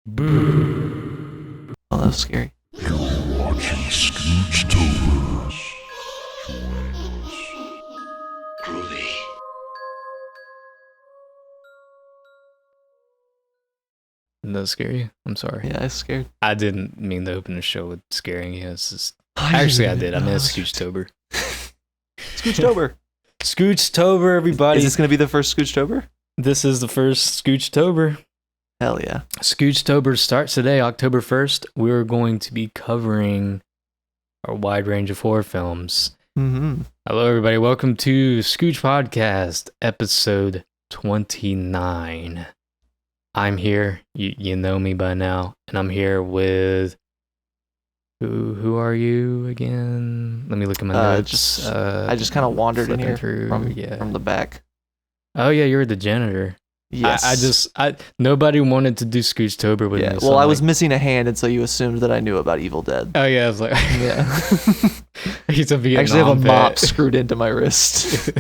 Boo. Oh, that was scary. You're watching SCOOJ'TOBER. Join us. Groovy. Did that scare you? I'm sorry. Yeah, I was scared. I didn't mean to open the show with scaring you. It's just... Actually, I did. I meant SCOOJ'TOBER. SCOOJ'TOBER. SCOOJ'TOBER, everybody. Is this going to be the first SCOOJ'TOBER? This is the first SCOOJ'TOBER. Hell yeah. SCOOJ'TOBER starts today, October 1st. We're going to be covering a wide range of horror films. Mm-hmm. Hello, everybody. Welcome to Scooch Podcast, episode 29. I'm here. You know me by now. And I'm here with... Who are you again? Let me look at my notes. I just kind of wandered in here from the back. Oh, yeah, you're the janitor. Yes. Nobody wanted to do SCOOJ'TOBER with me. Yeah. Well, I was missing a hand, and so you assumed that I knew about Evil Dead. Oh, yeah, I was like... Yeah. He's a Vietnam I actually have a vet. mop screwed into my wrist.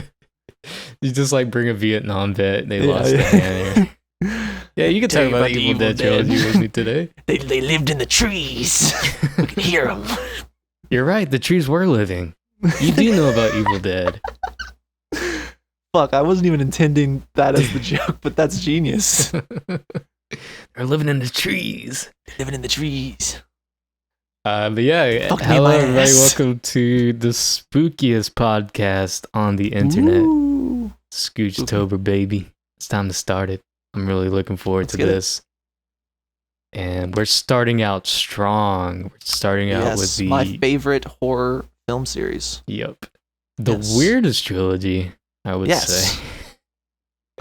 You just like bring a Vietnam vet. They lost a hand here. Yeah, you can talk about the Evil Dead Trilogy with me today. They lived in the trees. We could hear them. You're right. The trees were living. You do know about Evil Dead. Fuck, I wasn't even intending that as the joke, but that's genius. They're living in the trees. Living in the trees. But yeah, Fuck me hello in my everybody. ass. Welcome to the spookiest podcast on the internet. Ooh. SCOOJ'TOBER, baby. It's time to start it. I'm really looking forward Let's to get it. this. And we're starting out strong. We're starting out with the... my favorite horror film series. Yep. The Yes. weirdest trilogy, I would say.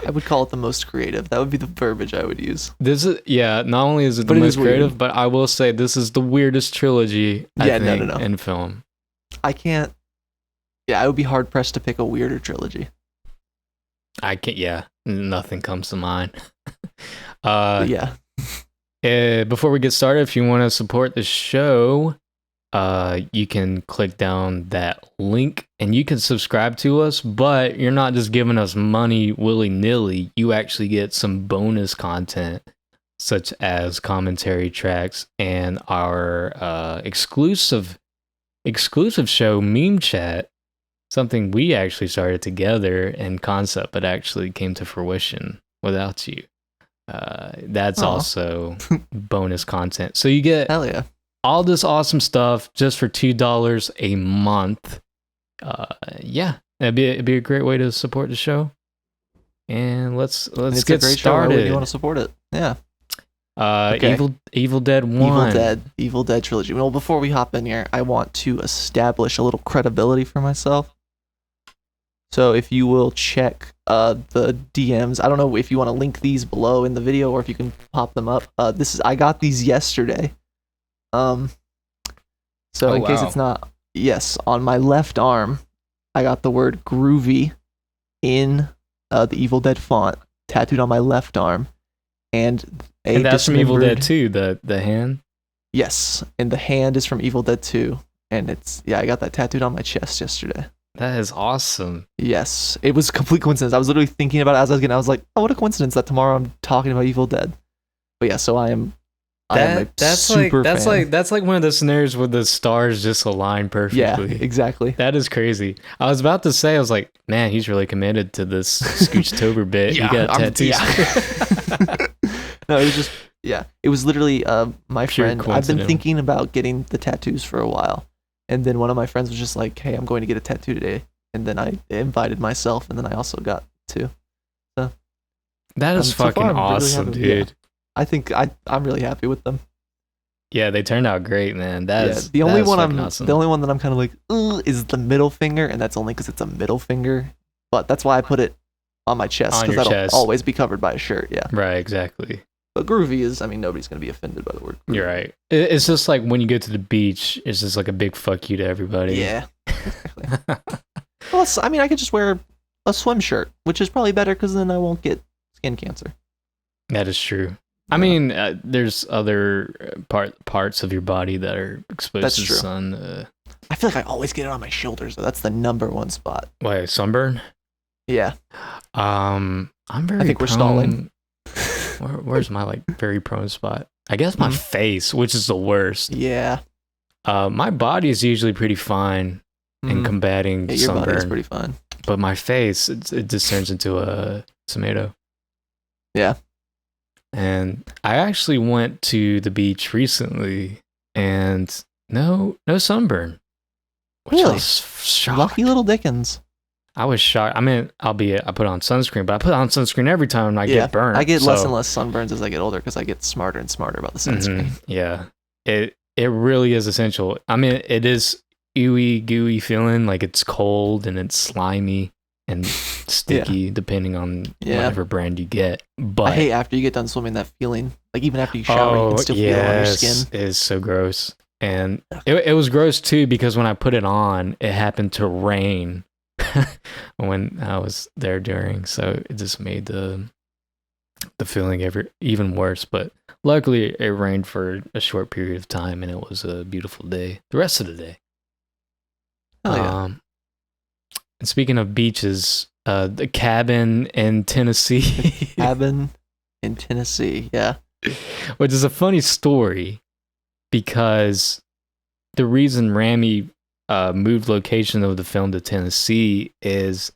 I would call it the most creative. That would be the verbiage I would use. This is, yeah, not only is it the But it most is weird. creative, but I will say this is the weirdest trilogy, I Yeah, think, no. in film. I can't. Yeah, I would be hard pressed to pick a weirder trilogy. I can't, yeah, nothing comes to mind. But yeah. Before we get started, if you want to support the show, you can click down that link and you can subscribe to us, but you're not just giving us money willy-nilly. You actually get some bonus content, such as commentary tracks and our exclusive show, Meme Chat, something we actually started together in concept, but actually came to fruition without you. That's Aw. also bonus content. So you get Hell yeah. all this awesome stuff just for $2 a month. Yeah, it'd be a great way to support the show. And let's And it's get a great show. Why wouldn't started. you want to support it? Yeah. Okay. Evil Dead 1. Evil Dead Trilogy. Well, before we hop in here, I want to establish a little credibility for myself. So if you will check the DMs, I don't know if you want to link these below in the video or if you can pop them up. I got these yesterday. So in case wow. it's not, yes, on my left arm, I got the word groovy in the Evil Dead font tattooed on my left arm, and That's from Evil Dead dismembered- 2, the hand. Yes, and the hand is from Evil Dead 2, and I got that tattooed on my chest yesterday. That is awesome. Yes, it was a complete coincidence. I was literally thinking about it as I was getting. I was like, "Oh, what a coincidence that tomorrow I'm talking about Evil Dead." But yeah, so I am a super fan. That's like one of those scenarios where the stars just align perfectly. Yeah, exactly. That is crazy. I was about to say, I was like, man, he's really committed to this SCOOJ'TOBER bit. Yeah, He got tattoos. Yeah. No, it was just it was literally my Pure friend. I've been coincidental. thinking about getting the tattoos for a while, and then one of my friends was just like, "Hey, I'm going to get a tattoo today," and then I invited myself, and then I also got two. That is So far, fucking I'm really awesome, happy- dude. I think I'm really happy with them. Yeah, they turned out great, man. That's the only one awesome. the only one that I'm kind of like, "Ugh," is the middle finger, and that's only because it's a middle finger. But that's why I put it on my chest, On because your that'll chest. always be covered by a shirt. Yeah, Right, exactly. but groovy is, I mean, nobody's gonna be offended by the word. Groovy. You're right. It's just like when you go to the beach, it's just like a big fuck you to everybody. Yeah. Exactly. Well, I could just wear a swim shirt, which is probably better because then I won't get skin cancer. That is true. I mean, there's other parts of your body that are exposed That's to the true. sun. I feel like I always get it on my shoulders, though. That's the number one spot. Wait, sunburn? Yeah. I'm very. I think we're stalling. Where's my very prone spot? I guess my face, which is the worst. Yeah. My body is usually pretty fine in combating your sunburn. body's pretty fine. But my face, it just turns into a tomato. Yeah. And I actually went to the beach recently, and no sunburn. Which Really? I was shocked. Lucky little Dickens. I was shocked. I mean, albeit I put on sunscreen, but I put on sunscreen every time I get burnt. I get less and less sunburns as I get older because I get smarter and smarter about the sunscreen. Yeah. It really is essential. I mean, it is ooey gooey feeling, like it's cold and it's slimy and sticky depending on whatever brand you get. But I hate after you get done swimming that feeling. Like even after you shower, you can still feel it on your skin. It is so gross. And it was gross too because when I put it on, it happened to rain when I was there during, so it just made the feeling even worse. But luckily it rained for a short period of time and it was a beautiful day the rest of the day. Hell yeah. And speaking of beaches, the cabin in Tennessee. Cabin in Tennessee, yeah. Which is a funny story because the reason Raimi moved location of the film to Tennessee is,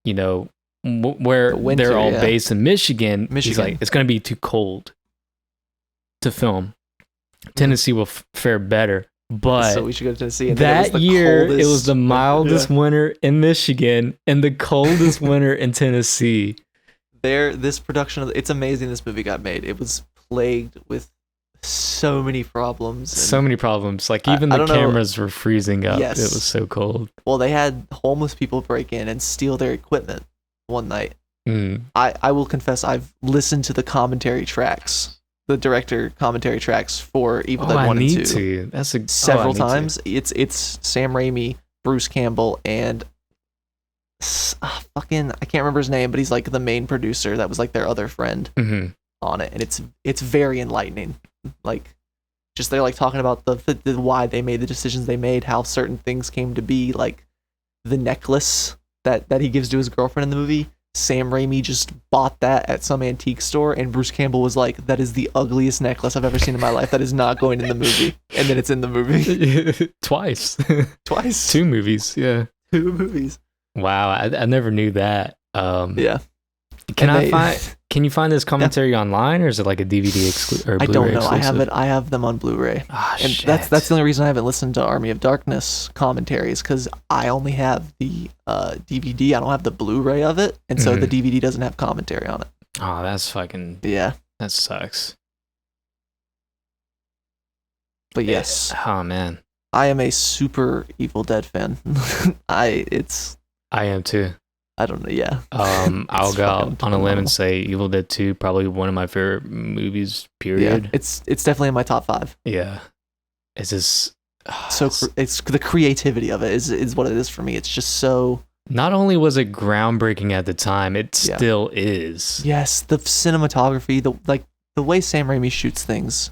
you know, where winter, they're all based in Michigan. He's like, it's going to be too cold to film. Tennessee will fare better. But so we should go to Tennessee. And that year, it was the mildest winter in Michigan and the coldest winter in Tennessee. This production, it's amazing this movie got made. It was plagued with so many problems. So many problems. Like even the cameras were freezing up. Yes. It was so cold. Well, they had homeless people break in and steal their equipment one night. I will confess, I've listened to the commentary tracks. The director commentary tracks for Evil Dead 1 and 2. That's several times. It's Sam Raimi, Bruce Campbell, and I can't remember his name, but he's like the main producer. That was like their other friend on it, and it's very enlightening. Like, just they're like talking about the why they made the decisions they made, how certain things came to be, like the necklace that he gives to his girlfriend in the movie. Sam Raimi just bought that at some antique store, and Bruce Campbell was like, that is the ugliest necklace I've ever seen in my life. That is not going in the movie. And then it's in the movie. Twice. 2 movies, yeah. 2 movies. Wow, I never knew that. Yeah. Can you find this commentary online, or is it like a DVD or Blu-ray I don't know. exclusive? I have them on Blu-ray. And shit. that's the only reason I haven't listened to Army of Darkness commentaries, because I only have the DVD. I don't have the Blu-ray of it, and so the DVD doesn't have commentary on it. Oh, that's fucking... Yeah. That sucks. But yes. Oh, man. I am a super Evil Dead fan. I am too. I don't know, yeah. I'll go out on a limb and say Evil Dead 2, probably one of my favorite movies, period. Yeah, it's definitely in my top 5. Yeah. It's just... it's the creativity of it is what it is for me. It's just so... Not only was it groundbreaking at the time, it still is. Yes, the cinematography, the way Sam Raimi shoots things.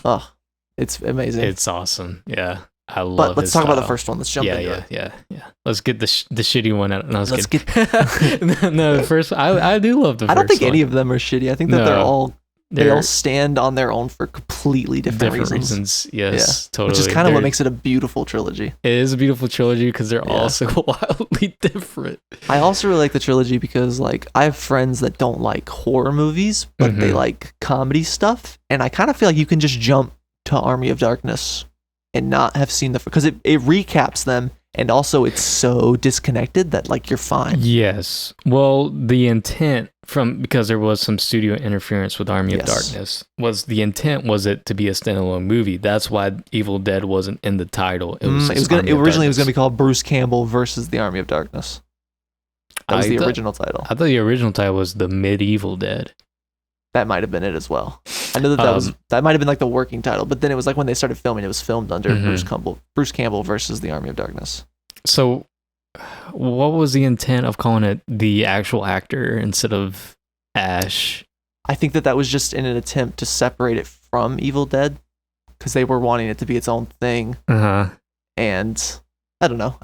Oh, it's amazing. It's awesome, yeah. I love. But let's talk about the first one. Let's jump into it. Yeah. Let's get the shitty one out. No, no, the first. I do love the first one. I don't think any of them are shitty. I think that they all stand on their own for completely different reasons. Yes, totally. Which is kind of what makes it a beautiful trilogy. It is a beautiful trilogy because they're all so wildly different. I also really like the trilogy because, like, I have friends that don't like horror movies, but they like comedy stuff, and I kind of feel like you can just jump to Army of Darkness and not have seen because it recaps them, and also it's so disconnected that like you're fine. Yes. Well, the intent because there was some studio interference with Army of Darkness, was it to be a standalone movie. That's why Evil Dead wasn't in the title. It was originally going to be called Bruce Campbell versus the Army of Darkness. That was the original title. I thought the original title was The Medieval Dead. That might have been it as well. I know that might have been like the working title, but then it was like when they started filming, it was filmed under Bruce Campbell versus the Army of Darkness. So, what was the intent of calling it the actual actor instead of Ash? I think that was just in an attempt to separate it from Evil Dead, because they were wanting it to be its own thing. And I don't know.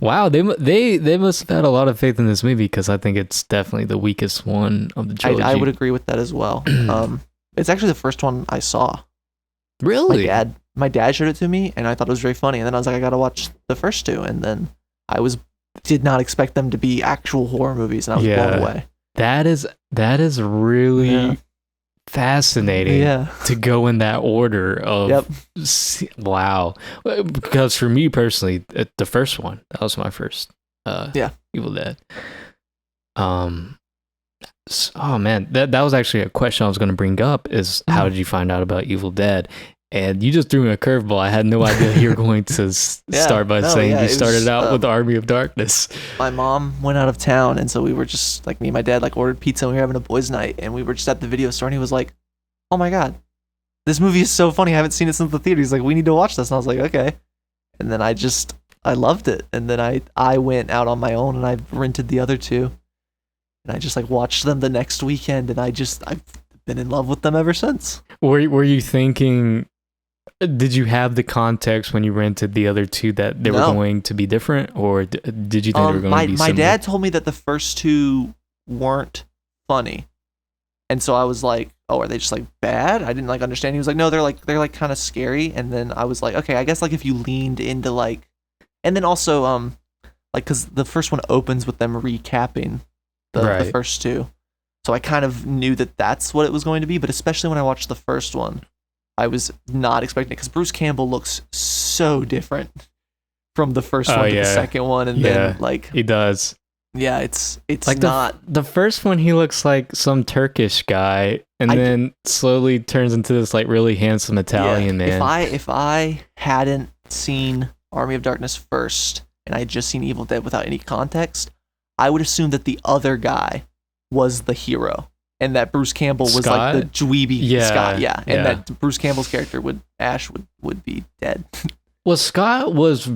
Wow, they must have had a lot of faith in this movie, because I think it's definitely the weakest one of the trilogy. I would agree with that as well. It's actually the first one I saw. Really? My dad showed it to me, and I thought it was very funny. And then I was like, I gotta watch the first two. And then I did not expect them to be actual horror movies, and I was blown away. That is really fascinating. To go in that order of wow. Because for me personally, the first one, that was my first Evil Dead. Oh man, that was actually a question I was going to bring up is how did you find out about Evil Dead? And you just threw me a curveball. I had no idea you were going to start by saying you started out with Army of Darkness. My mom went out of town, and so we were just like, me and my dad like ordered pizza, and we were having a boys' night, and we were just at the video store, and he was like, "Oh my god, this movie is so funny. I haven't seen it since the theater." He's like, "We need to watch this," and I was like, "Okay." And then I loved it, and then I went out on my own, and I rented the other two, and I just like watched them the next weekend, and I've been in love with them ever since. Were you thinking? Did you have the context when you rented the other two that they were going to be different, or did you think they were going to be similar? My dad told me that the first two weren't funny, and so I was like, "Oh, are they just like bad?" I didn't like understand. He was like, "No, they're like kind of scary." And then I was like, "Okay, I guess like if you leaned into like," and then also like because the first one opens with them recapping the first two, so I kind of knew that that's what it was going to be. But especially when I watched the first one, I was not expecting it because Bruce Campbell looks so different from the first one to the second one, and then like he does. Yeah, it's like not the first one. He looks like some Turkish guy, and then slowly turns into this like really handsome Italian man. If I hadn't seen Army of Darkness first, and I had just seen Evil Dead without any context, I would assume that the other guy was the hero, and that Bruce Campbell was Scott? like the dweeby Scott, and that Bruce Campbell's character Ash would be dead. Well, Scott was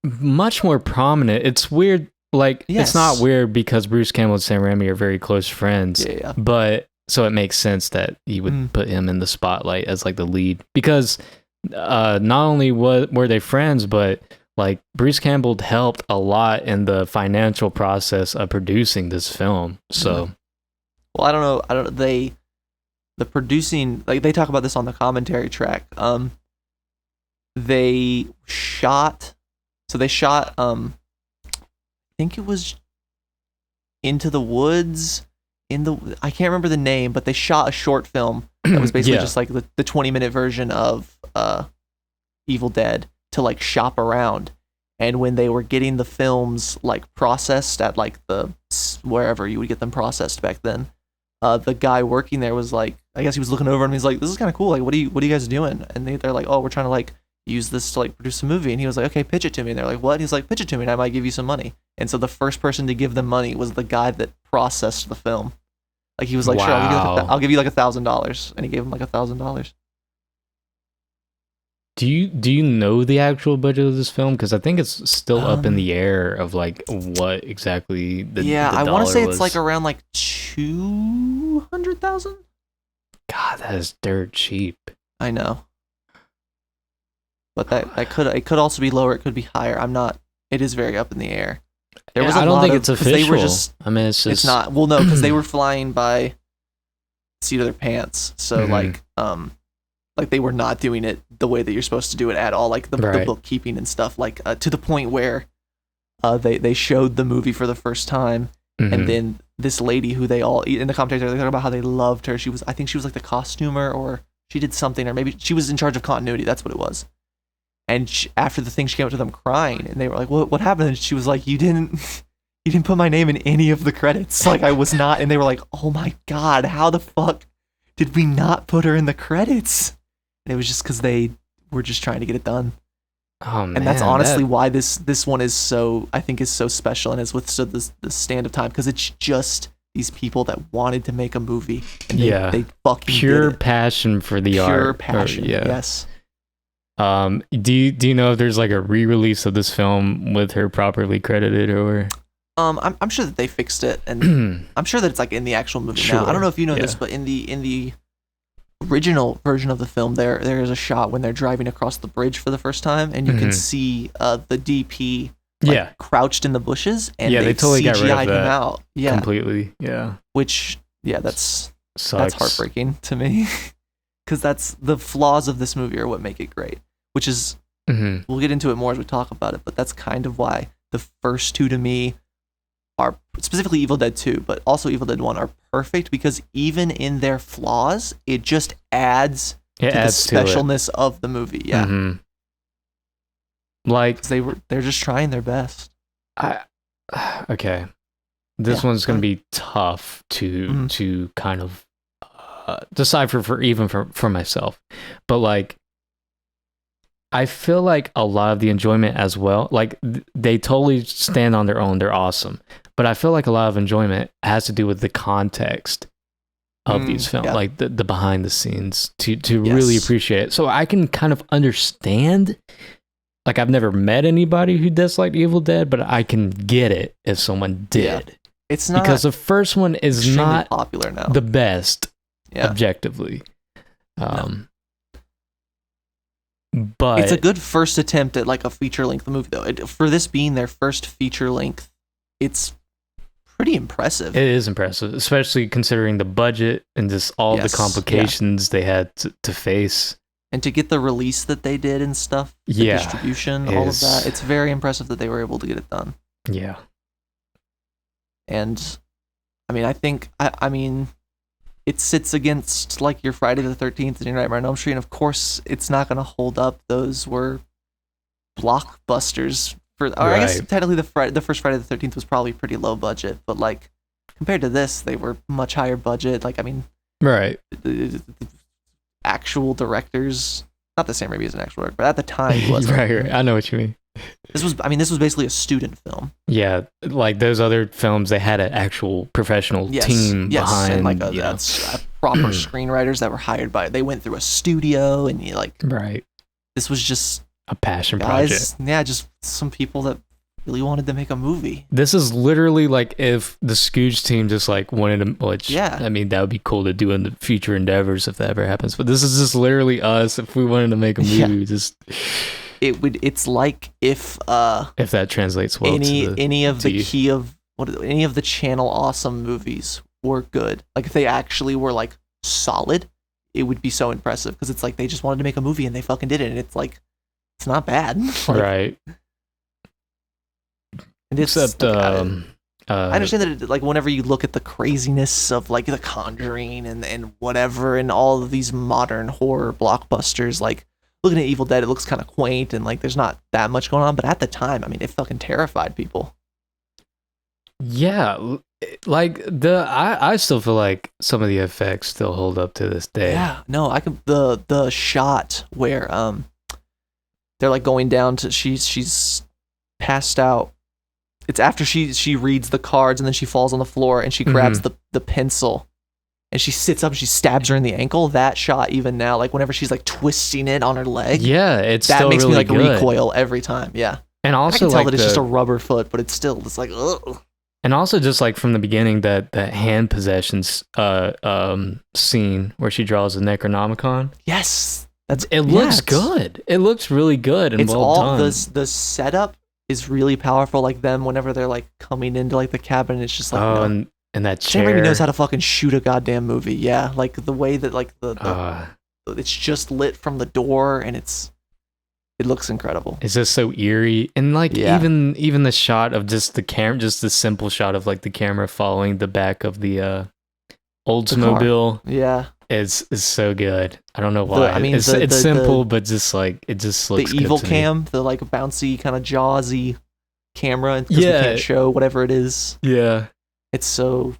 much more prominent. It's weird. Like, it's not weird because Bruce Campbell and Sam Raimi are very close friends. Yeah. But so it makes sense that you would put him in the spotlight as like the lead because not only were they friends, but like Bruce Campbell helped a lot in the financial process of producing this film. So, well, I don't know. The producing, like they talk about this on the commentary track. They shot. I think it was Into the Woods. I can't remember the name, but they shot a short film that was basically just like the 20-minute version of Evil Dead to like shop around. And when they were getting the films like processed at like the wherever you would get them processed back then, the guy working there was like, I guess he was looking over and he's like, "This is kind of cool. Like, what are you guys doing?" And they're like, "Oh, we're trying to like use this to like produce a movie." And he was like, "Okay, pitch it to me." And they're like, "What?" And he's like, "Pitch it to me and I might give you some money." And so the first person to give them money was the guy that processed the film. Like he was like, "Sure, I'll give you like $1,000." And he gave him like $1,000. Do you know the actual budget of this film? Because I think it's still up in the air of like what exactly the I want to say was. It's like around like 200,000. God, that is dirt cheap. I know. But it could also be lower. It could be higher. I'm not. It is very up in the air. There was I don't think it's official. They were just, I mean, it's just. It's not. Well, no, because they were flying by the seat of their pants. So like they were not doing it the way that you're supposed to do it at all. Like the bookkeeping and stuff. Like to the point where they showed the movie for the first time, and then this lady who they all in the commentary they talk about how they loved her. I think she was like the costumer, or she did something, or maybe she was in charge of continuity. That's what it was. And after the thing, she came up to them crying, and they were like, "What happened?" And she was like, "You didn't put my name in any of the credits. Like I was not." And they were like, "Oh my god, how the fuck did we not put her in the credits?" And it was just because they were just trying to get it done. Oh man, and that's honestly why this one is so special and has withstood the stand of time, because it's just these people that wanted to make a movie. And they fucking pure did it. Passion for the art. Pure passion. Yes. Do you know if there's like a re-release of this film with her properly credited, or? I'm sure that they fixed it, and I'm sure that it's like in the actual movie now. I don't know if you know this, but in the original version of the film, there is a shot when they're driving across the bridge for the first time, and you can see the DP crouched in the bushes, and they totally CGI'd got rid of that him out. completely. Yeah. Which that's Sucks. heartbreaking to me. because that's the flaws of this movie are what make it great. Which is, we'll get into it more as we talk about it, but that's kind of why the first two to me are, specifically Evil Dead 2, but also Evil Dead 1, are perfect because even in their flaws, it just adds to the specialness of the movie. Yeah. Like they're just trying their best. Okay. This one's going to be tough to kind of decipher for myself. But like, I feel like a lot of the enjoyment as well, like they totally stand on their own. They're awesome. But I feel like a lot of enjoyment has to do with the context of these films, like the behind the scenes to really appreciate it. So I can kind of understand, like I've never met anybody who disliked Evil Dead, but I can get it if someone did. Yeah. It's not, because the first one is not popular now. The best objectively. But it's a good first attempt at like a feature-length movie, though. For this being their first feature-length, it's pretty impressive. It is impressive, especially considering the budget and just all the complications they had to face. And to get the release that they did and stuff, the distribution, all of that, it's very impressive that they were able to get it done. Yeah. And, I mean, I think, I mean, it sits against, like, your Friday the 13th and your Nightmare on Elm Street, and of course, it's not going to hold up. Those were blockbusters. I guess, technically, the first Friday the 13th was probably pretty low budget, but, like, compared to this, they were much higher budget. Like, I mean... Right. The actual directors... Not the Sam Raimi as an actual director, but at the time, he was. Right. I know what you mean. This was basically a student film. Yeah, like those other films, they had an actual professional team behind. And like proper screenwriters that were hired by. They went through a studio, and this was just a passion project. Yeah, just some people that really wanted to make a movie. This is literally like if the Scooge team just like wanted to, I mean, that would be cool to do in the future endeavors if that ever happens. But this is just literally us if we wanted to make a movie. Just. It's like if that translates well any of the Channel Awesome movies were good, like if they actually were like solid, it would be so impressive because it's like they just wanted to make a movie and they fucking did it, and it's like it's not bad. Right. And except I understand that like whenever you look at the craziness of like The Conjuring and whatever and all of these modern horror blockbusters, like looking at Evil Dead, it looks kind of quaint and like there's not that much going on, but at the time, I mean, it fucking terrified people. Yeah, like I still feel like some of the effects still hold up to this day. Yeah, no, I can the shot where they're like going down to she's passed out. It's after she reads the cards and then she falls on the floor and she grabs the pencil. And she sits up and she stabs her in the ankle. That shot, even now, like whenever she's like twisting it on her leg, it's that still makes really me like good. recoil every time. Yeah, and also I can tell like that it's just a rubber foot, but it's like ugh. And also just like from the beginning, that hand possessions scene where she draws the Necronomicon. Yes, looks good. It looks really good and well done. The setup is really powerful. Like them whenever they're like coming into like the cabin, it's just like and that chair. Sam Raimi knows how to fucking shoot a goddamn movie. Yeah, like the way that like the it's just lit from the door and it looks incredible. It's just so eerie, and like even the shot of just the camera, just the simple shot of like the camera following the back of the Oldsmobile. is so good. I don't know why. It's simple, but just like it just looks the good evil to cam, me. the like bouncy kind of Jaws-y camera because we can't show whatever it is. Yeah. It's so...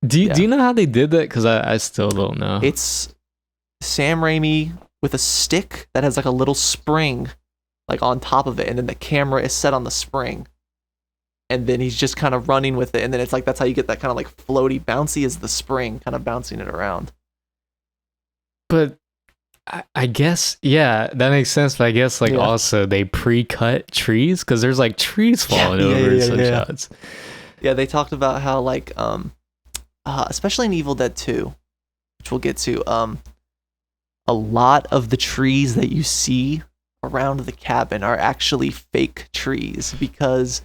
Do you know how they did that? Because I still don't know. It's Sam Raimi with a stick that has like a little spring like on top of it, and then the camera is set on the spring. And then he's just kind of running with it, and then it's like that's how you get that kind of like floaty, bouncy is the spring kind of bouncing it around. But I guess, that makes sense. But I guess like also they pre-cut trees because there's like trees falling over in some shots. Yeah, they talked about how like especially in Evil Dead 2, which we'll get to, a lot of the trees that you see around the cabin are actually fake trees because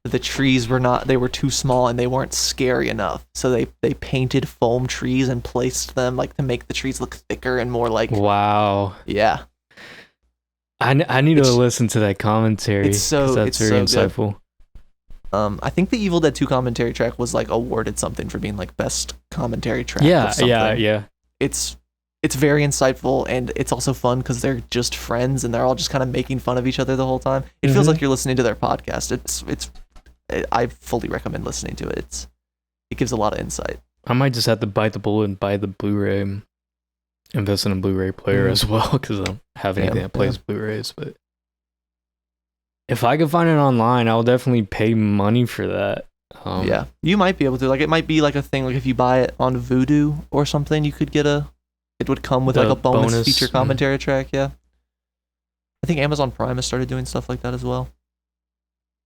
the trees were too small and they weren't scary enough. So they painted foam trees and placed them like to make the trees look thicker and more like Wow. Yeah. I need to listen to that commentary. It's so that's very insightful. I think the Evil Dead 2 commentary track was like awarded something for being like best commentary track. Yeah. It's very insightful, and it's also fun because they're just friends and they're all just kind of making fun of each other the whole time. It feels like you're listening to their podcast. I fully recommend listening to it. It gives a lot of insight. I might just have to bite the bullet and buy the Blu-ray, invest in a Blu-ray player as well, because I don't have anything that plays Blu-rays. But if I could find it online, I'll definitely pay money for that. Yeah, you might be able to. Like, it might be like a thing. Like, if you buy it on Vudu or something, you could get it would come with like a bonus feature commentary track. Yeah, I think Amazon Prime has started doing stuff like that as well.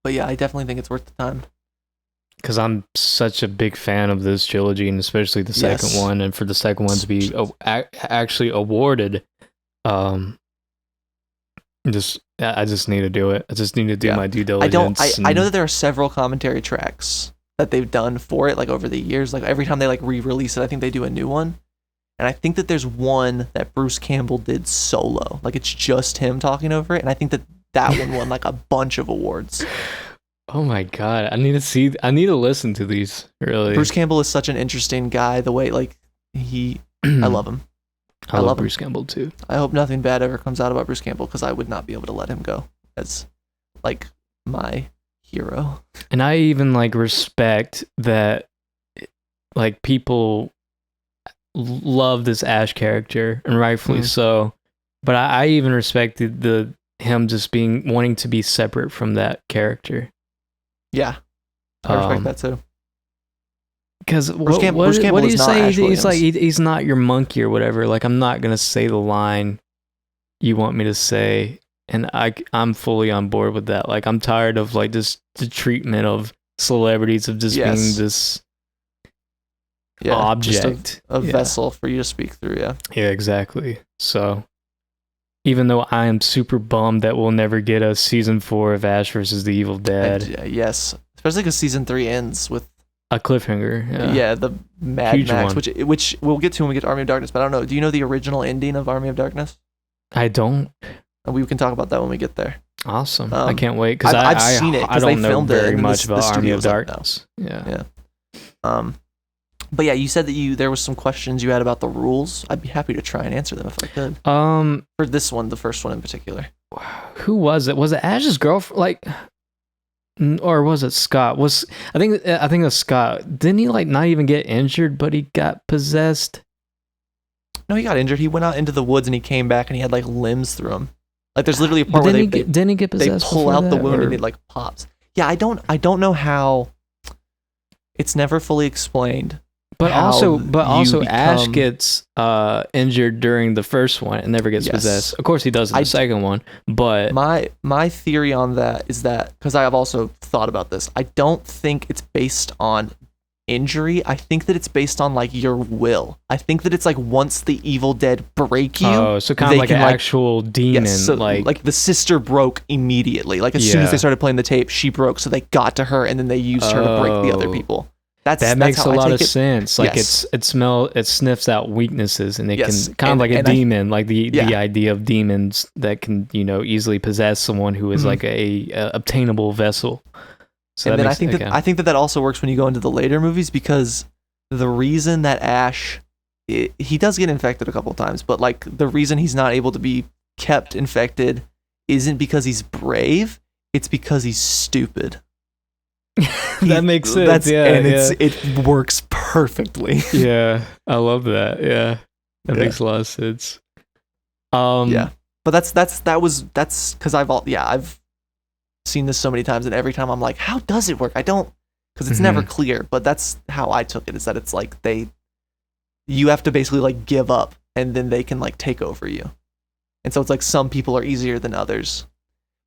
But yeah, I definitely think it's worth the time. Because I'm such a big fan of this trilogy, and especially the second one, and for the second one to be actually awarded, I just need to do it. I just need to do my due diligence. I know that there are several commentary tracks that they've done for it, like over the years. Like every time they like re-release it, I think they do a new one. And I think that there's one that Bruce Campbell did solo. Like it's just him talking over it, and I think that one won like a bunch of awards. Oh my god, I need to listen to these, really. Bruce Campbell is such an interesting guy, the way like I love him. I love Bruce Campbell too. I hope nothing bad ever comes out about Bruce Campbell, because I would not be able to let him go as like my hero. And I even like respect that like people love this Ash character, and rightfully so. But I even respected him just wanting to be separate from that character. Yeah, I respect that too. Because what do you say? He's like he's not your monkey or whatever. Like, I'm not gonna say the line you want me to say, and I'm fully on board with that. Like, I'm tired of like just the treatment of celebrities of just being this object, just a vessel for you to speak through. Yeah, exactly. So even though I am super bummed that we'll never get a season 4 of Ash versus the Evil Dead. Yes, especially because season 3 ends with a cliffhanger. Yeah, the Mad Huge Max, one. which we'll get to when we get to Army of Darkness. But I don't know. Do you know the original ending of Army of Darkness? I don't. And we can talk about that when we get there. Awesome. I can't wait, because I've seen it. I don't know very it, much about Army of studio's like, Darkness. Yeah. But yeah, you said that there was some questions you had about the rules. I'd be happy to try and answer them if I could. For this one, the first one in particular. Who was it? Was it Ash's girlfriend? Like, or was it Scott? I think it was Scott. Didn't he like not even get injured, but he got possessed? No, he got injured. He went out into the woods and he came back and he had like limbs through him. Like there's literally a part where didn't he get possessed? They pull out the wound and it like pops. Yeah, I don't know how. It's never fully explained. But also Ash gets injured during the first one and never gets possessed. Of course he does in the second one, but my theory on that is that, because I have also thought about this, I don't think it's based on injury. I think that it's based on like your will. I think that it's like once the Evil Dead break you, so kind of like an actual demon. Yes, so like the sister broke immediately. Like as soon as they started playing the tape, she broke, so they got to her and then they used her to break the other people. That makes a lot of sense. Like it sniffs out weaknesses, and it can kind of like a demon, like the idea of demons that can easily possess someone who is like a obtainable vessel. So and then I think that also works when you go into the later movies, because the reason that Ash he does get infected a couple of times, but like the reason he's not able to be kept infected isn't because he's brave; it's because he's stupid. That makes sense. It works perfectly. Yeah, I love that. Yeah, that makes a lot of sense. But that's because I've seen this so many times, and every time I'm like, how does it work? I don't, because it's never clear. But that's how I took it, is that it's like you have to basically like give up, and then they can like take over you, and so it's like some people are easier than others.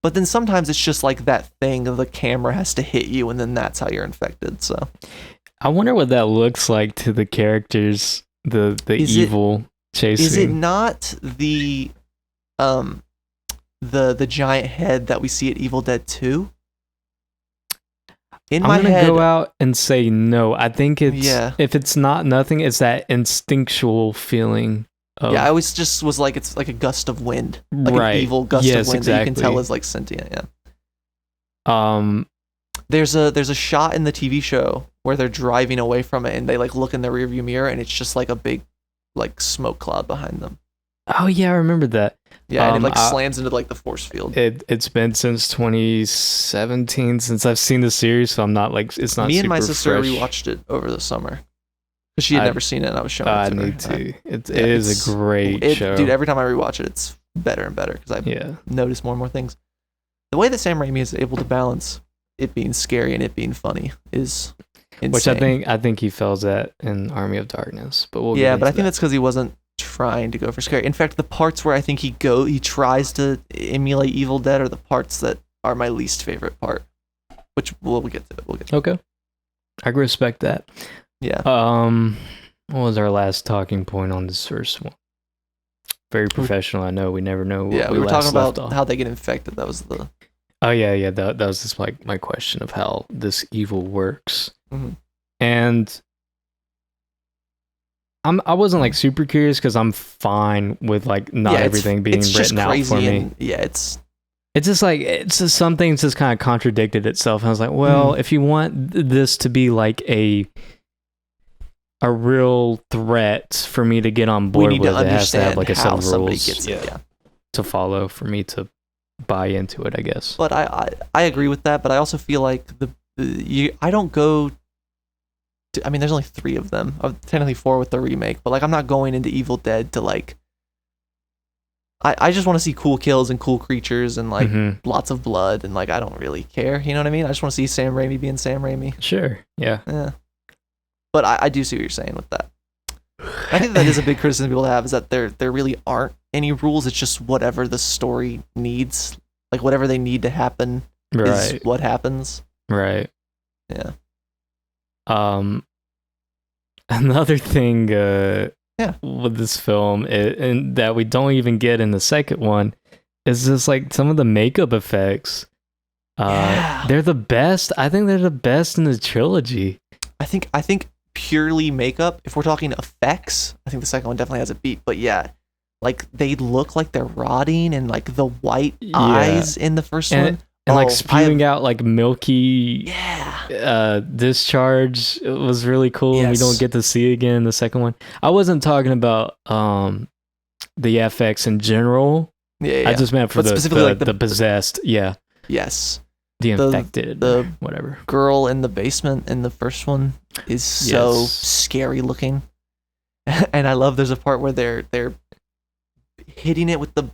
But then sometimes it's just like that thing of the camera has to hit you, and then that's how you're infected. So I wonder what that looks like to the characters, the evil chasing. Is it not the giant head that we see at Evil Dead 2? In I'm my gonna head, go out and say no. I think it's Yeah. if it's not nothing, it's that instinctual feeling of I always just was like it's like a gust of wind, like right. an evil gust Yes, of wind that you can exactly. tell is like sentient. Yeah. um There's a shot in the TV show where they're driving away from it and they like look in the rearview mirror and it's just like a big like smoke cloud behind them. oh yeah, I remember that. Yeah, and it like I- slams into like the force field. It's been since 2017 since I've seen the series, so I'm not like it's not. Me and my super sister fresh. rewatched it over the summer because she had never seen it and I was showing it I to her. need to. It Yeah, is it's- a great show, Dude, every time I rewatch it, it's better and better because I yeah. notice more and more things. The way that Sam Raimi is able to balance it being scary and it being funny is insane. Which I think he fails at in Army of Darkness, but we'll get Yeah, into but I think that. that's because he wasn't trying to go for scary. In fact, the parts where I think he tries to emulate Evil Dead are the parts that are my least favorite part. Which we'll get to it. We'll get to it. Okay, I respect that. Yeah. What was our last talking point on this first one? Very professional. I know we never know. What Yeah, we were last talking left about off. how they get infected. That was the Oh yeah. That was just like my question of how this evil works, Mhm. and I wasn't like super curious because I'm fine with like not everything being it's just written out crazy for me. and it's It's just some things just kind of contradicted itself. And I was like, well, if you want this to be like a real threat for me to get on we board need with, to it has to understand have like a set how of somebody rules gets it. Yeah. to follow for me to buy into it, I guess. But I agree with that, but I also feel like I don't go to, I mean there's only 3 of them. Technically 4 with the remake, but like I'm not going into Evil Dead to like I just want to see cool kills and cool creatures and like Mhm. lots of blood and like I don't really care, you know what I mean? I just want to see Sam Raimi being Sam Raimi. Sure, yeah. Yeah. But I do see what you're saying with that. I think that is a big criticism people have is that there really aren't any rules. It's just whatever the story needs, like whatever they need to happen is Right, what happens. right. Yeah. Another thing with this film and that we don't even get in the second one is just like some of the makeup effects. Yeah. They're the best. I think they're the best in the trilogy. I think purely makeup, if we're talking effects, I think the second one definitely has a beat, but yeah. Like they look like they're rotting and like the white eyes in the first one. And like spewing out like milky Yeah. discharge. It was really cool, and we Yes. don't get to see again in the second one. I wasn't talking about the FX in general. Yeah. I just meant for But specifically, like, the possessed. Yeah, Yes. the infected. the- whatever. Girl in the basement in the first one is so Yes. scary looking. And I love there's a part where they're hitting it with the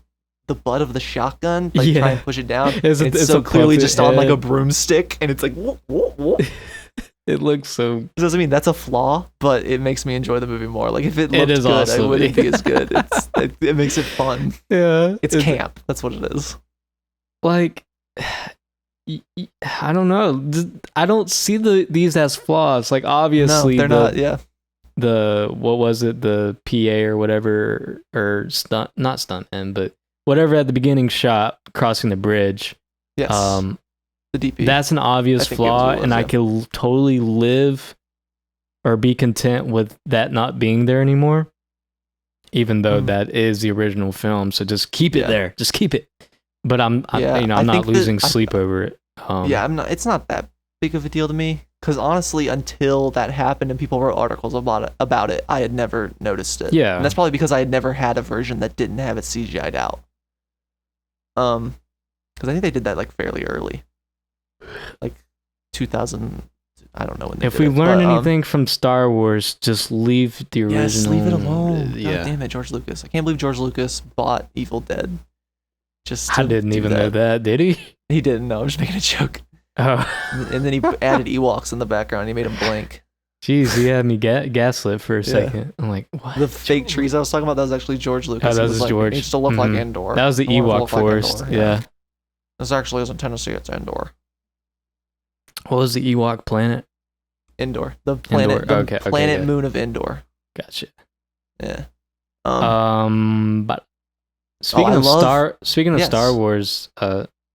butt of the shotgun, like Yeah. try and push it down. It's It's, a so clearly puppet just on like a head. broomstick, and it's like whoop, whoop, whoop. It looks so. This doesn't mean that's a flaw, but it makes me enjoy the movie more. Like if it looked is good, awesome. it wouldn't be as good. It makes it fun. Yeah, It's camp. That's what it is. like I don't know. I don't see these as flaws. Like obviously No, they're not. Yeah. the what was it, the PA or whatever, or not stuntman, but whatever at the beginning shot crossing the bridge. Yes. The DP. That's an obvious I think flaw, it was, and I yeah. could totally live or be content with that not being there anymore. Even though that is the original film, so just keep it Yeah. there. Just keep it. But I'm Yeah, I'm I not think that- losing sleep over it. Yeah, I'm not. It's not that big of a deal to me because honestly, until that happened and people wrote articles about it, I had never noticed it. Yeah. and that's probably because I had never had a version that didn't have it CGI'd out. Because I think they did that like fairly early, like 2000. I don't know when. They If did we it, learn but, anything from Star Wars, just leave the original. yes, leave it alone. Yeah, God damn it, George Lucas! I can't believe George Lucas bought Evil Dead. Just I to didn't do even know that. Did he? He didn't know. I'm just making a joke. Oh, And then he added Ewoks in the background. He made them blink. jeez, he had me gaslit for a Yeah. second. I'm like, what? The fake trees I was talking about, that was actually George Lucas. Oh, that He was like, George. It needs to look like Mhm. Endor. That was the I want it to Ewok look like forest. Endor, Yeah. This actually isn't Tennessee, it's Endor. What was the Ewok planet? Endor. The planet, Endor. Okay, okay, planet yeah. moon of Endor. Gotcha. Yeah. But speaking I of love- Star yes. Wars,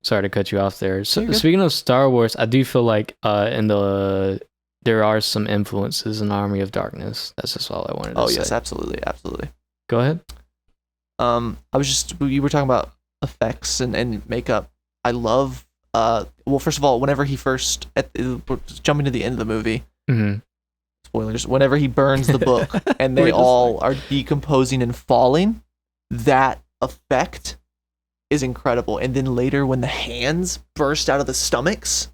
sorry to cut you off there. So, You're good. speaking of Star Wars, I do feel like there are some influences in Army of Darkness. That's just all I wanted to say. Oh yes, absolutely, absolutely. Go ahead. You were talking about effects and makeup. I love. Well, first of all, whenever he first jumping to the end of the movie. Mm-hmm. Spoilers. Whenever he burns the book and they all are decomposing and falling, that effect is incredible. And then later when the hands burst out of the stomachs,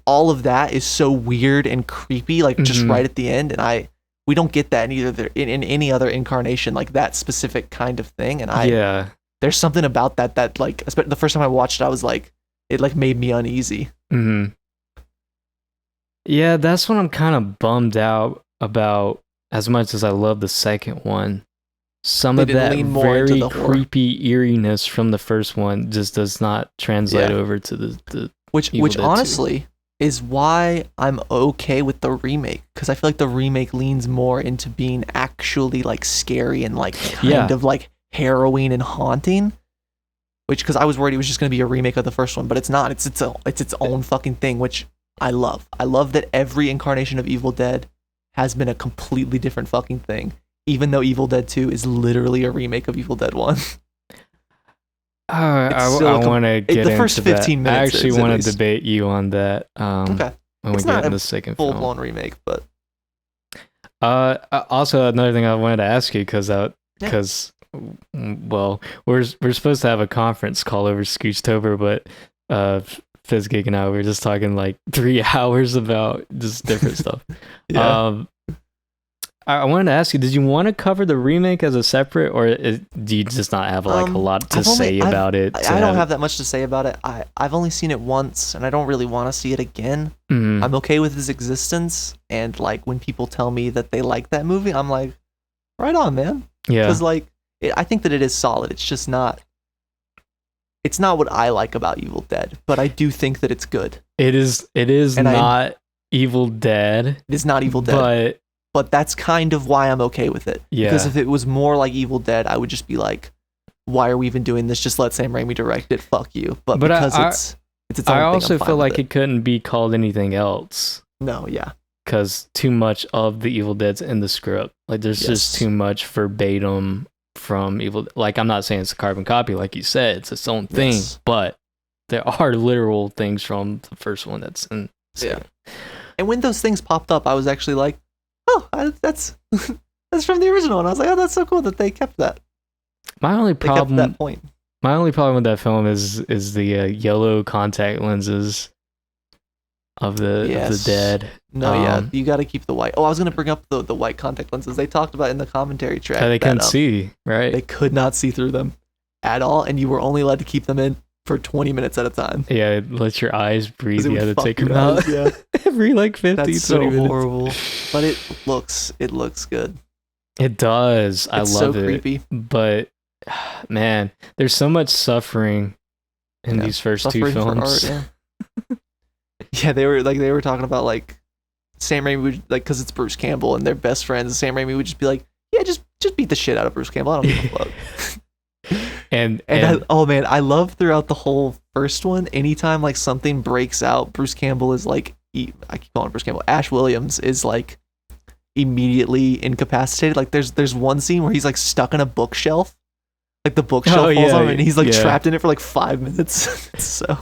all of that is so weird and creepy, like just right at the end. And we don't get that in any other incarnation, like that specific kind of thing. And there's something about that like the first time I watched it, I was like, it like made me uneasy. Mm-hmm. Yeah, that's what I'm kind of bummed out about. As much as I love the second one, some of that very creepy eeriness from the first one just does not translate over to the which honestly is why I'm okay with the remake, because I feel like the remake leans more into being actually like scary and like kind of like harrowing and haunting. Which, because I was worried it was just going to be a remake of the first one, but it's not. It's its own fucking thing, which I love. I love that every incarnation of Evil Dead has been a completely different fucking thing, even though Evil Dead 2 is literally a remake of Evil Dead 1. I want to get the first into 15 that. minutes. I actually want to debate you on that. Okay. When we get in the second film. Full-blown remake, but also another thing I wanted to ask you because well, we're supposed to have a conference call over SCOOJTOBER, but Fizgiig and I were just talking like 3 hours about just different stuff. I wanted to ask you, did you want to cover the remake as a separate, or do you just not have like a lot to say about it? I don't have that much to say about it. I've only seen it once, and I don't really want to see it again. Mm-hmm. I'm okay with its existence, and like when people tell me that they like that movie, I'm like, right on, man. Yeah. Because like, I think that it is solid. It's just not. It's not what I like about Evil Dead, but I do think that it's good. It is not Evil Dead. It is not Evil Dead. But that's kind of why I'm okay with it. Yeah. Because if it was more like Evil Dead, I would just be like, why are we even doing this? Just let Sam Raimi direct it. Fuck you. But because it's its own thing, I also feel like it it couldn't be called anything else. No, yeah. Because too much of the Evil Dead's in the script. Like there's just too much verbatim from Evil. Like I'm not saying it's a carbon copy, like you said, it's its own thing, but there are literal things from the first one that's in. Yeah. And when those things popped up, I was actually like, oh, that's from the original, and I was like, oh, that's so cool that they kept that. My only problem that point. My only problem with that film is the yellow contact lenses of the dead. No, you got to keep the white. Oh, I was gonna bring up the white contact lenses. They talked about in the commentary track. They couldn't see, right? They could not see through them at all, and you were only allowed to keep them in for 20 minutes at a time. Yeah, let your eyes breathe. You had to take them out. Yeah. Every like 50, That's 20 minutes. So horrible. But it looks good. It does. I love so it. Creepy. But man, there's so much suffering in these first two films. For art, yeah, they were talking about like Sam Raimi would like, because it's Bruce Campbell and they're best friends, and Sam Raimi would just be like, yeah, just beat the shit out of Bruce Campbell. I don't give a fuck. And I love throughout the whole first one, anytime like something breaks out, Bruce Campbell is like, I keep calling him Bruce Campbell, Ash Williams is like immediately incapacitated. Like there's one scene where he's like stuck in a bookshelf, like the bookshelf falls on him and he's like trapped in it for like 5 minutes. So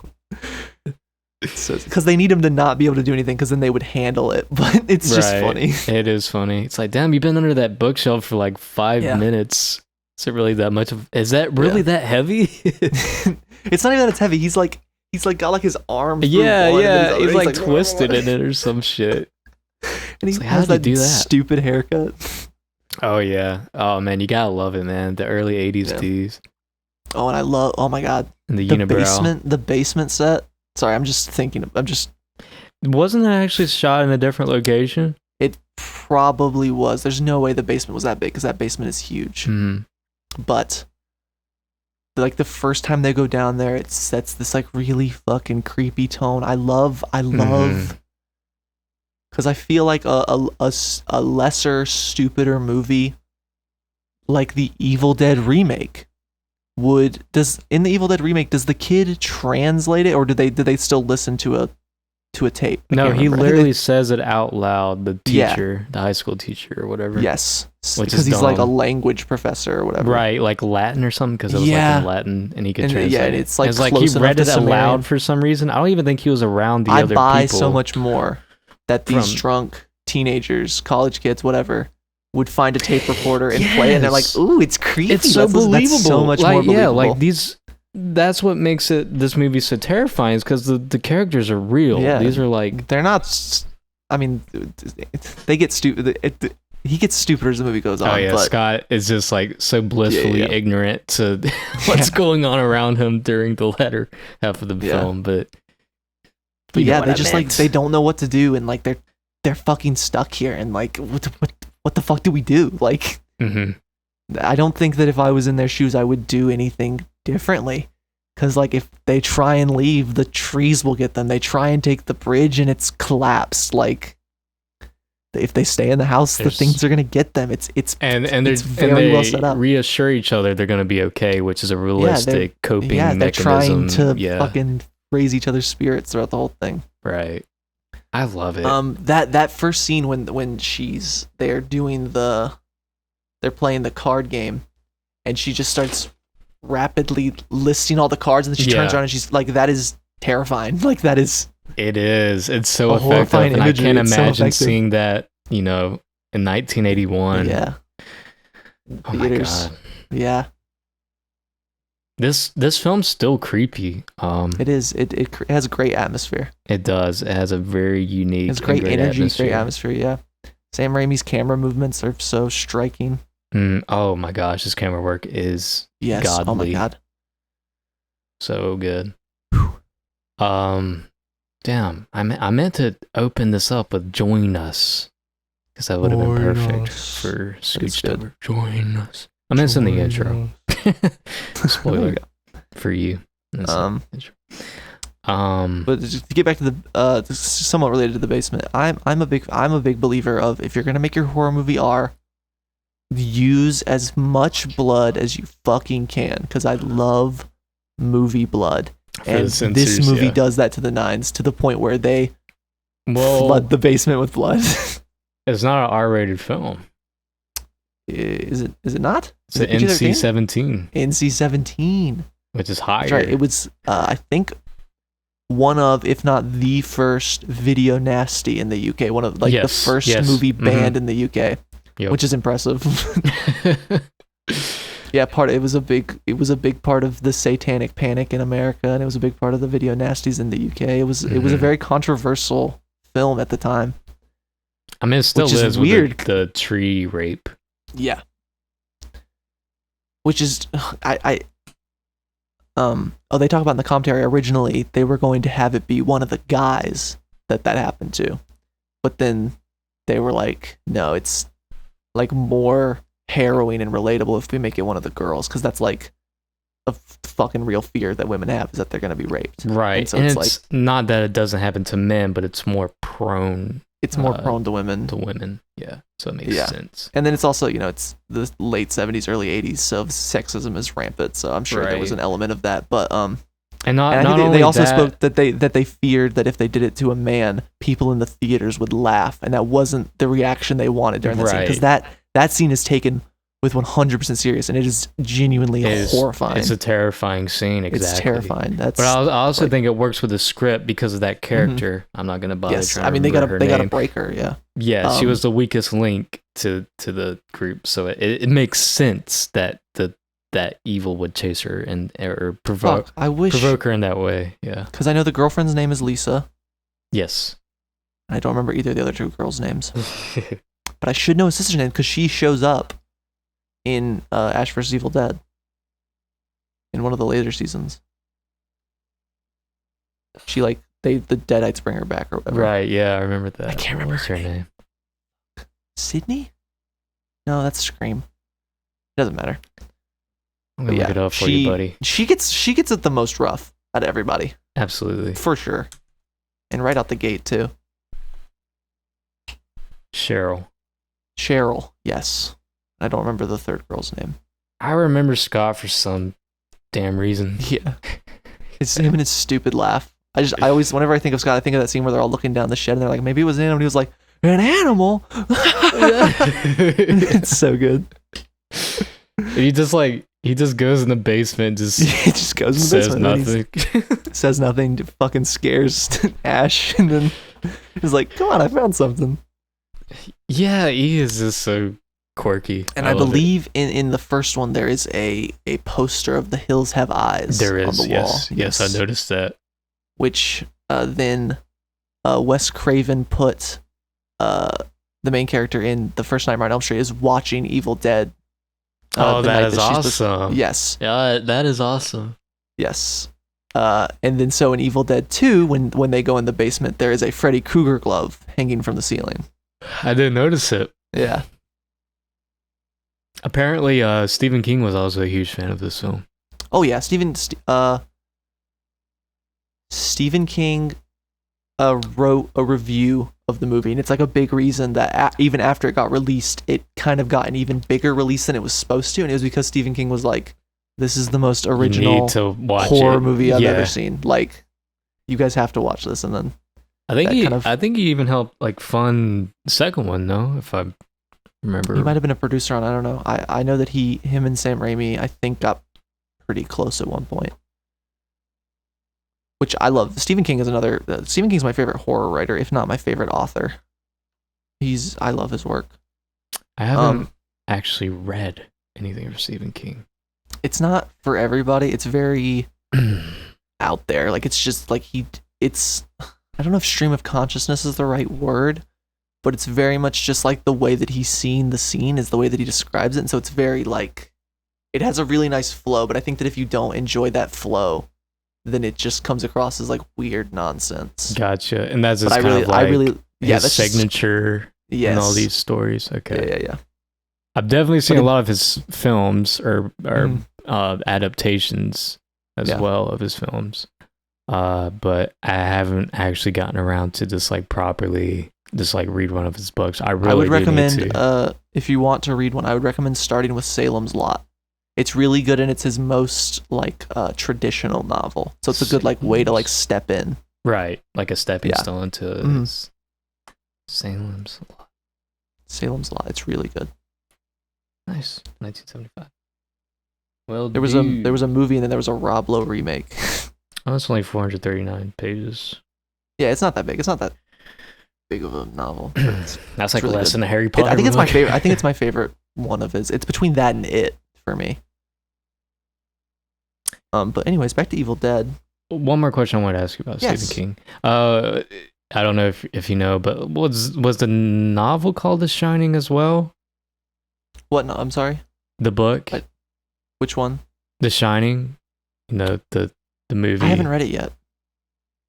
because they need him to not be able to do anything, because then they would handle it. But it's just funny. It is funny. It's like, damn, you've been under that bookshelf for like 5 minutes. Is it really that much is that really that heavy? It's not even that it's heavy. He's like got like his arm. He's like twisted in it or some shit. And he has that stupid haircut. Oh yeah. Oh man, you gotta love it, man. The early 80s dudes. Oh, and I love. Oh my god. And the unibrow. The basement set. Sorry, Wasn't that actually shot in a different location? It probably was. There's no way the basement was that big, because that basement is huge. Mm-hmm. But like the first time they go down there, it sets this like really fucking creepy tone. I love because I feel like a lesser, stupider movie like the Evil Dead remake does in the Evil Dead remake, does the kid translate it, or do they still listen to a tape? I No, can't he remember. literally says it out loud. The teacher, the high school teacher or whatever. Yes, Which because is he's like a dumb. language professor or whatever. Right, like Latin or something, because it was like Yeah. in Latin, and he could And, translate. yeah, it. it's, like, it's like close he enough read to it aloud Sumerian. for some reason. I don't even think he was around the I other buy people. so much more that these From- drunk teenagers, college kids, whatever, would find a tape recorder and play it, and they're like, Yes. "Ooh, it's creepy." It's so believable. That's so much like, more believable. Yeah, like these. That's what makes this movie so terrifying, is because the characters are real. Yeah. These are like They're not. I mean, they get stupid. He gets stupider as the movie goes on. oh yeah, but Scott is just like so blissfully Yeah. ignorant to what's going on around him during the latter half of the Yeah. film. But But you know yeah, what they I just meant. like they don't know what to do, and like they're fucking stuck here, and like what the fuck do we do? Like, Mhm. I don't think that if I was in their shoes, I would do anything differently. Cause like if they try and leave, the trees will get them. They try and take the bridge, and it's collapsed. Like, if they stay in the house, There's- the things are gonna get them. It's and it's and very they well set up. reassure each other they're going to be okay, which is a realistic coping Yeah, they're trying mechanism. to fucking raise each other's spirits throughout the whole thing. Right. I love it. That first scene when they're playing the card game, and she just starts rapidly listing all the cards, and then she turns Yeah. around and she's like, that is terrifying. Like, that is It is. It's so A effective. horrifying And I imagery. can't It's so imagine effective. seeing that, in 1981. yeah. Oh my Theaters. god. Yeah, This film's still creepy. it is. It has a great atmosphere. It does. It has a very unique, It has great and energy, atmosphere. great atmosphere. Yeah. Sam Raimi's camera movements are so striking. Oh my gosh, this camera work is Yes. Oh my godly. god. So good. Damn. I meant to open this up with "Join Us," because that would have been Join perfect us. for That's Scooched good. Over. Join us. I'm missing the intro. Spoiler There you for you. That's Um, the intro. But just to get back to this is somewhat related to the basement. I'm a big believer of, if you're gonna make your horror movie R, use as much blood as you fucking can, because I love movie blood, For and the censors, this movie yeah. does that to the nines, to the point where they Well, flood the basement with blood. it's not an R-rated film. Is it not? It's Is an it PG-13? NC-17, NC-17. which is higher. That's right. It was I think one of, if not the first, video nasty in the UK. One of the Yes, first yes. movie Mhm. banned in the UK, Yep. which is impressive. Yeah, it was a big part of the satanic panic in America, and it was a big part of the video nasties in the UK. It was a Mhm. very controversial film at the time. I mean, it still Which is is weird. with the tree rape. Yeah. Which is they talk about in the commentary, originally they were going to have it be one of the guys that happened to. But then they were like, no, it's like more harrowing and relatable if we make it one of the girls, because that's like a fucking real fear that women have, is that they're going to be raped. Right. And so And it's it's not that it doesn't happen to men, but it's more prone It's more Uh, prone to women. to women. Yeah. So it makes Yeah. sense. And then it's also, it's the late 70s, early 80s, so sexism is rampant. So I'm sure there was Right. an element of that. But And and not I think only they also that, spoke that they feared that if they did it to a man, people in the theaters would laugh, and that wasn't the reaction they wanted during that scene, because Right. that scene is taken with 100% serious, and it is genuinely horrifying. It's a terrifying scene. Exactly. It's terrifying. That's But I also like- think it works with the script because of that character. I'm not gonna bother. yes. trying I mean, to they remember got her to name. break her. Yeah. Yeah, she Um, was the weakest link to the group, so it makes sense that that evil would chase her or provoke Fuck. I wish, her in that way. Yeah. because I know the girlfriend's name is Lisa. Yes. I don't remember either of the other two girls' names, but I should know his sister's name because she shows up in Ash vs. Evil Dead in one of the later seasons. She the Deadites bring her back or whatever. Right. Yeah, I remember that. I can't What remember was her her name. Sydney? No, that's Scream. Doesn't matter. I'm gonna But look yeah, it up for you, buddy. She gets it the most rough out of everybody, Absolutely. for sure, and right out the gate too. Cheryl. Cheryl, yes. I don't remember the third girl's name. I remember Scott for some damn reason. Yeah. It's him and his stupid laugh. I always, whenever I think of Scott, I think of that scene where they're all looking down the shed and they're like, maybe it was an animal. And he was like, an animal? It's so good. He just goes in the basement, He just goes in the says basement. nothing. Says nothing, fucking scares Ash, and then he's like, come on, I found something. Yeah, he is just so quirky. And I believe in the first one there is a poster of The Hills Have Eyes there is on the wall. Yes, I noticed that. Which then Wes Craven put the main character in the first Nightmare on Elm Street is watching Evil Dead. That is awesome. Yes. Yeah, that is awesome. Yes. And then so in Evil Dead 2, when they go in the basement, there is a Freddy Krueger glove hanging from the ceiling. I didn't notice it. Yeah. Apparently, Stephen King was also a huge fan of this film. Oh yeah, Stephen King wrote a review of the movie, and it's like a big reason that even after it got released, it kind of got an even bigger release than it was supposed to, and it was because Stephen King was like, "This is the most original horror movie I've ever seen. Like, you guys have to watch this." And then I think he even helped like fund the second one, though, if I remember. He might have been a producer on. I don't know. I know that him and Sam Raimi, I think, got pretty close at one point. Which I love. Stephen King is another. Stephen King's my favorite horror writer, if not my favorite author. I love his work. I haven't actually read anything from Stephen King. It's not for everybody. It's very out there. Like, it's just like it's. I don't know if stream of consciousness is the right word, but it's very much just like the way that he's seen the scene is the way that he describes it, and so it's very like, it has a really nice flow. But I think that if you don't enjoy that flow, then it just comes across as like weird nonsense. Gotcha. And that's just his signature in all these stories. Okay. Yeah. I've definitely seen a lot of his films or adaptations as well of his films. But I haven't actually gotten around to just like properly just like read one of his books. I would recommend if you want to read one, I would recommend starting with Salem's Lot. It's really good, and it's his most like traditional novel. So it's a good like way to like step in. Right, like a stepping stone to Salem's Lot. Salem's Lot. It's really good. Nice, 1975. Well, there was a movie, and then there was a Rob Lowe remake. Oh, it's only 439 pages. Yeah, it's not that big. It's not that big of a novel. That's like really less good. than a Harry Potter. I think it's my favorite. I think it's my favorite one of his. It's between that and It for me. But anyways, back to Evil Dead. One more question I want to ask you about Stephen King. I don't know if you know, but was the novel called The Shining as well? What? No, I'm sorry. The book. Which one? The Shining. You know, the movie. I haven't read it yet.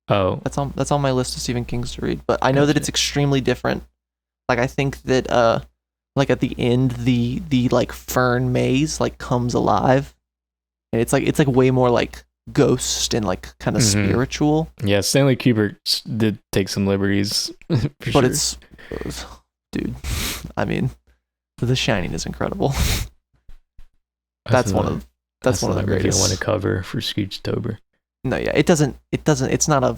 Oh, that's on my list of Stephen King's to read. But I know that it's extremely different. Like, I think that like at the end, the like fern maze like comes alive. And it's like way more like ghost and like kind of spiritual. Yeah, Stanley Kubrick did take some liberties. But it's, dude, I mean, The Shining is incredible. That's one of the greatest. I want to cover for SCOOJTOBER. No, yeah, it doesn't. It's not a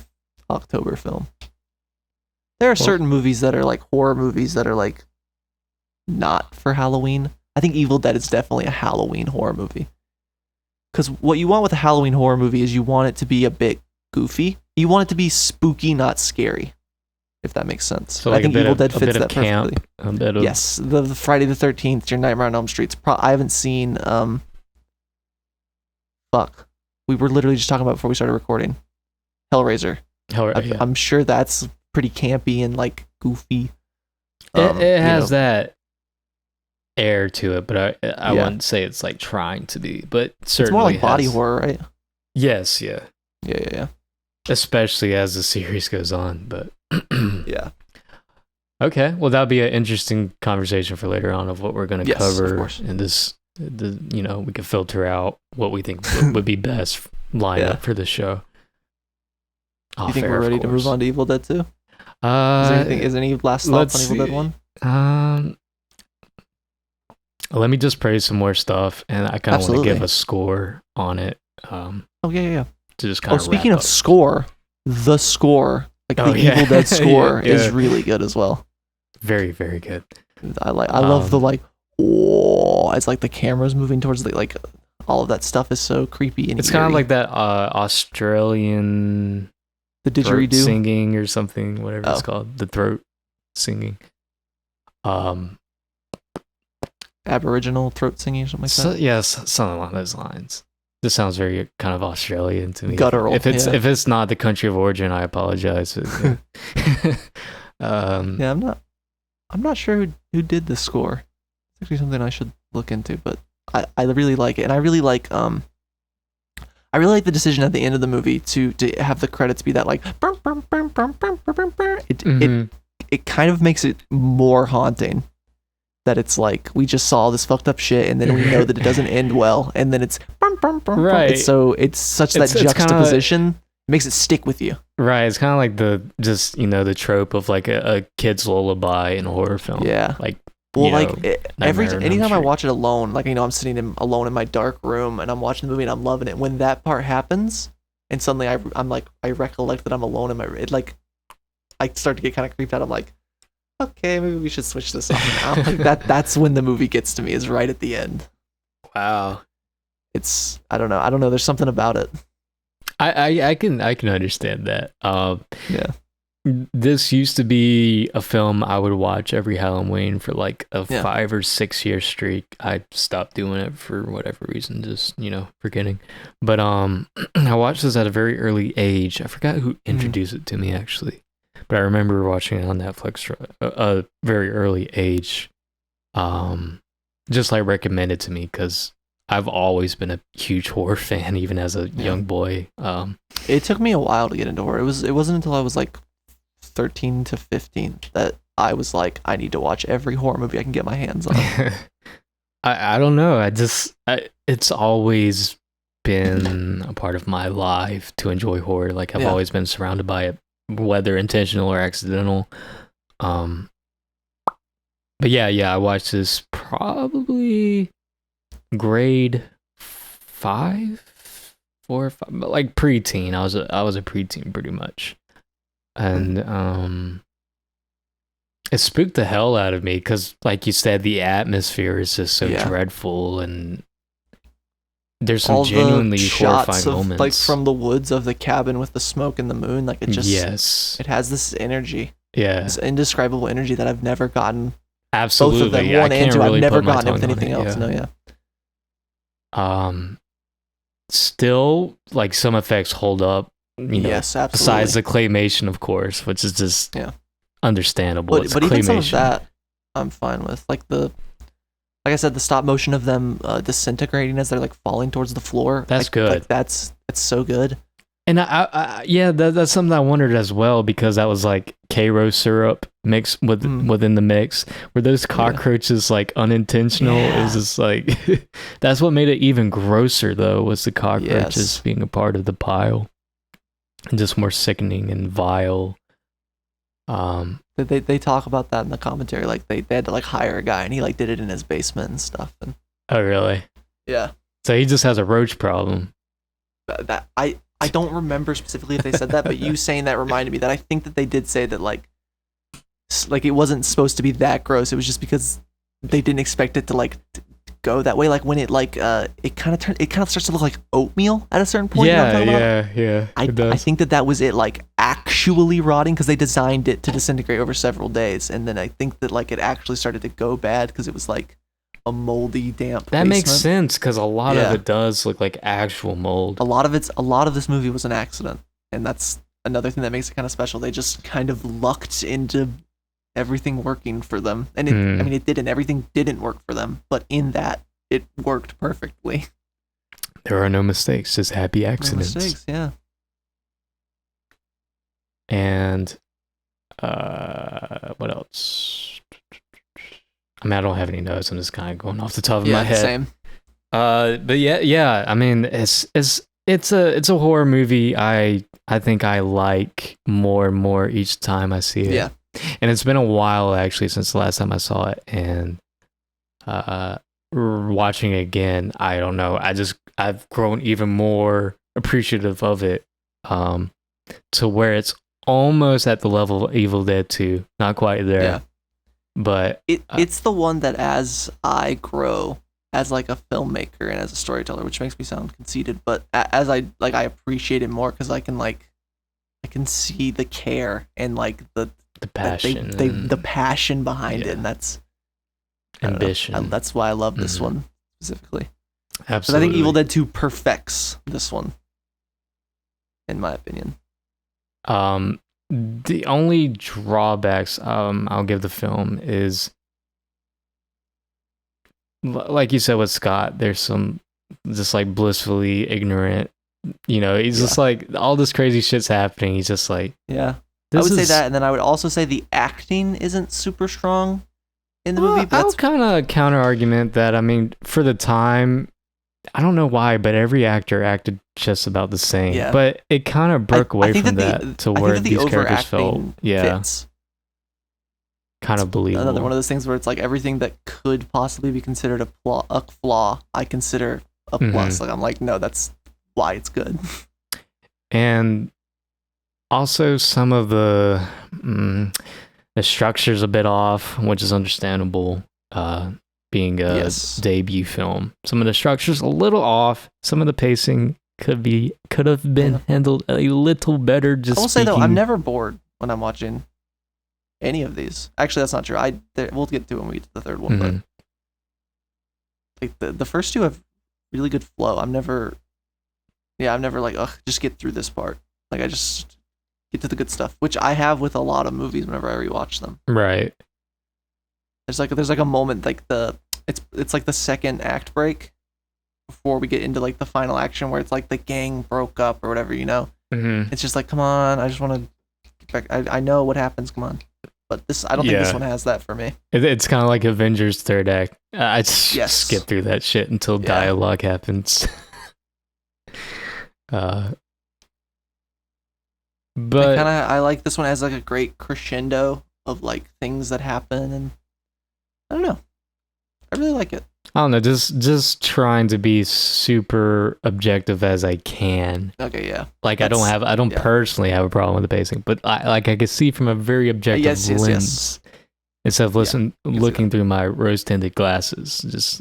October film. There are certain movies that are like horror movies that are like not for Halloween. I think Evil Dead is definitely a Halloween horror movie. Because what you want with a Halloween horror movie is you want it to be a bit goofy. You want it to be spooky, not scary. If that makes sense. So like I think Evil Dead fits that perfectly. Yes, the Friday the 13th, your Nightmare on Elm Street. I haven't seen. Fuck, we were literally just talking about before we started recording. Hellraiser. I'm sure that's pretty campy and like goofy. It has that air to it, but I wouldn't say it's like trying to be, but certainly it's more like body horror, right? Yes, yeah. Especially as the series goes on, but yeah. Okay, well that'll be an interesting conversation for later on of what we're going to cover in this. We can filter out what we think would be best lineup for the show. You think we're ready to move on to Evil Dead 2? Is there any last thoughts on Evil Dead 1? Let me just praise some more stuff, and I kind of want to give a score on it Oh yeah. To just kind of. Speaking of score, the score, like the Evil Dead score, is really good as well. Very, very good. I love the like. Oh, it's like the camera's moving towards like all of that stuff is so creepy and it's kind of like that Australian the didgeridoo singing or something, whatever it's called, the throat singing. Aboriginal throat singing or something like that. Yes, something along those lines. This sounds very kind of Australian to me. Guttural. If it's not the country of origin, I apologize. I'm not sure who did the score. It's actually something I should look into, but I really like it, and I really like the decision at the end of the movie to have the credits be that like it kind of makes it more haunting. That it's like we just saw this fucked up shit, and then we know that it doesn't end well, and then it's right. It's such that juxtaposition makes it stick with you. Right, it's kind of like the trope of like a kid's lullaby in a horror film. Yeah, like anytime I watch it alone, like I'm sitting alone in my dark room and I'm watching the movie and I'm loving it. When that part happens, and suddenly I'm like I recollect that I'm alone in my I start to get kind of creeped out. I'm like, okay, maybe we should switch this off now. Like that's when the movie gets to me, is right at the end. Wow. It's I don't know. There's something about it. I can understand that. Yeah. This used to be a film I would watch every Halloween for like a 5 or 6 year streak. I stopped doing it for whatever reason, just forgetting. But I watched this at a very early age. I forgot who introduced it to me actually. But I remember watching it on Netflix for a very early age. Just like recommended to me because I've always been a huge horror fan, even as a young boy. It took me a while to get into horror. It wasn't until I was like 13 to 15 that I was like, I need to watch every horror movie I can get my hands on. I don't know. It's always been a part of my life to enjoy horror. Like I've always been surrounded by it, whether intentional or accidental. But I watched this probably grade 5, 4 or 5, but like preteen. I was a preteen pretty much, and it spooked the hell out of me because, like you said, the atmosphere is just so dreadful, and there's some genuinely horrifying moments, like from the woods of the cabin with the smoke and the moon. Like it just it has this energy, this indescribable energy that I've never gotten. Absolutely, both of them, one and two. I've never gotten it with anything else. Still, like some effects hold up. Yes, absolutely. Besides the claymation, of course, which is just understandable. But even some of that, I'm fine with. Like I said, the stop motion of them disintegrating as they're like falling towards the floor. That's good. Like that's so good. And that's something I wondered as well, because that was like Karo syrup mixed within the mix. Were those cockroaches like unintentional? It was just like that's what made it even grosser though, was the cockroaches being a part of the pile, and just more sickening and vile. They talk about that in the commentary. Like they had to like hire a guy and he like did it in his basement and stuff. And oh really? Yeah. So he just has a roach problem. That I don't remember specifically if they said that, but you saying that reminded me that I think that they did say that like it wasn't supposed to be that gross. It was just because they didn't expect it to like go that way. Like when it like it kind of starts to look like oatmeal at a certain point. Yeah. I think that was it, like actually rotting, because they designed it to disintegrate over several days, and then I think that like it actually started to go bad because it was like a moldy, damp That makes basement. sense, because a lot of it does look like actual mold. A lot of this movie was an accident, and that's another thing that makes it kind of special. They just kind of lucked into everything working for them, and it didn't. Everything didn't work for them, but in that, it worked perfectly. There are no mistakes, just happy accidents. No mistakes, yeah. And what else? I mean, I don't have any notes. I'm just kind of going off the top of my head. Same. But yeah. I mean, it's a horror movie. I think I like more and more each time I see it. Yeah. And it's been a while actually since the last time I saw it, and watching it again, I don't know. I've grown even more appreciative of it, to where it's almost at the level of Evil Dead 2. Not quite there. Yeah. But it's the one that as I grow as like a filmmaker and as a storyteller, which makes me sound conceited, but as I appreciate it more because I can see the care and like the passion, the passion behind it, and that's ambition. That's why I love this one specifically. Absolutely. But I think Evil Dead 2 perfects this one, in my opinion. The only drawbacks I'll give the film is, like you said with Scott, there's some just like blissfully ignorant, he's just like, all this crazy shit's happening. He's just like, I would say that, and then I would also say the acting isn't super strong in the movie. But I'll kind of counter argument that, I mean, for the time, I don't know why, but every actor acted just about the same. Yeah. But it kind of broke away from that to where these characters felt, fits. Kind of believable. Another one of those things where it's like everything that could possibly be considered a flaw, I consider a plus. Like I'm like, no, that's why it's good. And also some of the structure's a bit off, which is understandable. Being a debut film, some of the structure's a little off. Some of the pacing could have been handled a little better. Just I will say though, I'm never bored when I'm watching any of these. Actually, that's not true. We'll get to it when we get to the third one. But like the first two have really good flow. I'm never like, ugh, just get through this part. Like I just get to the good stuff, which I have with a lot of movies whenever I rewatch them. Right. There's like a moment like it's like the second act break before we get into like the final action where it's like the gang broke up or whatever, It's just like, come on, I just want to get back. I know what happens, come on. But I don't think this one has that for me. It's kind of like Avengers third act. I just skip through that shit until dialogue happens. But I like this one as like a great crescendo of like things that happen, and I don't know. I really like it. I don't know, just trying to be super objective as I can. Okay, yeah. Like I don't personally have a problem with the pacing, but I can see from a very objective lens instead of looking through my rose-tinted glasses. Just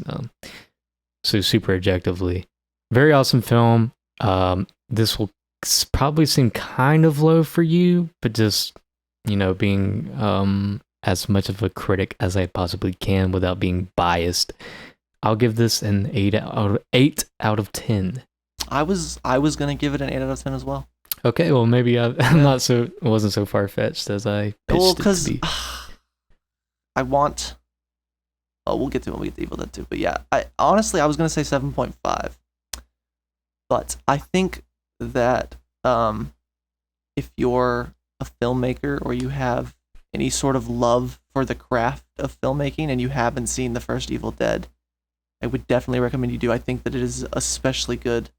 so super objectively, very awesome film. This will probably seem kind of low for you, but just being as much of a critic as I possibly can without being biased, I'll give this an 8 out of 10. I was gonna give it an 8 out of 10 as well. Okay, well maybe I wasn't so far fetched as I pitched it to be. I want. Oh, we'll get to it when we get to Evil Dead 2. But yeah, I was gonna say 7.5, but I think that if you're a filmmaker or you have any sort of love for the craft of filmmaking and you haven't seen the first Evil Dead, I would definitely recommend you do. I think that it is especially good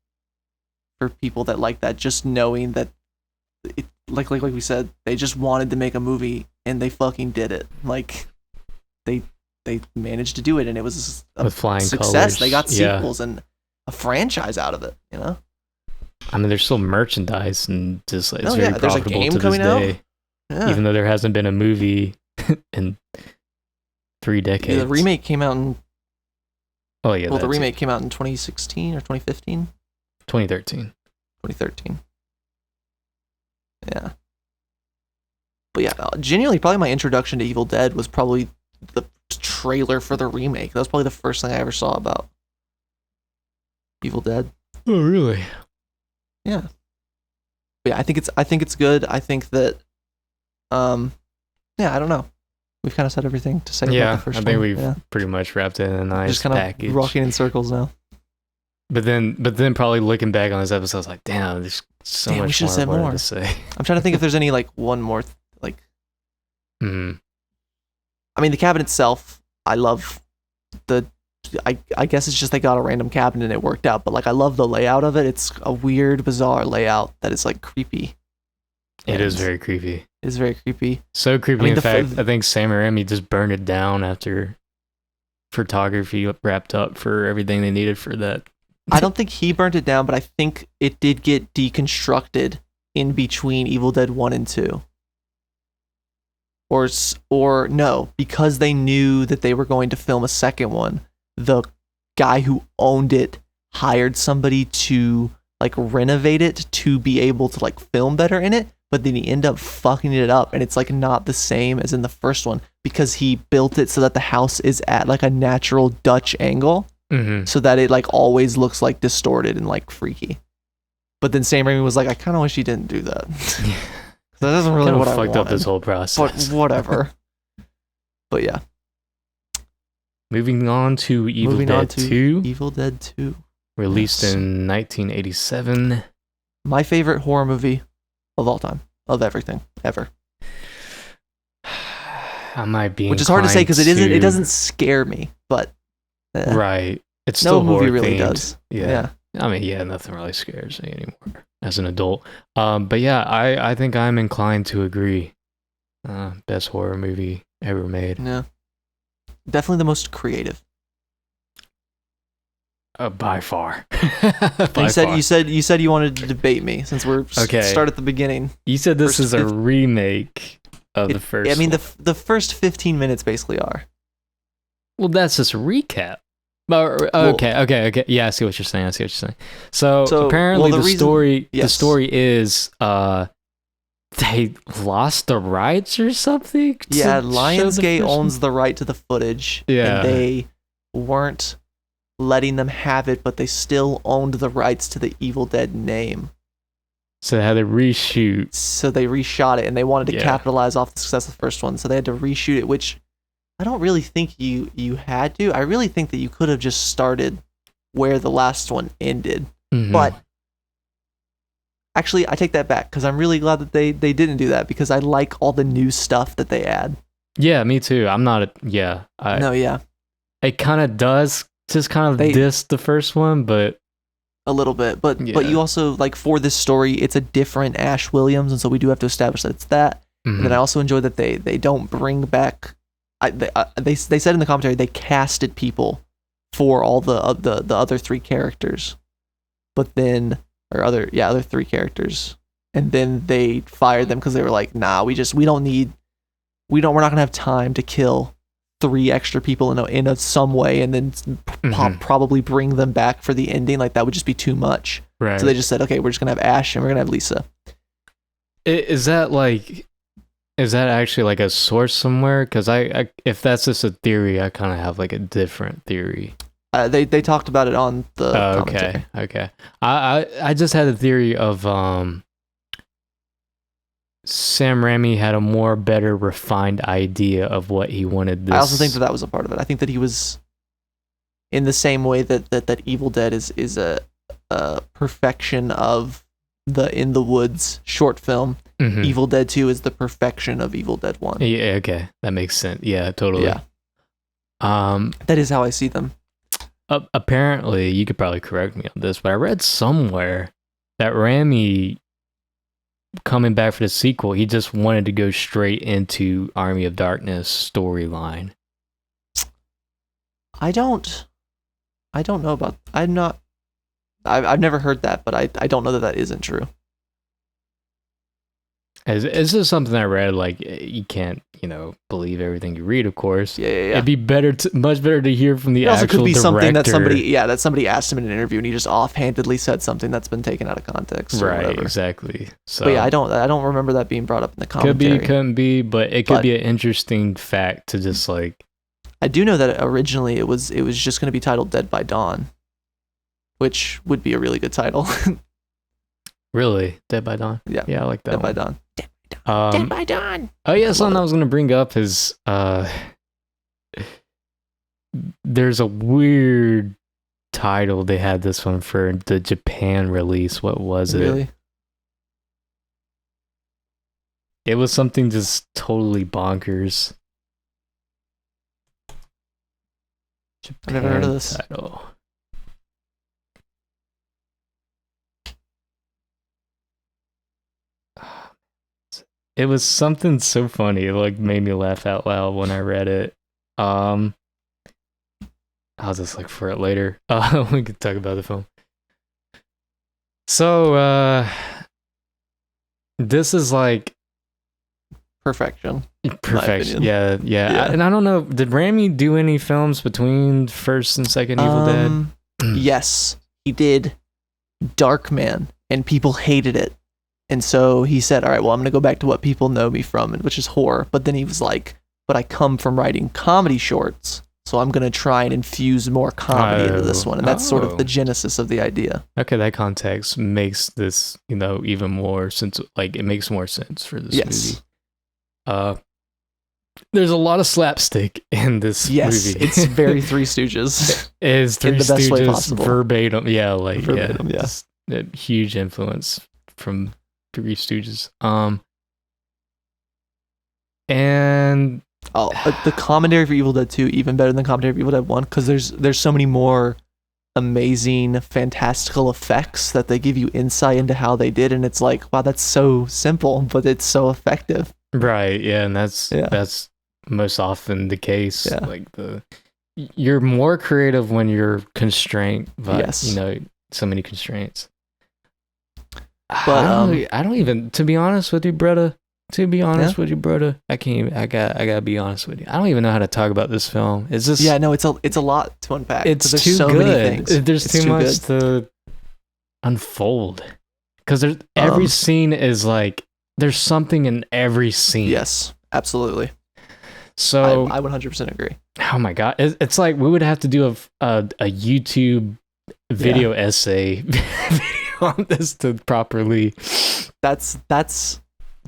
for people that like that, just knowing that it, like we said, they just wanted to make a movie and they fucking did it. Like they managed to do it, and it was a with flying success. colors. They got sequels and a franchise out of it, I mean, there's still merchandise and just it's very there's a profitable game to this coming out. day. Yeah. Even though there hasn't been a movie in 3 decades. The remake came out in. Oh yeah. Well, the remake came out in 2016 or 2015. 2013. 2013. Yeah. But yeah, genuinely, probably my introduction to Evil Dead was probably the trailer for the remake. That was probably the first thing I ever saw about Evil Dead. Oh really? Yeah. But yeah, I think it's good. I think that, I don't know. We've kind of said everything to say about the first one. I think we've pretty much wrapped it in a nice just kind package. Of rocking in circles now. But then probably looking back on this episode, I was like, damn, there's so much we more I wanted to say. I'm trying to think if there's any like one more I mean, the cabinet itself, I love I guess it's just they got a random cabinet and it worked out, but like I love the layout of it. It's a weird, bizarre layout that is like creepy. It is very creepy. It is very creepy. So creepy. In fact, I think Sam Raimi just burned it down after photography wrapped up for everything they needed for that. I don't think he burnt it down, but I think it did get deconstructed in between Evil Dead 1 and 2. Or no, because they knew that they were going to film a second one, the guy who owned it hired somebody to like renovate it to be able to like film better in it, but then he ended up fucking it up, and it's like not the same as in the first one because he built it so that the house is at like a natural Dutch angle, so that it like always looks like distorted and like freaky. But then Sam Raimi was like, I kind of wish he didn't do that. So that isn't really what I wanted. Fucked up this whole process. But whatever. But yeah. Moving on to Evil Dead 2. Evil Dead 2. Released in 1987. My favorite horror movie of all time. Of everything. Ever. I might be Which is hard to say because it doesn't scare me, but right. It's still no movie horror really themed. Does. Yeah. I mean, yeah, nothing really scares me anymore as an adult. But yeah, I think I'm inclined to agree. Best horror movie ever made. Yeah. Definitely the most creative. By far. You said you wanted to debate me since we're start at the beginning. You said this is a remake of the first. I mean, the first 15 minutes basically are. Well, that's just a recap. Okay. Yeah, I see what you're saying. So apparently the story is they lost the rights or something. Yeah, Lionsgate owns the right to the footage. Yeah, and they weren't letting them have it, but they still owned the rights to the Evil Dead name. So they had to reshoot. So they reshot it, and they wanted to capitalize off the success of the first one. So they had to reshoot it, which I don't really think you had to. I really think that you could have just started where the last one ended. But actually, I take that back because I'm really glad that they didn't do that because I like all the new stuff that they add. Yeah, me too. I'm not It kind of does just kind of diss the first one, but a little bit. But you also like for this story, it's a different Ash Williams, and so we do have to establish that it's that. And then I also enjoy that they don't bring back. They said in the commentary they casted people for all the other three characters, but then other three characters, and then they fired them because they were like, nah, we're not gonna have time to kill 3 extra people in some way, and then probably bring them back for the ending. Like that would just be too much. Right. So they just said, okay, we're just gonna have Ash and we're gonna have Lisa. Is that actually like a source somewhere? Because I if that's just a theory, I kind of have like a different theory. They talked about it on the commentary. Okay. I just had a theory of Sam Raimi had a more better refined idea of what he wanted this. I also think that was a part of it. I think that he was in the same way that Evil Dead is a perfection of the In the Woods short film. Evil Dead 2 is the perfection of Evil Dead 1. Yeah, okay. That makes sense. Yeah, totally. Yeah. That is how I see them. Apparently, you could probably correct me on this, but I read somewhere that Raimi, coming back for the sequel, he just wanted to go straight into Army of Darkness storyline. I don't know about. I've never heard that, but I don't know that isn't true. It's just something I read. Like, you can't, believe everything you read, of course. Yeah. It'd be much better to hear from the actual director. It also could be something that somebody asked him in an interview, and he just offhandedly said something that's been taken out of context. Right, whatever. Exactly. So, but yeah, I don't remember that being brought up in the commentary. Couldn't be, but it could be an interesting fact to just like. I do know that originally it was just going to be titled Dead by Dawn, which would be a really good title. Really? Dead by Dawn? Yeah. Yeah, I like that. Dead by Dawn. Dead by Dawn. Oh yeah, something I was gonna bring up is there's a weird title they had this one for the Japan release. What was it? Really? It was something just totally bonkers. I've never heard of this title. It was something so funny, it like made me laugh out loud when I read it. I'll just look for it later. We could talk about the film. So, this is like Perfection. perfection. opinion. Yeah. And I don't know, did Raimi do any films between first and second Evil Dead? Yes, he did Darkman, and people hated it. And so he said, all right, well, I'm going to go back to what people know me from, which is horror. But then he was like, but I come from writing comedy shorts, so I'm going to try and infuse more comedy into this one. And that's sort of the genesis of the idea. Okay, that context makes this, even more sense. Like, it makes more sense for this movie. There's a lot of slapstick in this movie. It's very Three Stooges. It is Three in the best way Stooges possible. verbatim. Yeah, Verbatim, yeah. just a huge influence from Three Stooges. And the commentary for Evil Dead 2 even better than the commentary for Evil Dead 1, because there's so many more amazing, fantastical effects that they give you insight into how they did, and it's like, wow, that's so simple, but it's so effective. Right, yeah, and that's most often the case. Yeah. Like you're more creative when you're constrained, but Yes. So many constraints. But I don't even, to be honest with you, brother. I can't even, I gotta be honest with you. I don't even know how to talk about this film. It's just it's a lot to unpack. It's there's too so good. many things. There's too much to unfold. Because there's every scene is like, there's something in every scene. Yes, absolutely. So I 100% agree. Oh my god, it's like we would have to do a YouTube video essay video on this to properly That's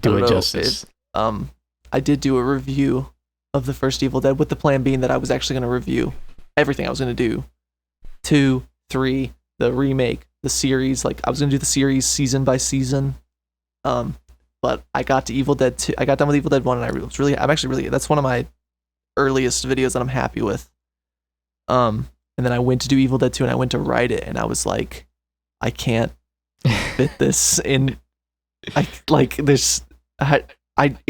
do it justice. I did do a review of the first Evil Dead with the plan being that I was actually going to review everything I was going to do. 2, 3, the remake, the series. Like I was going to do the series season by season. But I got to Evil Dead 2. I got done with Evil Dead 1 and I'm actually really, that's one of my earliest videos that I'm happy with. And then I went to do Evil Dead 2 and I went to write it and I was like, I can't fit this in. It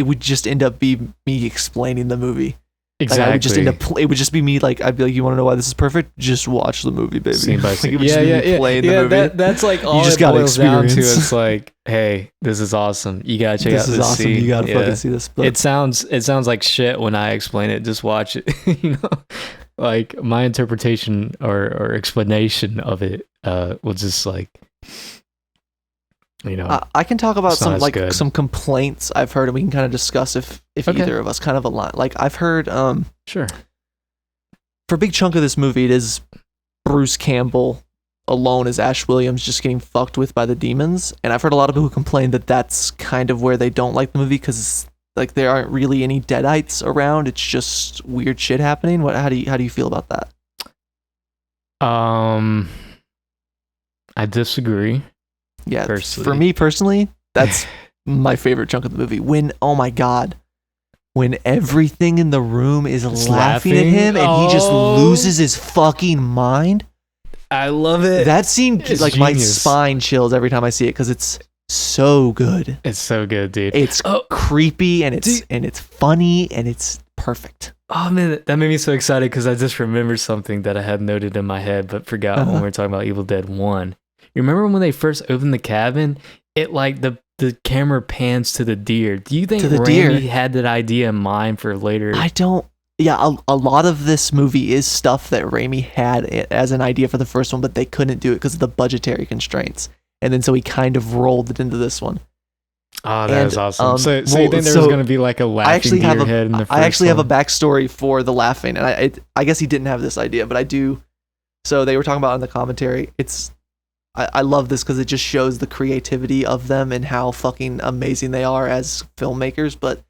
would just end up be me explaining the movie. Exactly. Like I would just end up. It would just be me. Like I'd be like, "You want to know why this is perfect? Just watch the movie, baby." Scene by scene. It would just be me playing the movie. That's like all just it gotta boils down to. experience. It's like, hey, this is awesome. You gotta check out This is this awesome. scene. You gotta fucking see this. But It sounds like shit when I explain it. Just watch it. Like my interpretation or explanation of it was just like, I can talk about it's not as good. some complaints I've heard, and we can kind of discuss if Okay. either of us kind of align. Like I've heard, sure. for a big chunk of this movie, it is Bruce Campbell alone as Ash Williams just getting fucked with by the demons, and I've heard a lot of people complain that that's kind of where they don't like the movie because like there aren't really any deadites around. It's just weird shit happening. How do you feel about that? I disagree. Yeah, Personally. for me personally, that's my favorite chunk of the movie. When when everything in the room is laughing at him and he just loses his fucking mind. I love it. That scene, It's like my genius. spine chills every time I see it because it's so good. It's so good, dude. It's creepy and it's funny and it's perfect. Oh man, that made me so excited because I just remembered something that I had noted in my head but forgot when we were talking about Evil Dead 1. You remember when they first opened the cabin? It like the camera pans to the deer. Do you think Raimi had that idea in mind for later? I don't. Yeah, a lot of this movie is stuff that Raimi had as an idea for the first one, but they couldn't do it because of the budgetary constraints. And then so he kind of rolled it into this one. Oh, that is awesome. So you think there was going to be like a laughing deer head in the first one? I actually have a backstory for the laughing, and I guess he didn't have this idea, but I do. So they were talking about in the commentary. I love this because it just shows the creativity of them and how fucking amazing they are as filmmakers. But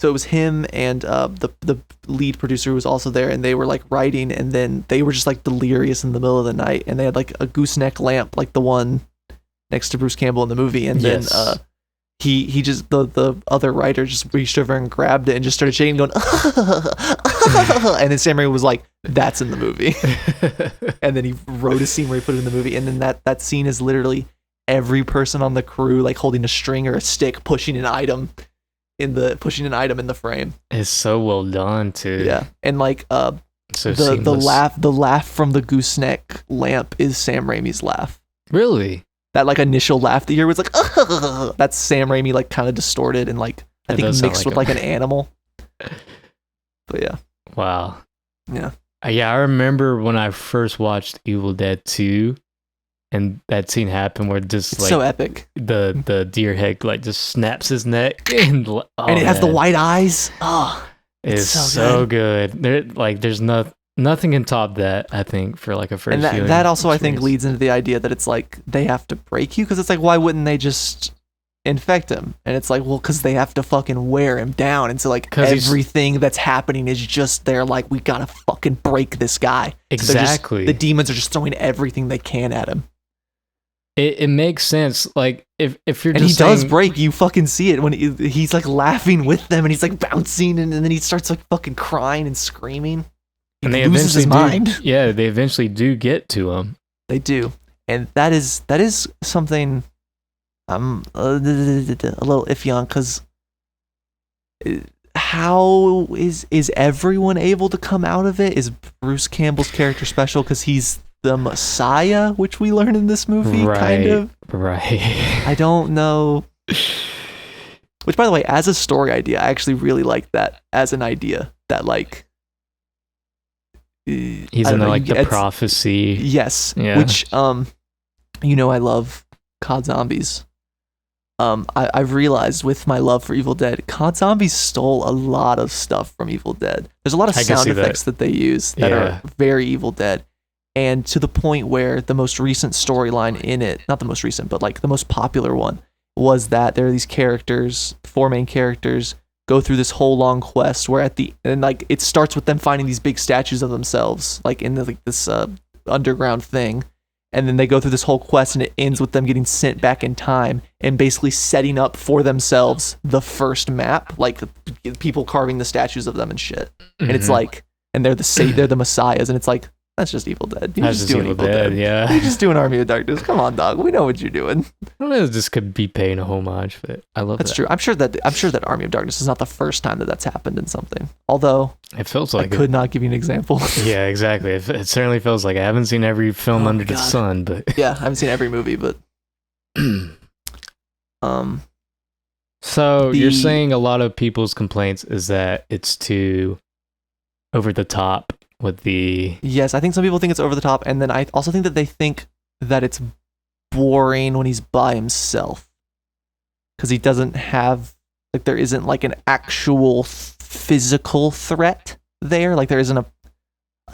so it was him and the lead producer who was also there, and they were like writing, and then they were just like delirious in the middle of the night, and they had like a gooseneck lamp like the one next to Bruce Campbell in the movie, and then he just the other writer just reached over and grabbed it and just started shaking, going, and then Sam Raimi was like, "That's in the movie," and then he wrote a scene where he put it in the movie, and then that scene is literally every person on the crew like holding a string or a stick, pushing an item in the frame. It's so well done too. Yeah, and like So the seamless. laugh from the gooseneck lamp is Sam Raimi's laugh. Really? That like initial laugh that you hear was like, that's Sam Raimi like kind of distorted and like I That think does sound mixed like with him. like an animal. But yeah, Wow. yeah. Yeah, I remember when I first watched Evil Dead 2 and that scene happened where just It's like so epic, the deer head like just snaps his neck and and it has the white eyes. Oh, It's so good. There's nothing can top that, I think, for like a first and viewing that also I think experience. leads into the idea that it's like they have to break you because it's like why wouldn't they just infect him? And it's like well because they have to fucking wear him down, and so like 'Cause he's- everything that's happening is just they're like we gotta fucking break this guy. So they're just- Exactly. the demons are just throwing everything they can at him. It makes sense. Like if you're And just he does saying- break. You fucking see it when he's like laughing with them, and he's like bouncing, and then he starts like fucking crying and screaming. He and they loses his eventually mind. Yeah, they eventually do get to him. They do, and that is something I'm a little iffy on because how is everyone able to come out of it? Is Bruce Campbell's character special because he's the Messiah, which we learn in this movie, kind of? Right. I don't know. Which, by the way, as a story idea, I actually really like that as an idea. That like He's I don't in know, like the it's- prophecy. Yes. Yeah. Which I love COD Zombies. I've realized with my love for Evil Dead, COD Zombies stole a lot of stuff from Evil Dead. There's a lot of I can sound see that. effects that they use that Yeah. are very Evil Dead. And to the point where the most recent storyline in it, not the most recent, but like the most popular one, was that there are these characters, 4 main characters, go through this whole long quest where like it starts with them finding these big statues of themselves, like in this underground thing. And then they go through this whole quest and it ends with them getting sent back in time and basically setting up for themselves the first map, like people carving the statues of them and shit. And it's Mhm. like, and they're the messiahs, and it's like, that's just Evil Dead. You're That's just just doing Evil Dead, yeah. You're just doing Army of Darkness. Come on, dog. We know what you're doing. I don't know if this could be paying a homage, but I love That's that. true. I'm sure that Army of Darkness is not the first time that that's happened in something. Although It feels I like could not give you an example. Yeah, exactly. It certainly feels like I haven't seen every film Oh, under the God. sun, but Yeah, I haven't seen every movie, but so you're The- saying a lot of people's complaints is that it's too over the top with the yes, I think some people think it's over the top, and then I also think that they think that it's boring when he's by himself because he doesn't have like there isn't like an actual physical threat there. Like there isn't a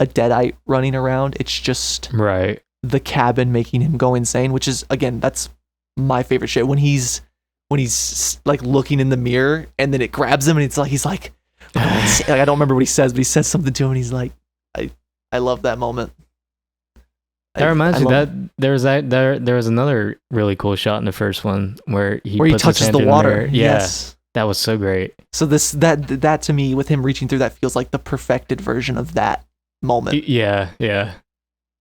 deadite running around. It's just right. the cabin making him go insane, which is again that's my favorite shit when he's like looking in the mirror and then it grabs him and he's like I don't remember what he says, but he says something to him and he's like I love that moment. That reminds I me love- that there was another really cool shot in the first one where he where he puts his touches hand the in water. mirror. Yeah, Yes. that was so great. So that to me with him reaching through that feels like the perfected version of that moment. Yeah.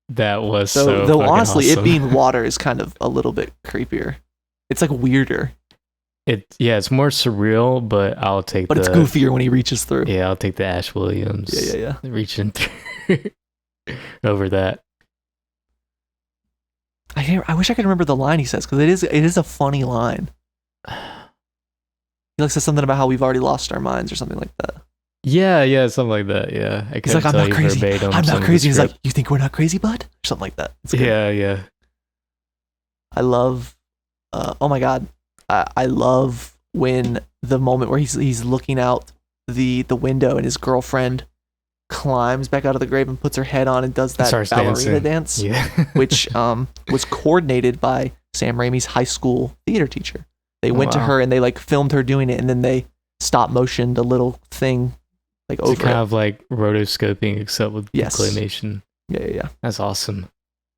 That was So so though fucking honestly awesome. it being water is kind of a little bit creepier. It's like weirder, it's more surreal, but I'll take but it's goofier when he reaches through. Yeah, I'll take the Ash Williams. Yeah. Reaching through over that. I wish I could remember the line he says because it is a funny line. He like says something about how we've already lost our minds or something like that. Yeah, something like that. Yeah, I He's like, I'm tell not you crazy. verbatim I'm some not of the crazy. He's like, script. you think we're not crazy, bud? Or something like that. It's good. Yeah. I love. Oh my god, I love when the moment where he's looking out the window and his girlfriend climbs back out of the grave and puts her head on and does that Starts ballerina dancing. dance, Yeah. which was coordinated by Sam Raimi's high school theater teacher. They went to Wow. her and they like filmed her doing it, and then they stop motioned a little thing like It's over kind it. of like rotoscoping except with Yes. claymation. Yeah, That's awesome.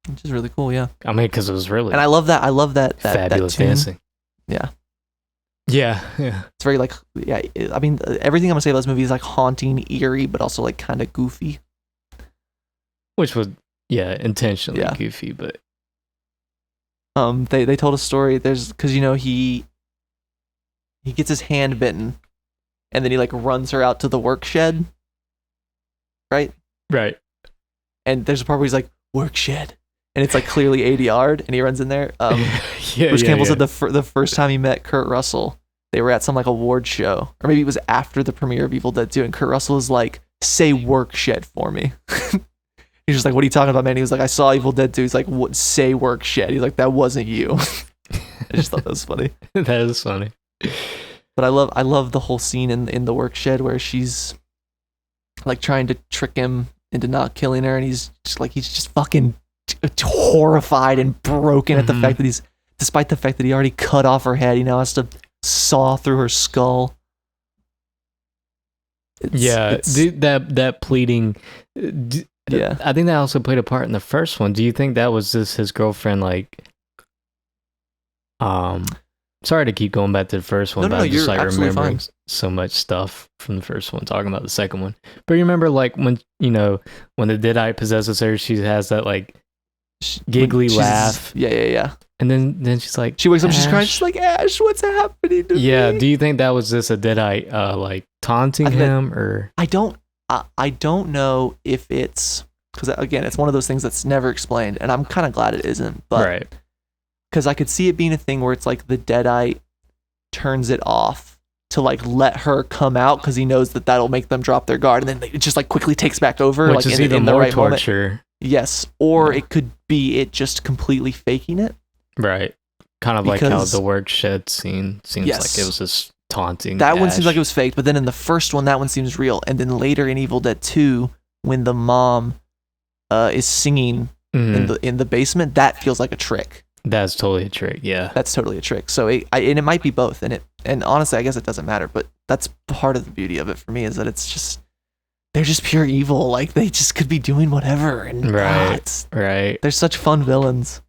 which is really cool. Yeah, I mean, because it was really and I love that. I love that fabulous tune. dancing. Yeah. Yeah. It's very like I mean everything I'm gonna say about this movie is like haunting, eerie, but also like kind of goofy. Which was intentionally Yeah. goofy, but They told a story. There's because he gets his hand bitten, and then he like runs her out to the work shed, right? Right. And there's a part where he's like, work shed. And it's like clearly 80 yard, and he runs in there. Bruce Campbell said the first time he met Kurt Russell, they were at some like award show, or maybe it was after the premiere of Evil Dead 2, and Kurt Russell was like, say work shed for me. He's just like, what are you talking about, man? He was like, I saw Evil Dead 2. He's like, what? Say work shed. He's like, that wasn't you. I just thought that was funny. That is funny. But I love the whole scene in the work shed where she's like trying to trick him into not killing her, and he's just fucking horrified and broken at the fact that despite the fact that he already cut off her head, he now has to saw through her skull. That pleading. Yeah, I think that also played a part in the first one. Do you think that was just his girlfriend? Like, sorry to keep going back to the first one, but I'm just like remembering so much stuff from the first one, talking about the second one. But you remember, like, when the Deadite possesses her, she has that like giggly laugh. Yeah. And then she's like, she wakes up, she's crying, she's like, Ash, what's happening to me? Yeah, do you think that was just a Deadite like taunting him, or I don't know if it's because again, it's one of those things that's never explained, and I'm kind of glad it isn't. But right, because I could see it being a thing where it's like the Deadite turns it off to like let her come out because he knows that that'll make them drop their guard, and then it just like quickly takes back over, which like is in the more right torture. Moment. Yes, or it could be it just completely faking it. Right, kind of like how the work shed scene seems like it was just taunting. That Ash. one seems like it was faked, but then in the first one, that one seems real. And then later in Evil Dead 2, when the mom is singing in the basement, that feels like a trick. That's totally a trick. Yeah, that's totally a trick. So it might be both, and honestly, I guess it doesn't matter. But that's part of the beauty of it for me is that it's just they're just pure evil. Like they just could be doing whatever. And right. They're such fun villains.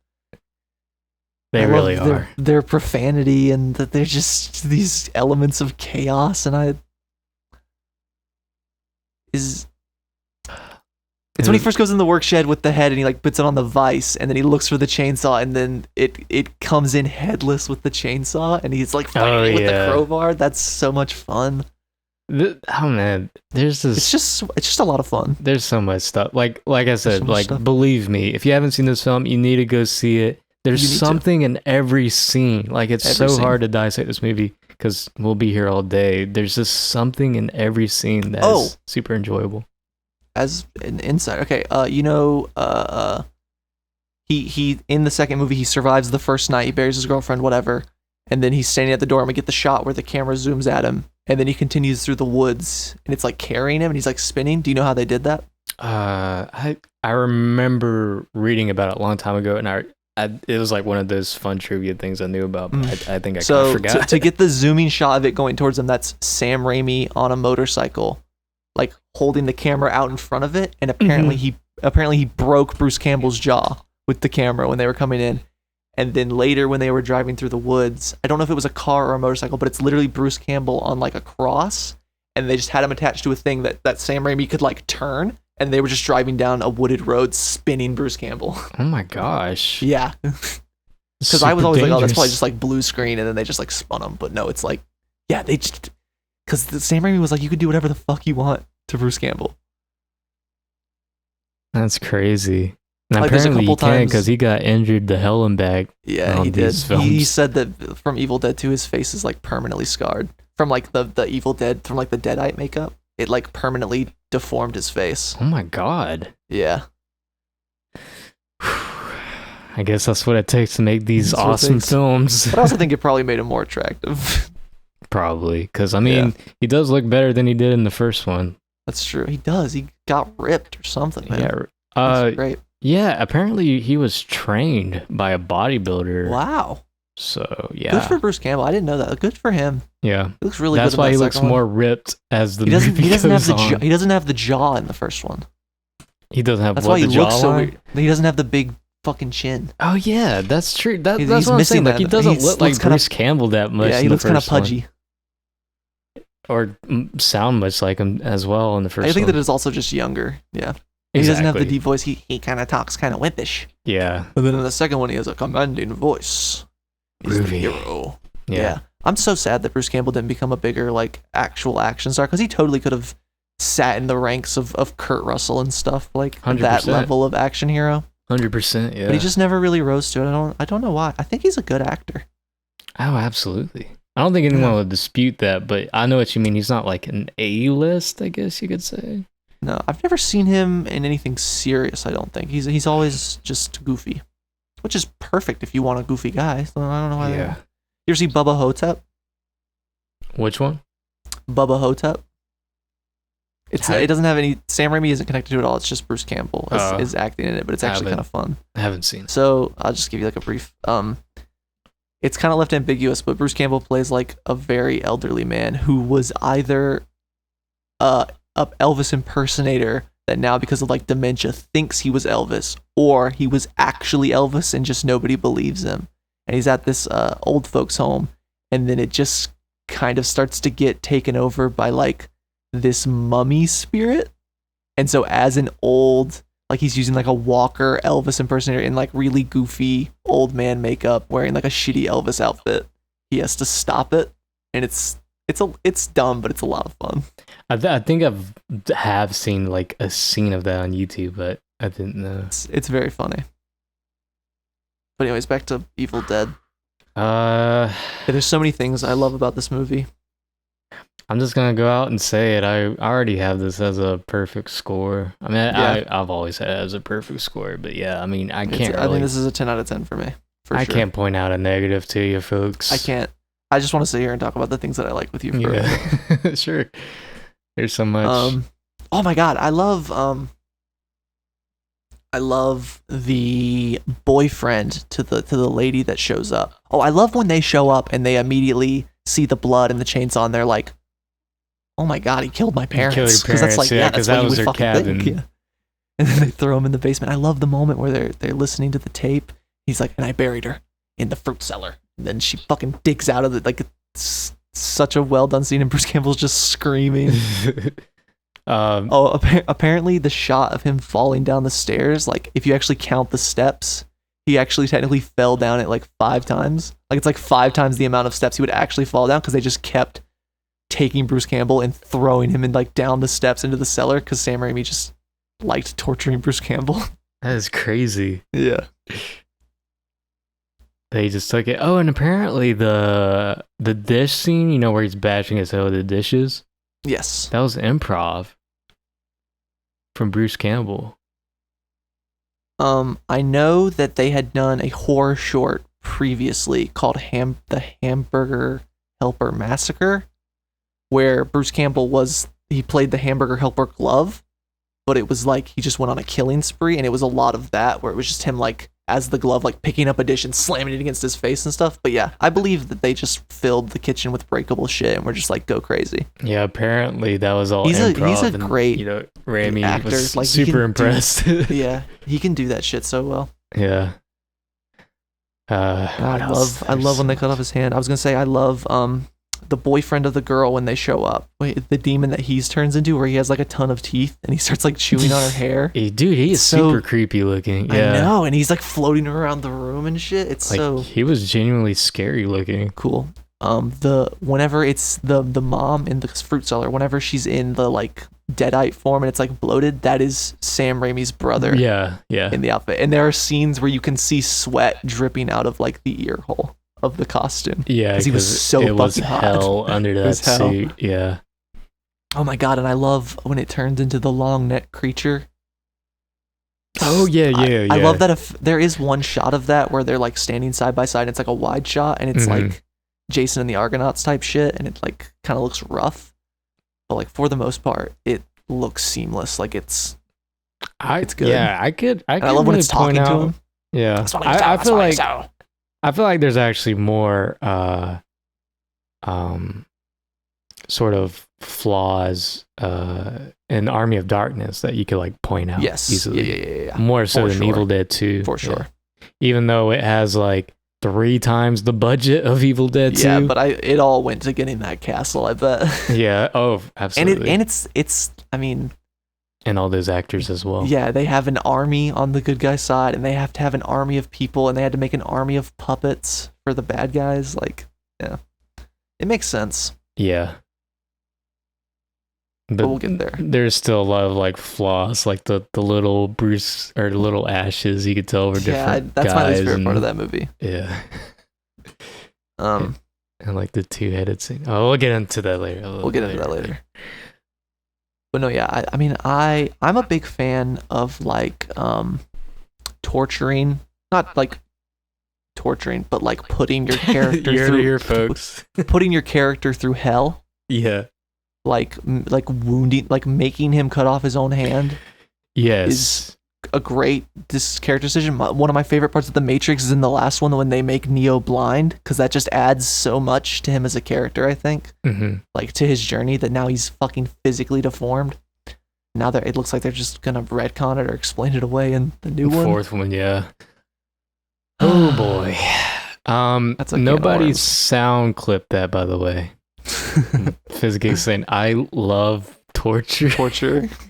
They really are. Their profanity and that they're just these elements of chaos, and it's when he first goes in the work shed with the head and he like puts it on the vise, and then he looks for the chainsaw, and then it comes in headless with the chainsaw, and he's like fighting with the crowbar. That's so much fun. Oh man, there's this. It's just a lot of fun. There's so much stuff. Like I said, believe me, if you haven't seen this film, you need to go see it. There's something in every scene. Like it's hard to dissect this movie because we'll be here all day. There's just something in every scene that's super enjoyable. As an insight, okay, he in the second movie he survives the first night. He buries his girlfriend, whatever, and then he's standing at the door, and we get the shot where the camera zooms at him, and then he continues through the woods, and it's like carrying him, and he's like spinning. Do you know how they did that? I remember reading about it a long time ago, and it was like one of those fun trivia things I knew about, but I think I kind of forgot. To get the zooming shot of it going towards him, that's Sam Raimi on a motorcycle, like holding the camera out in front of it, and apparently he broke Bruce Campbell's jaw with the camera when they were coming in. And then later when they were driving through the woods, I don't know if it was a car or a motorcycle, but it's literally Bruce Campbell on like a cross, and they just had him attached to a thing that Sam Raimi could like turn, and they were just driving down a wooded road spinning Bruce Campbell. Oh my gosh. Yeah. Because I was always like, oh, that's probably just like blue screen, and then they just like spun him. But no, it's like, yeah, they just, because Sam Raimi was like, you could do whatever the fuck you want to Bruce Campbell. That's crazy. And like, apparently he can, because he got injured the hell and back. Yeah, he did. He said that from Evil Dead 2, his face is like permanently scarred from like the Evil Dead, from like the Deadite makeup. It like permanently deformed his face. Oh my god. Yeah. I guess that's what it takes to make these awesome films. But I also think it probably made him more attractive. Probably, because I mean, he does look better than he did in the first one. That's true. He does. He got ripped or something, man. Yeah. That's great. Yeah, apparently he was trained by a bodybuilder. Wow. So, yeah. Good for Bruce Campbell. I didn't know that. Good for him. Yeah. He looks really That's good. That's why he looks more ripped as the movie he doesn't goes have the on. he doesn't have the jaw in the first one. He doesn't have That's why he the looks so jawline? weird. He doesn't have the big fucking chin. Oh yeah, that's true. That's He's what I'm missing saying. Like, that. he doesn't He look like looks kinda- Bruce Campbell that much. Yeah, he looks kind of pudgy. Or sound much like him as well in the first one. I think that it's also just younger. Yeah. He doesn't have the deep voice. He kind of talks kind of wimpish. Yeah. And then in the second one, he has a commanding voice. He's the hero. Yeah. I'm so sad that Bruce Campbell didn't become a bigger, like, actual action star, because he totally could have sat in the ranks of Kurt Russell and stuff, like 100%. that level of action hero. 100%, yeah. But he just never really rose to it. I don't know why. I think he's a good actor. Oh, absolutely. I don't think anyone would dispute that, but I know what you mean. He's not like an A-list, I guess you could say. No, I've never seen him in anything serious, I don't think. He's always just goofy, which is perfect if you want a goofy guy. So I don't know why. Yeah. You ever see Bubba Hotep? Which one? Bubba Hotep? How- It doesn't have any... Sam Raimi isn't connected to it at all. It's just Bruce Campbell is acting in it, but it's actually kind of fun. I haven't seen it. So I'll just give you like a brief... It's kind of left ambiguous, but Bruce Campbell plays like a very elderly man who was either a Elvis impersonator that now, because of like dementia, thinks he was Elvis, or he was actually Elvis and just nobody believes him. And he's at this old folks home, and then it just kind of starts to get taken over by like this mummy spirit. And so as an old... Like he's using like a Walker Elvis impersonator in like really goofy old man makeup, wearing like a shitty Elvis outfit. He has to stop it, and it's dumb, but it's a lot of fun. I think have seen like a scene of that on YouTube, but I didn't know. It's very funny. But anyways, back to Evil Dead. There's so many things I love about this movie. I'm just gonna go out and say it. I already have this as a perfect score. I mean, I've always had it as a perfect score, but yeah, I mean, I can't. I think this is a 10 out of 10 for me. I can't point out a negative to you, folks. I can't. I just want to sit here and talk about the things that I like with you. Yeah, sure. There's so much. Oh my god, I love the boyfriend to the lady that shows up. Oh, I love when they show up and they immediately see the blood and the chainsaw, and they're like, "Oh my god, he killed my parents!" Because that's like, that's that what was you would their fucking cabin. think. Yeah. And then they throw him in the basement. I love the moment where they're listening to the tape. He's like, "And I buried her in the fruit cellar." And then she fucking digs out of it. Like, it's such a well done scene, and Bruce Campbell's just screaming. Apparently the shot of him falling down the stairs, like if you actually count the steps, he actually technically fell down it like 5 times. Like it's like 5 times the amount of steps he would actually fall down, because they just kept taking Bruce Campbell and throwing him in like down the steps into the cellar, because Sam Raimi just liked torturing Bruce Campbell. That is crazy. Yeah. They just took it. Oh, and apparently the dish scene, you know, where he's bashing his head with the dishes, Yes. that was improv from Bruce Campbell. I know that they had done a horror short previously called The Hamburger Helper Massacre, where Bruce Campbell he played the hamburger helper glove, but it was like he just went on a killing spree, and it was a lot of that, where it was just him like as the glove, like picking up a dish and slamming it against his face and stuff. But yeah, I believe that they just filled the kitchen with breakable shit and we're just like, go crazy. Yeah, apparently that was all He's improv. a great, you know, Raimi actor. was Like, he super can do- impressed. Yeah, he can do that shit so well. Yeah. I love when they cut off his hand. I was gonna say I love the boyfriend of the girl when they show up. Wait, the demon that he turns into, where he has like a ton of teeth and he starts like chewing on her hair. Dude, he is So- super creepy looking. Yeah. I know, and he's like floating around the room and shit. It's Like, so he was genuinely scary looking. cool. Whenever it's the mom in the fruit cellar, whenever she's in the like deadite form and it's like bloated, that is Sam Raimi's brother. Yeah. In the outfit, and there are scenes where you can see sweat dripping out of like the ear hole of the costume. Yeah, because he was so it was fucking hot. hell under that was hell. suit. Yeah. Oh my god, and I love when it turns into the long neck creature. Oh yeah. I love that. If there is one shot of that where they're like standing side by side, it's like a wide shot, and it's Mhm. like Jason and the Argonauts type shit, and it like kind of looks rough, but like for the most part, it looks seamless. Like it's good. Yeah, I could. And I love when really it's talking point to out- him. Yeah, I feel like there's actually more sort of flaws in Army of Darkness that you could like point out Yes. easily. Yeah. More so For than sure. Evil Dead 2. For sure. Even though it has like 3 times the budget of Evil Dead 2. Yeah, but it all went to getting that castle, I bet. Yeah, oh, absolutely. and it's I mean, And all those actors as well. yeah, they have an army on the good guy side, and they have to have an army of people, and they had to make an army of puppets for the bad guys. Like, yeah, it makes sense. Yeah. but we'll get there. There's still a lot of like flaws, like the little Bruce or the little ashes. You could tell were different. That's my least favorite and, part of that movie. Yeah. Um, and like the two-headed thing. Oh, we'll get into that later. We'll get into that later. But no, yeah, I mean, I'm a big fan of like torturing, not like torturing, but like putting your character through folks. putting your character through hell. Yeah. Like wounding, like making him cut off his own hand. Yes. Is a great character decision. One of my favorite parts of The Matrix is in the last one when they make Neo blind, because that just adds so much to him as a character, I think. Mm-hmm. Like to his journey, that now he's fucking physically deformed. Now it looks like they're just gonna retcon it or explain it away in the new one. Fourth one, yeah. Oh boy. That's a nobody sound clipped that, by the way. Fizgiig saying, "I love torture."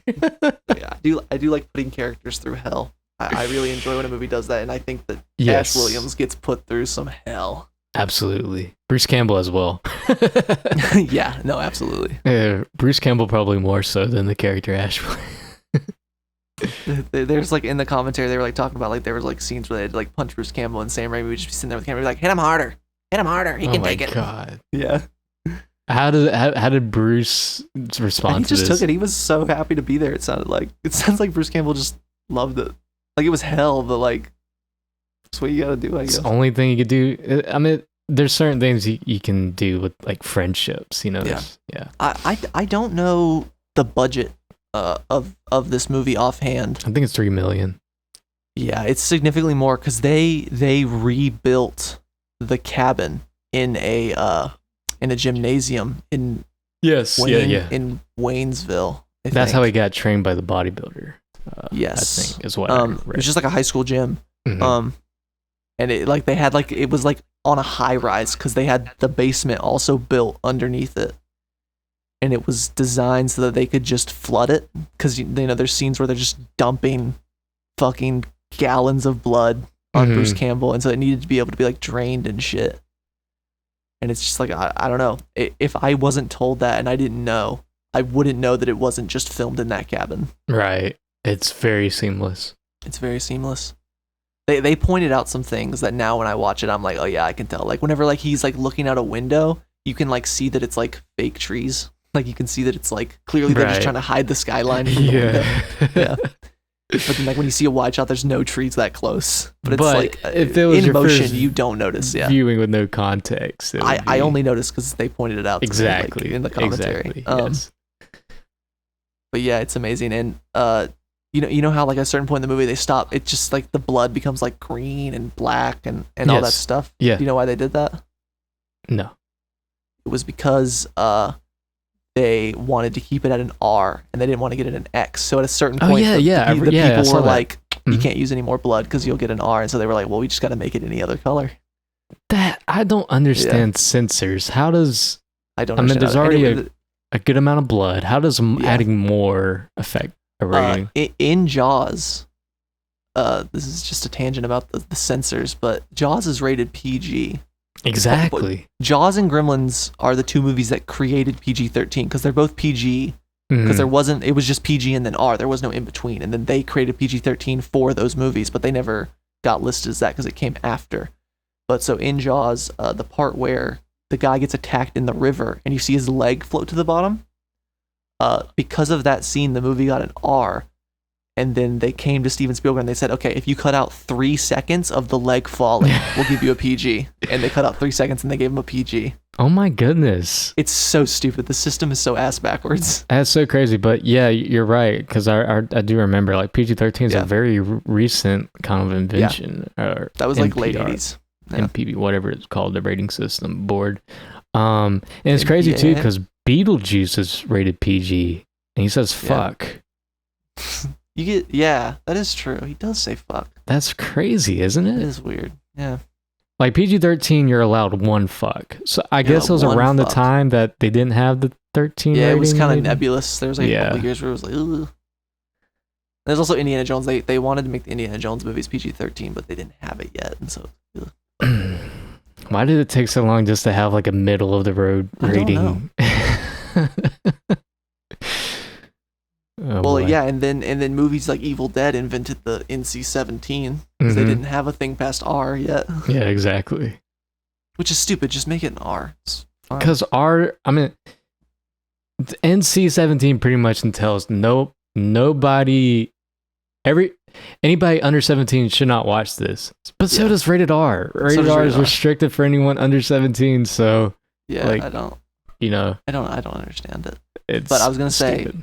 Yeah, I do like putting characters through hell. I really enjoy when a movie does that, and I think that Yes. Ash Williams gets put through some hell. Absolutely. Bruce Campbell as well. Yeah, no, absolutely. Bruce Campbell probably more so than the character Ash Williams. There's like in the commentary they were like talking about like there was like scenes where they'd like punch Bruce Campbell and Sam Raimi would just be sitting there with the camera like hit him harder, he can take it. Oh my god. Yeah. How did Bruce respond And he to just this? took it. He was so happy to be there. It sounds like Bruce Campbell just loved it. Like it was hell, but like that's what you gotta do, I It's guess. the only thing you could do. I mean, there's certain things you can do with like friendships, you know. Yeah. I don't know the budget of this movie offhand. I think it's $3 million. Yeah, it's significantly more because they rebuilt the cabin in a gymnasium in Yes. in Waynesville. That's how he got trained by the bodybuilder. Yes, I think is what I read. it was just like a high school gym. Mhm. And it like they had like it was like on a high rise because they had the basement also built underneath it, and it was designed so that they could just flood it because you know there's scenes where they're just dumping fucking gallons of blood on Mhm. Bruce Campbell, and so it needed to be able to be like drained and shit. And it's just like I don't know, if I wasn't told that and I didn't know, I wouldn't know that it wasn't just filmed in that cabin. Right. It's very seamless. It's very seamless. They pointed out some things that now when I watch it, I'm like, oh yeah, I can tell. Like whenever like he's like looking out a window, you can like see that it's like fake trees. Like you can see that it's like clearly they're just Right. trying to hide the skyline from the window. Yeah. But then like when you see a wide shot, there's no trees that close. But it's like if it was in your motion, first you don't notice. Yeah. viewing with no context, it would I be- only noticed because they pointed it out to me, exactly like, in the commentary. Exactly. Yes. But yeah, it's amazing. And you know how like at a certain point in the movie they stop, it just like the blood becomes like green and black and all that Yes. stuff. Yeah. Do you know why they did that? No. It was because they wanted to keep it at an R and they didn't want to get it an X. So at a certain Oh, point, yeah, the, yeah, the yeah, I people saw were that. like, you Mhm. can't use any more blood because you'll get an R. And so they were like, well, we just got to make it any other color. That I don't understand censors. How does I don't. I mean, understand there's how- already anyway, a good amount of blood. How does adding more affect a rating? in Jaws. This is just a tangent about the censors, but Jaws is rated PG. Exactly. Jaws and Gremlins are the two movies that created PG-13 because they're both PG. Because Mhm. it was just PG and then R. There was no in between. And then they created PG-13 for those movies, but they never got listed as that because it came after. But so in Jaws, the part where the guy gets attacked in the river and you see his leg float to the bottom, because of that scene, the movie got an R. And then they came to Steven Spielberg and they said, okay, if you cut out 3 seconds of the leg falling, we'll give you a PG. And they cut out 3 seconds and they gave him a PG. Oh my goodness. It's so stupid. The system is so ass backwards. That's so crazy, but yeah, you're right because I do remember like PG-13 is Yeah. a very recent kind of invention. Or That was like late NPR, 80s. Yeah. MPB, whatever it's called, the rating system board. And it's crazy too Yeah. because Beetlejuice is rated PG, and he says Yeah. fuck. Yeah, that is true. He does say fuck. That's crazy, isn't It it? is weird. Yeah. Like PG-13, you're allowed one fuck. So I guess it was one around the fuck. time that they didn't have the 13. Yeah, it was rating, kind of maybe? nebulous. There was like a couple of Yeah. years where it was like, ugh. There's also Indiana Jones. They wanted to make the Indiana Jones movies PG-13, but they didn't have it yet, and so. Ugh. Why did it take so long just to have like a middle of the road I don't rating? Oh, Well, boy. yeah, and then movies like Evil Dead invented the NC-17 because they Mhm. didn't have a thing past R yet, Yeah, exactly. which is stupid. Just make it an R. It's fine. Because the NC-17 pretty much entails nobody, anybody under 17 should not watch this. But so Yeah. does rated R. Rated does R rated is R. restricted for anyone under 17. So Yeah, like, I don't understand it. it's. But I was gonna say, stupid.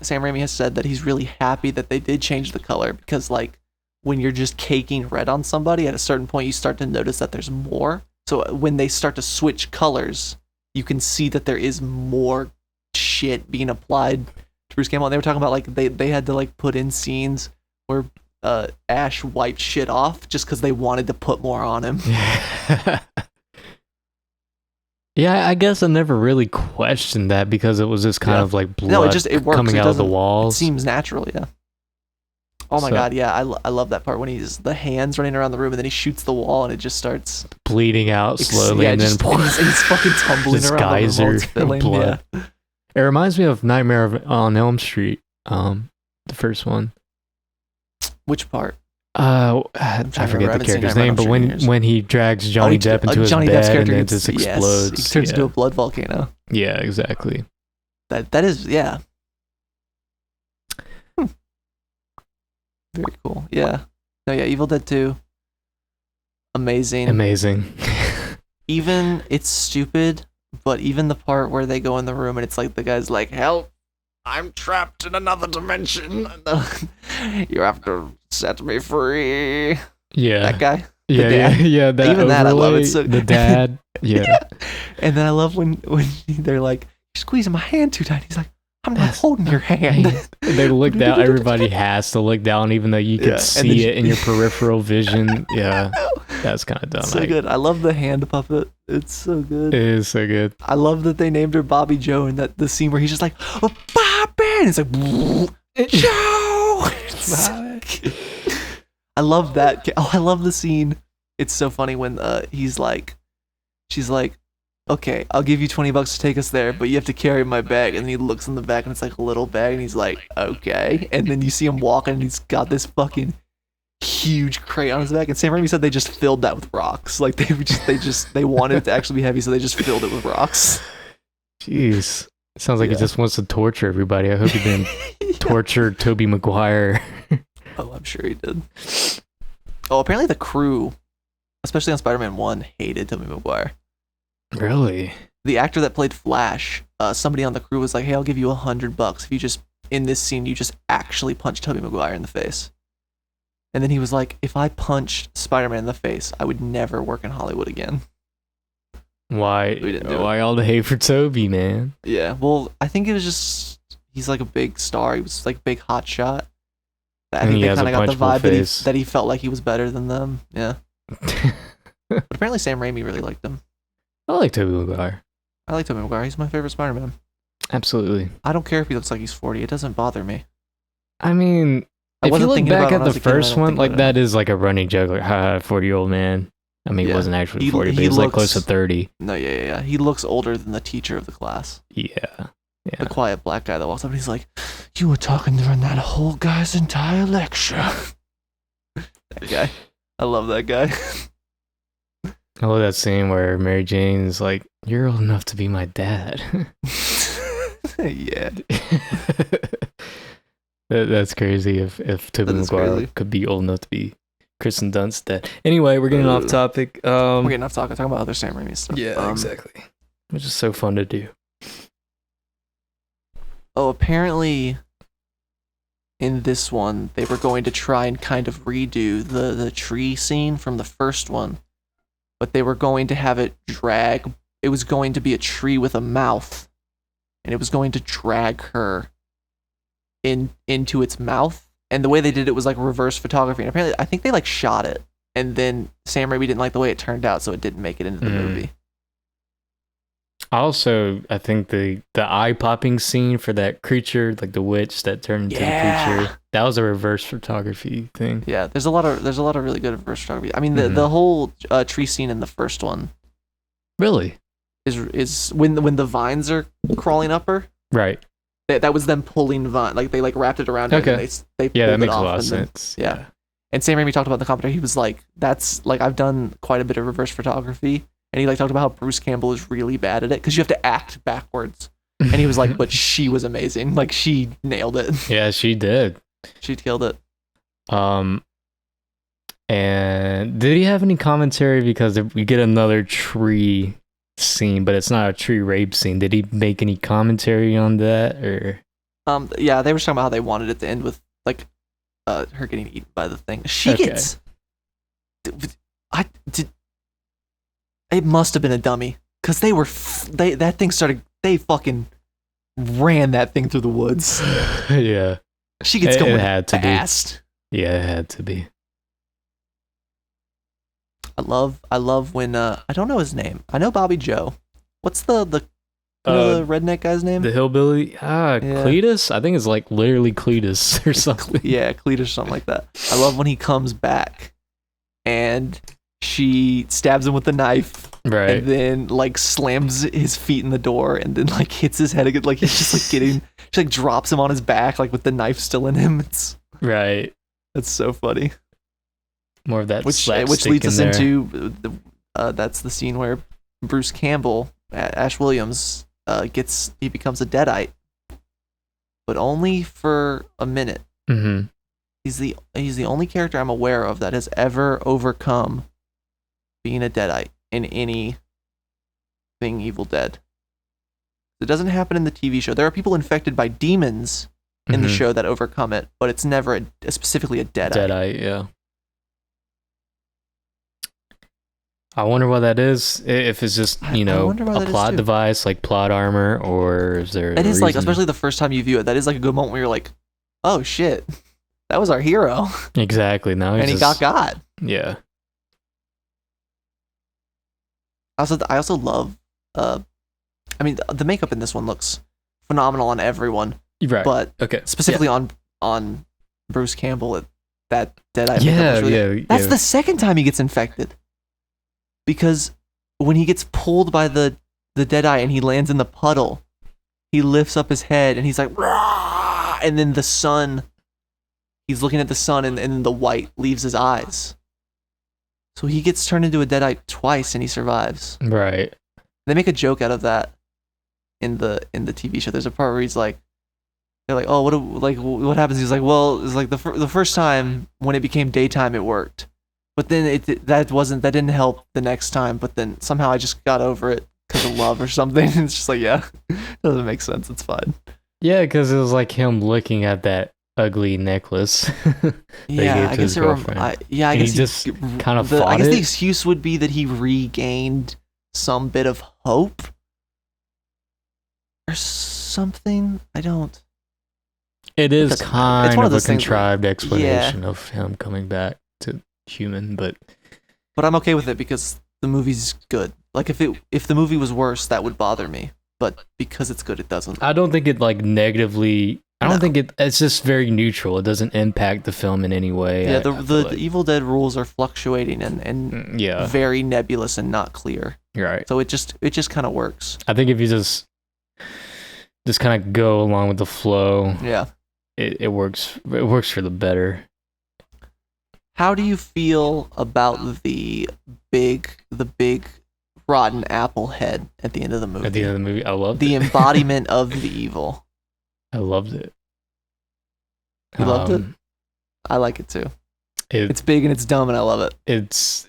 Sam Raimi has said that he's really happy that they did change the color because, like, when you're just caking red on somebody, at a certain point you start to notice that there's more. So when they start to switch colors, you can see that there is more shit being applied to Bruce Campbell. And they were talking about like they had to like put in scenes where Ash wiped shit off just because they wanted to put more on him. Yeah, I guess I never really questioned that because it was just kind Yeah. of like blood No, it works. coming It out of the doesn't- It walls. seems natural, yeah. Oh my So- god, yeah, I love that part when he's the hands running around the room and then he shoots the wall and it just starts bleeding out slowly, yeah, and just, then he's fucking tumbling just around the room while geyser it's filling. blood. Yeah. It reminds me of Nightmare on Elm Street, the first one. Which part? I trying to forget remember. I the haven't seen character's Nightmare on name, but Elm Street in years. when he drags Johnny Depp into his Johnny bed Depp's and character then it gets, just explodes. Yes, he turns yeah. into a blood volcano. Yeah, exactly. That is, yeah. Very cool. Yeah. No, yeah, Evil Dead 2. Amazing. Amazing. Even it's stupid, but even the part where they go in the room and it's like the guy's like, "Help! I'm trapped in another dimension. You have to set me free." Yeah. That guy. Yeah, dad. yeah. That Even that I love. overlay, It's so the dad. Yeah. And then I love when they're like, "You're squeezing my hand too tight." He's like, "I'm not holding your hand." They look down. Everybody has to look down, even though you can Yeah, and see then- it in your peripheral vision. Yeah, that's kind of dumb. So good. I love the hand puppet. It's so good. It is so good. I love that they named her Bobby Joe and that the scene where he's just like, "Oh, Bobby!" And it's like, Joe! I love that. Oh, I love the scene. It's so funny when she's like, "Okay, I'll give you $20 to take us there, but you have to carry my bag." And then he looks in the back and it's like a little bag and he's like, "Okay." And then you see him walking and he's got this fucking huge crate on his back. And Sam Raimi said they just filled that with rocks. Like they wanted it to actually be heavy, so they just filled it with rocks. Jeez, it sounds like Yeah. he just wants to torture everybody. I hope he didn't torture Tobey Maguire. Oh, I'm sure he did. Oh, apparently the crew, especially on Spider-Man 1, hated Tobey Maguire. Really? The actor that played Flash, somebody on the crew was like, "Hey, I'll give you $100 if you just, in this scene, you just actually punch Tobey Maguire in the face." And then he was like, "If I punched Spider-Man in the face, I would never work in Hollywood again." Why? We didn't do it. Why all the hate for Toby, man? Yeah, well, I think it was just, he's like a big star. He was like a big hot shot. I And think he they has kind a of got the punchable vibe that face. that he felt like he was better than them. Yeah. But apparently Sam Raimi really liked him. I like Tobey Maguire. I like Tobey Maguire. He's my favorite Spider-Man. Absolutely. I don't care if he looks like he's 40. It doesn't bother me. I mean, I if you wasn't look thinking about back it at when I was the a kid, I first don't one, think like about it. that is like a running joke, like, haha, 40-year-old man. I mean, he Yeah. wasn't actually He- 40, but he he was like close to looks- 30. No, yeah. He looks older than the teacher of the class. Yeah. The quiet black guy that walks up and he's like, "You were talking during that whole guy's entire lecture." That guy. I love that guy. I love that scene where Mary Jane's like, "You're old enough to be my dad." Yeah. That's crazy if Tobey That is Maguire crazy. could be old enough to be Kristen Dunst's dad. Anyway, we're getting off topic. We're getting off talking about other Sam Raimi stuff. Exactly. Which is so fun to do. Oh, apparently in this one, they were going to try and kind of redo the tree scene from the first one, but they were going to have it drag. It was going to be a tree with a mouth, and it was going to drag her into its mouth. And the way they did it was like reverse photography. And apparently, I think they like shot it, and then Sam Raimi didn't like the way it turned out, so it didn't make it into the movie. Also, I think the eye popping scene for that creature, like the witch that turned into the creature, that was a reverse photography thing. Yeah, there's a lot of really good reverse photography. I mean, the whole tree scene in the first one Really? is when the vines are crawling up her. Right. That was them pulling Vaughn. Like they like wrapped it around him. Okay. And they Yeah, that pulled it makes a off, lot of and then- sense. yeah. And Sam Raimi talked about in the commentary. He was like, "That's like I've done quite a bit of reverse photography," and he like talked about how Bruce Campbell is really bad at it because you have to act backwards. And he was like, "But she was amazing. Like she nailed it. Yeah, she did. She killed it." And did he have any commentary, because if we get another tree scene, but it's not a tree rape scene, did he make any commentary on that, or? Yeah, they were talking about how they wanted it to end with like her getting eaten by the thing. She Okay. gets. It must have been a dummy because they were that thing started. They fucking ran that thing through the woods. Yeah, She gets It going had to be. fast. yeah, it had to be. I love when I don't know his name. I know Bobby Joe. What's the the redneck guy's name? The hillbilly, Cletus. I think it's like literally Cletus or something. Yeah, Cletus or something like that. I love when he comes back and she stabs him with the knife. Right. And then like slams his feet in the door and then like hits his head again. Like he's just like getting, she like drops him on his back like with the knife still in him. Right. That's so funny. More of that Which slapstick leads us in there. into that's the scene where Bruce Campbell, Ash Williams, he becomes a Deadite, but only for a minute. Mm-hmm. He's the only character I'm aware of that has ever overcome being a Deadite in anything Evil Dead. It doesn't happen in the TV show. There are people infected by demons in the show that overcome it, but it's never specifically a Deadite. Deadite, yeah. I wonder what that is. If it's just, I wonder what a that is plot too. device, like plot armor, or is there? It is like, reason? especially the first time you view it, that is like a good moment where you're like, oh shit, that was our hero. Exactly. Now And he got. Yeah. I also love, I mean, the makeup in this one looks phenomenal on everyone, Right. but okay. specifically on Bruce Campbell, that Deadite Yeah. makeup was really, Yeah. that's yeah. the second time he gets infected. Because when he gets pulled by the Deadite and he lands in the puddle, he lifts up his head and he's like, "Rah!" And then the sun, he's looking at the sun and then the white leaves his eyes. So he gets turned into a Deadite twice and he survives. Right. They make a joke out of that in the TV show. There's a part where he's like, they're like, "Oh, what happens?" He's like, "Well, it's like the first time when it became daytime, it worked, but then that didn't help the next time. But then somehow I just got over it because of love or something." It's just like, yeah, doesn't make sense. It's fine. Yeah, because it was like him looking at that ugly necklace. Yeah, I guess his girlfriend. I And guess he just kind of fought I guess it. the excuse would be that he regained some bit of hope or something. I don't. It is doesn't matter. kind It's one of of a those things where- contrived explanation of him coming back to human, but But I'm okay with it because the movie's good. Like if the movie was worse, that would bother me. But because it's good, it doesn't. I don't think it like negatively. I don't No. think it's just very neutral. It doesn't impact the film in any way. Yeah, I the feel like. Evil Dead rules are fluctuating and Yeah, very nebulous and not clear. you're right. So it just kind of works. I think if you just kind of go along with the flow, Yeah. it works. It works for the better. How do you feel about the big rotten apple head at the end of the movie? At the end of the movie, I loved The it. embodiment of the evil. I loved it. You loved it? I like it too. It's big and it's dumb and I love it. It's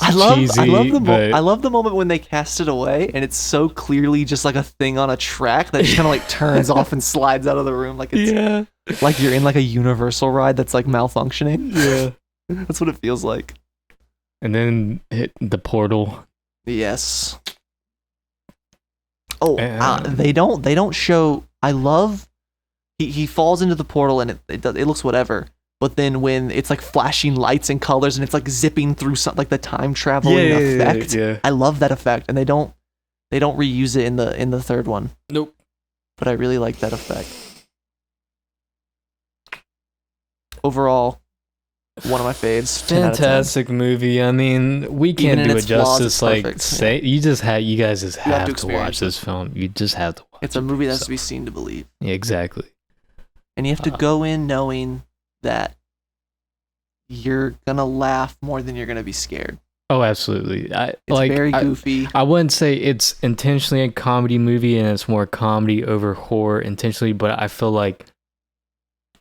I love cheesy, but I love the moment when they cast it away and it's so clearly just like a thing on a track that just kind of like turns off and slides out of the room like it's like you're in like a Universal ride that's like malfunctioning. Yeah. That's what it feels like. And then hit the portal. Yes. Oh, And- they don't show. I love. He falls into the portal and it looks whatever. But then when it's like flashing lights and colors and it's like zipping through something like the time traveling effect. Yeah. I love that effect, and they don't reuse it in the third one. Nope. But I really like that effect. Overall, one of my faves. 10 out of 10. Fantastic movie. I mean, we can't Even in do it its flaws, justice. it's like, perfect. say you guys just have to to experience watch this film. You just have to It's a movie that has to be seen to believe. Yeah, exactly. And you have to go in knowing that you're gonna laugh more than you're gonna be scared. Oh, absolutely. It's very goofy. I wouldn't say it's intentionally a comedy movie and it's more comedy over horror intentionally, but I feel like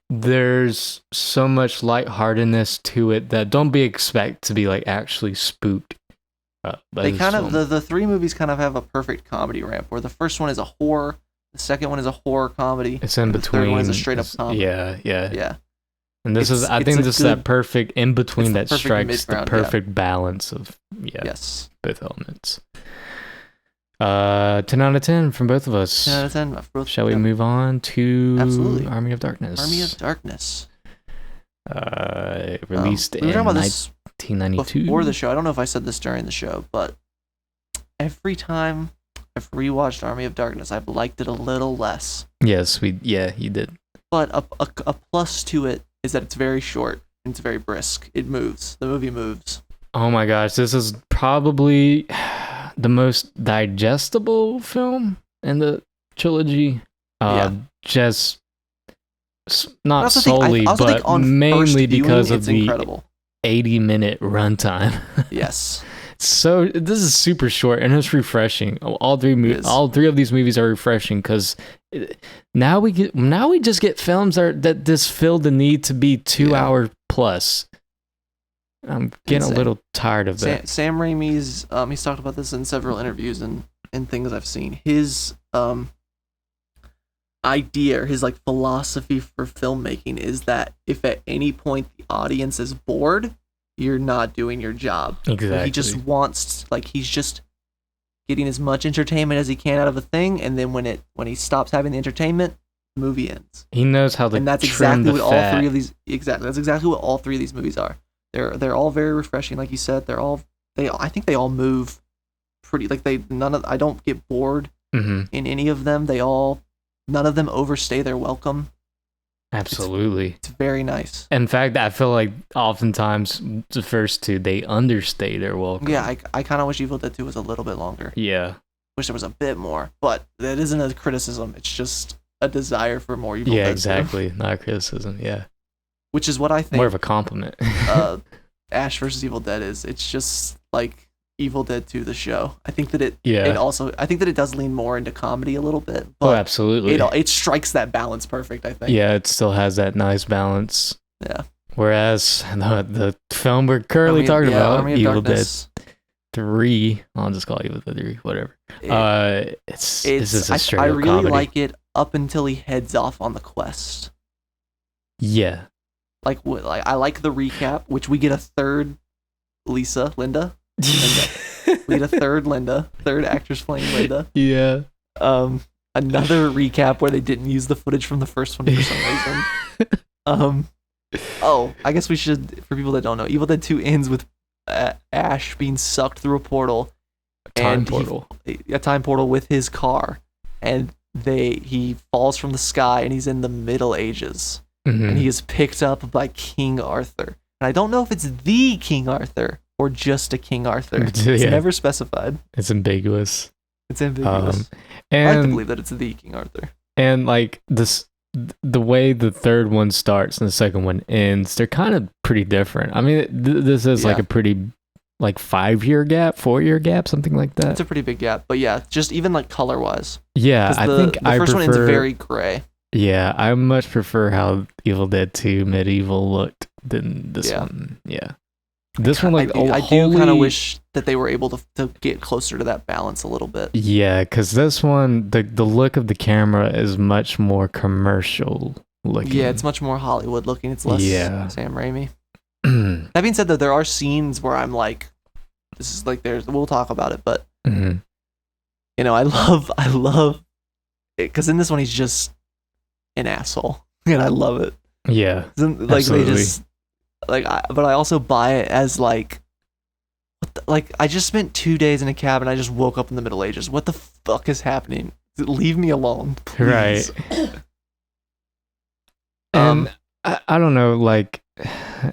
there's so much lightheartedness to it that don't be expect to be like actually spooked. They kind of the three movies kind of have a perfect comedy ramp where the first one is a horror, the second one is a horror comedy, it's in between. The third one is a straight up comedy. Yeah. And this is, I think, this is that perfect in between that strikes the perfect balance of both elements. 10 out of 10 from both of us. 10 out of 10. Shall we move on to Absolutely. Army of Darkness? Army of Darkness. Released in 1992. Before the show, I don't know if I said this during the show, but every time I've rewatched Army of Darkness, I've liked it a little less. Yes, you did. But a plus to it is that it's very short and it's very brisk. It moves. The movie moves. Oh my gosh, this is probably the most digestible film in the trilogy. Just not solely, but mainly because of the incredible 80-minute runtime. Yes. So this is super short and it's refreshing. All three of these movies are refreshing because now we just get films that just feel the need to be 2 hour plus. I'm getting a little tired of that. Sam Raimi's he's talked about this in several interviews and things I've seen. His idea or his like philosophy for filmmaking is that if at any point the audience is bored, you're not doing your job. Exactly. He just wants, like, he's just getting as much entertainment as he can out of a thing, and then when he stops having the entertainment, the movie ends. He knows how to and that's trim exactly the what fat. all three of these that's exactly what all three of these movies are. They're all very refreshing, like you said. I think they all move pretty, like I don't get bored in any of them. None of them overstay their welcome. Absolutely. It's very nice. In fact, I feel like oftentimes the first two, they understay their welcome. Yeah, I kind of wish Evil Dead 2 was a little bit longer. Yeah. Wish there was a bit more, but that isn't a criticism. It's just a desire for more Evil Dead 2. Yeah, exactly. Not a criticism, yeah. Which is what I think. More of a compliment. Ash versus Evil Dead is. It's just like Evil Dead 2, the show. I think that it does lean more into comedy a little bit. But absolutely. It strikes that balance perfect, I think. Yeah, it still has that nice balance. Yeah. Whereas the film we're currently talking about, Evil Dead 3, I'll just call it Evil Dead 3, whatever. This is a straight up comedy. I really like it up until he heads off on the quest. Yeah. Like I like the recap, which we get a third Linda. We get a third actress playing Linda. Yeah. Another recap where they didn't use the footage from the first one for some reason. I guess we should, for people that don't know, Evil Dead 2 ends with Ash being sucked through a portal. A time portal with his car. And he falls from the sky and he's in the Middle Ages. And he is picked up by King Arthur. And I don't know if it's the King Arthur or just a King Arthur. It's never specified. It's ambiguous. And I like to believe that it's the King Arthur. And like this, the way the third one starts and the second one ends, they're kind of pretty different. I mean, this is like a pretty 5-year gap, 4-year gap, something like that. It's a pretty big gap, but yeah, just even like color wise. Yeah, I think the first one ends very gray. Yeah, I much prefer how Evil Dead 2 Medieval looked than this one. Yeah. This one, like, I do kind of wish that they were able to get closer to that balance a little bit. Yeah, because this one, the look of the camera is much more commercial looking. Yeah, it's much more Hollywood looking. It's less Sam Raimi. That being said, though, there are scenes where I'm like, this is like, we'll talk about it, but you know, I love it, because in this one he's just an asshole, and I love it. Yeah, like absolutely. They just but I also buy it as like, I just spent 2 days in a cabin. I just woke up in the Middle Ages. What the fuck is happening? Leave me alone, please. Right. And I don't know, like,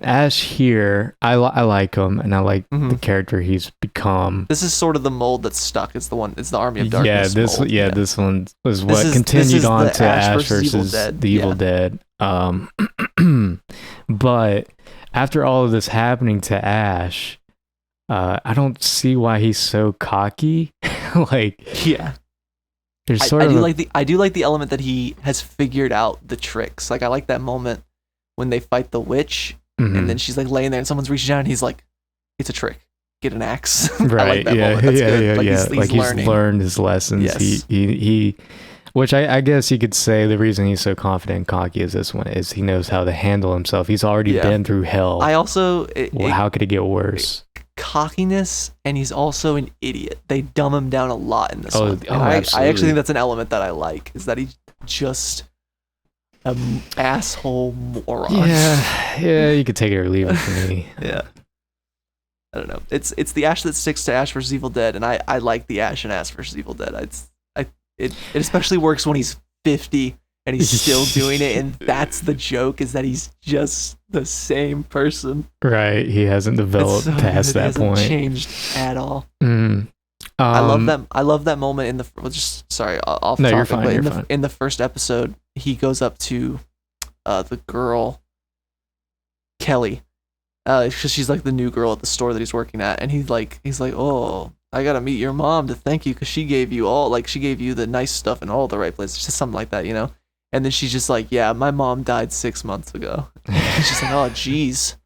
Ash here, I like him, and I like the character he's become. This is sort of the mold that's stuck. It's the Army of Darkness. This mold. This one was what continued on to Ash versus the Evil Dead. But after all of this happening to Ash, I don't see why he's so cocky. Like, yeah. There's I do like the element that he has figured out the tricks. Like, I like that moment when they fight the witch, and then she's like laying there, and someone's reaching down, and he's like, "It's a trick. Get an axe." Right? I like that moment. That's good. Like, he's learned his lessons. Yes. He which I guess you could say the reason he's so confident and cocky is this one is he knows how to handle himself. He's already been through hell. I also how could it get worse? Cockiness, and he's also an idiot. They dumb him down a lot in this one. I actually think that's an element that I like, is that he's just an asshole moron. Yeah, you could take it or leave it for me. Yeah. I don't know. It's the Ash that sticks to Ash versus Evil Dead, and I like the Ash and Ash versus Evil Dead. It especially works when he's 50 and he's still doing it, and that's the joke, is that he's just the same person. Right, he hasn't developed past that point. He hasn't changed at all. I love that moment in the off topic. You're fine, but in the first episode, he goes up to the girl Kelly, because she's like the new girl at the store that he's working at, and he's like, "Oh, I gotta meet your mom to thank you, because she gave you the nice stuff in all the right places," just something like that, you know. And then she's just like, "Yeah, my mom died 6 months ago." She's like, "Oh, jeez."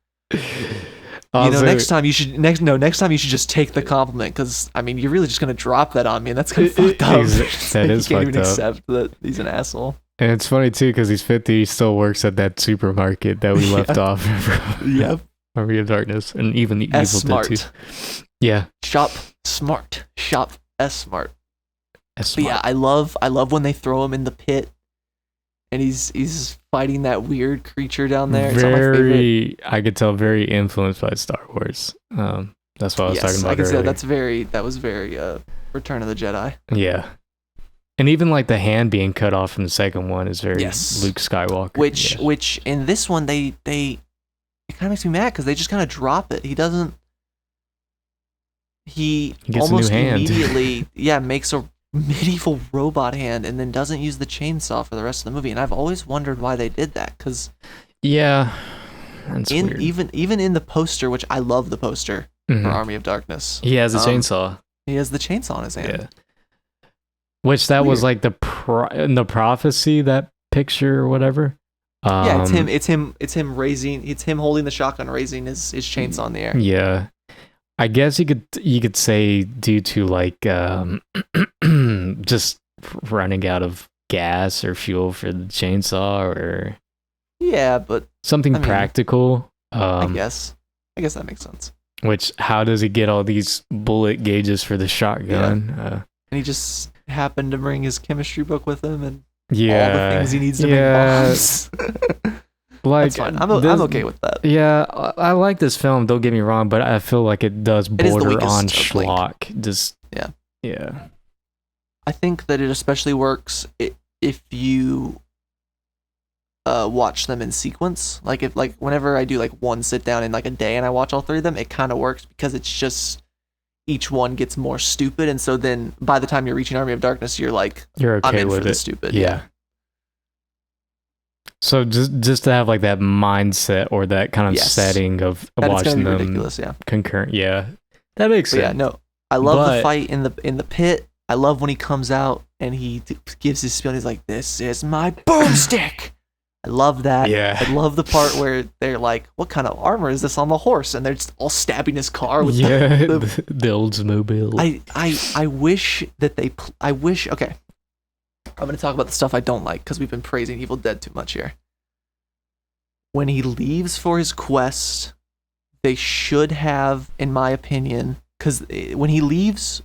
Next time you should just take the compliment, because I mean, you're really just gonna drop that on me, and that's kind of fucked up. That is you can't fucked even up. accept that he's an asshole. And it's funny too, because he's 50, he still works at that supermarket that we left off from Yep. Army of Darkness, and even the Evil Dead too. Yeah. Shop smart. Shop S-smart. But S-smart. yeah, I love when they throw him in the pit, and he's fighting that weird creature down there. It's not my favorite. I could tell, very influenced by Star Wars. That's what I was talking about earlier. That was very Return of the Jedi. Yeah. And even like the hand being cut off from the second one is very Luke Skywalker. Which in this one it kind of makes me mad, because they just kind of drop it. He doesn't. He gets almost a new hand. immediately makes a medieval robot hand, and then doesn't use the chainsaw for the rest of the movie. And I've always wondered why they did that, because that's weird. even in the poster, which I love the poster for Army of Darkness, he has a chainsaw. He has the chainsaw in his hand. Yeah. Which that was like in the prophecy, that picture or whatever. It's him holding the shotgun, raising his chainsaw in the air. Yeah. I guess you could say due to like just running out of gas or fuel for the chainsaw, or but something practical. I guess that makes sense. Which, how does he get all these bullet gauges for the shotgun? And he just happened to bring his chemistry book with him, and all the things he needs to make bombs. Like, that's fine. I'm okay with that. Yeah, I like this film, don't get me wrong, but I feel like it does border on schlock. Just yeah. I think that it especially works if you watch them in sequence. Like whenever I do like one sit down in like a day and I watch all three of them, it kind of works, because it's just each one gets more stupid, and so then by the time you're reaching Army of Darkness, you're okay I'm in with for the it. Stupid. Yeah. So just to have like that mindset or that kind of setting of watching them ridiculous, concurrent, that makes sense. Yeah, no, I love the fight in the pit. I love when he comes out and he gives his spiel, and he's like, "This is my boomstick." I love that. Yeah. I love the part where they're like, "What kind of armor is this on the horse?" And they're just all stabbing his car with the Oldsmobile. I wish that okay. I'm going to talk about the stuff I don't like, because we've been praising Evil Dead too much here. When he leaves for his quest, they should have, in my opinion, because when he leaves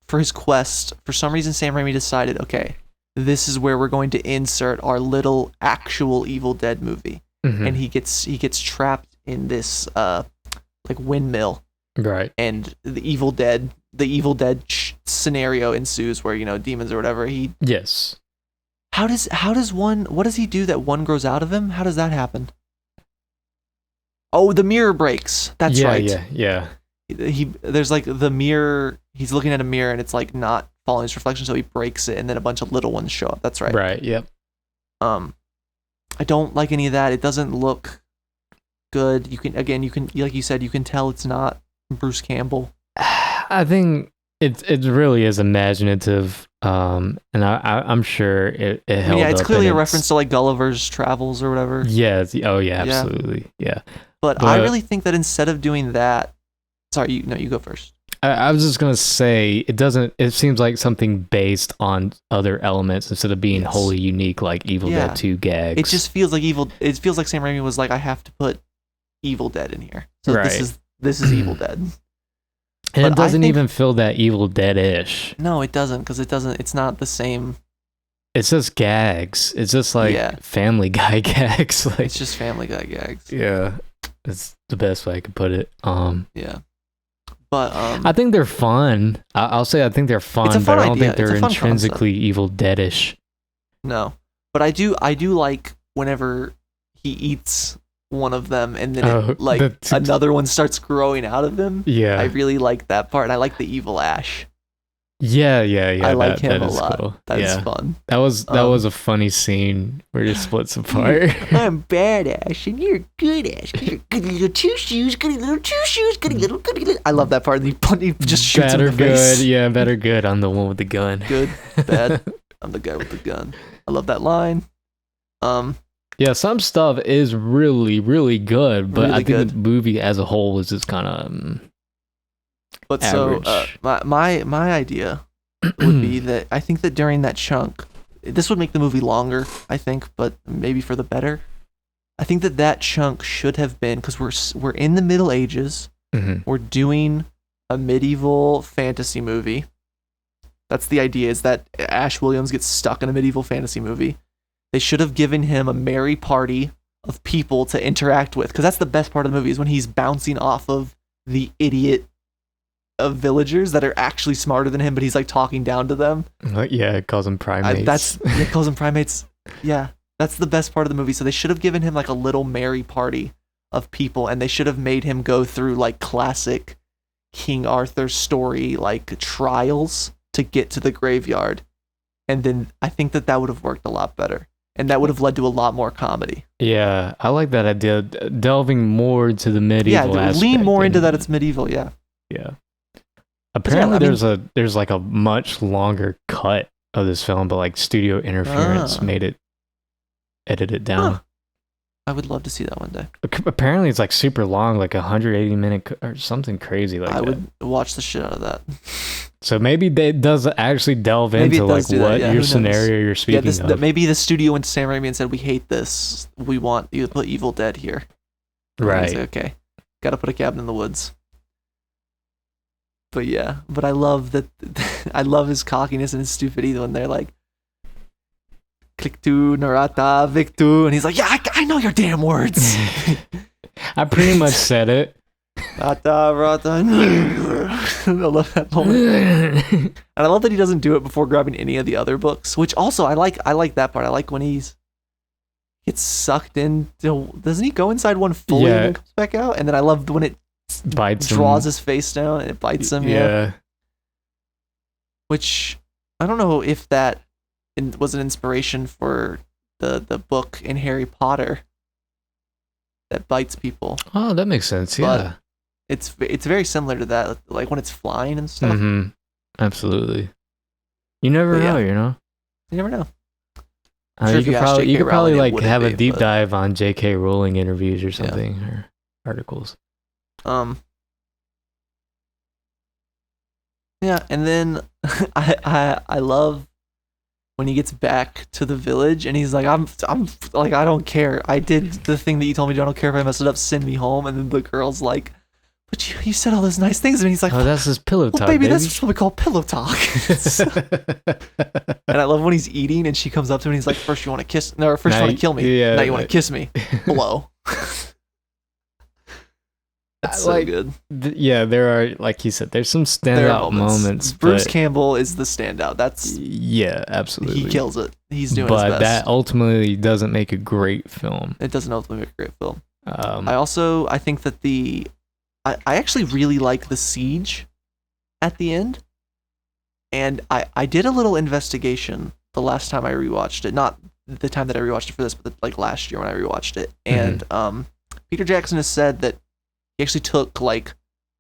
for his quest, for some reason Sam Raimi decided, okay, this is where we're going to insert our little actual Evil Dead movie. And he gets trapped in this like windmill. Right. And the Evil Dead scenario ensues, where demons or whatever. Yes. How does one? What does he do that one grows out of him? How does that happen? Oh, the mirror breaks. That's right. Yeah. There's like the mirror. He's looking at a mirror and it's like not following his reflection, so he breaks it, and then a bunch of little ones show up. That's right. Right. Yep. I don't like any of that. It doesn't look good. You can like you said, you can tell it's not Bruce Campbell. I think it really is imaginative, and I'm sure it held Yeah, it's up clearly in a reference to like Gulliver's Travels or whatever. Yeah. Oh yeah. Absolutely. Yeah. But I really think that instead of doing that, sorry, you go first. I was just gonna say it seems like something based on other elements instead of being wholly unique like Evil Dead 2 gags. It just feels like it feels like Sam Raimi was like, I have to put Evil Dead in here. So right. this is Evil Dead. And it doesn't even feel that Evil Dead-ish. No, it doesn't, because it's not the same. It's just gags. It's just like Family Guy gags. Like, it's just Family Guy gags. Yeah. It's the best way I could put it. Yeah. But I think they're fun. I'll say I think they're fun, but I don't think they're intrinsically Evil Dead-ish. No. But I do like whenever he eats one of them and then another one starts growing out of him. Yeah. I really like that part. And I like the evil Ash. Yeah. I like him a lot. Cool. That's fun. That was a funny scene where it splits apart. I'm bad Ash and you're good Ash. You're goody little two shoes, goody little two shoes, goody little. I love that part. He just shoots him in the face. Good. Yeah, better good. I'm the one with the gun. Good, bad. I'm the guy with the gun. I love that line. Yeah, some stuff is really, really good, but I think the movie as a whole is just kind of But average. So my idea would be that I think that during that chunk, this would make the movie longer, I think, but maybe for the better. I think that chunk should have been, because we're in the Middle Ages, we're doing a medieval fantasy movie. That's the idea, is that Ash Williams gets stuck in a medieval fantasy movie. They should have given him a merry party of people to interact with, because that's the best part of the movie, is when he's bouncing off of the idiot of villagers that are actually smarter than him, but he's like talking down to them. Yeah, it calls them primates. It calls them primates. Yeah, that's the best part of the movie. So they should have given him like a little merry party of people, and they should have made him go through like classic King Arthur story, like trials to get to the graveyard. And then I think that would have worked a lot better. And that would have led to a lot more comedy. Yeah, I like that idea. Delving more into the medieval aspect. Lean more into that it's medieval, yeah. Yeah. Apparently there's like a much longer cut of this film, but like studio interference made it edit it down. Huh. I would love to see that one day. Apparently it's like super long, like 180-minute or something crazy like that. I would watch the shit out of that. So maybe it does actually delve into like what your scenario you're speaking of. Maybe the studio went to Sam Raimi and said, we hate this. We want you to put Evil Dead here. Right. Like, okay. Got to put a cabin in the woods. But yeah, but I love that. I love his cockiness and his stupidity when they're like, click to Narata Victu, and he's like, yeah, I know your damn words. I pretty much said it. Rata, rata. I love that moment. And I love that he doesn't do it before grabbing any of the other books, which also I like that part. I like when he gets sucked in. Doesn't he go inside one fully and then comes back out? And then I love when it draws his face down and it bites him. Yeah. Which I don't know if that was an inspiration for the book in Harry Potter that bites people. Oh, that makes sense. Yeah. But it's very similar to that, like when it's flying and stuff. Mm-hmm. Absolutely. You never know, you know? You never know. You could probably like have a deep dive on J.K. Rowling interviews or something, or articles. Yeah, and then I love when he gets back to the village and he's like, I'm like, I don't care. I did the thing that you told me to. I don't care if I mess it up. Send me home. And then the girl's like, but you said all those nice things. And he's like, oh, that's his pillow talk, baby. That's what we call pillow talk. And I love when he's eating and she comes up to him and he's like, first you want to kiss? No, first you want to kill me. Yeah, now you want to kiss me. Hello. That's so good. There are, like you said, there's some standout moments. Bruce Campbell is the standout. Absolutely. He kills it. He's doing his best. But that ultimately doesn't make a great film. It doesn't ultimately make a great film. I think that I actually really like the siege at the end. And I did a little investigation the last time I rewatched it. Not the time that I rewatched it for this, but like last year when I rewatched it. And Peter Jackson has said that he actually took like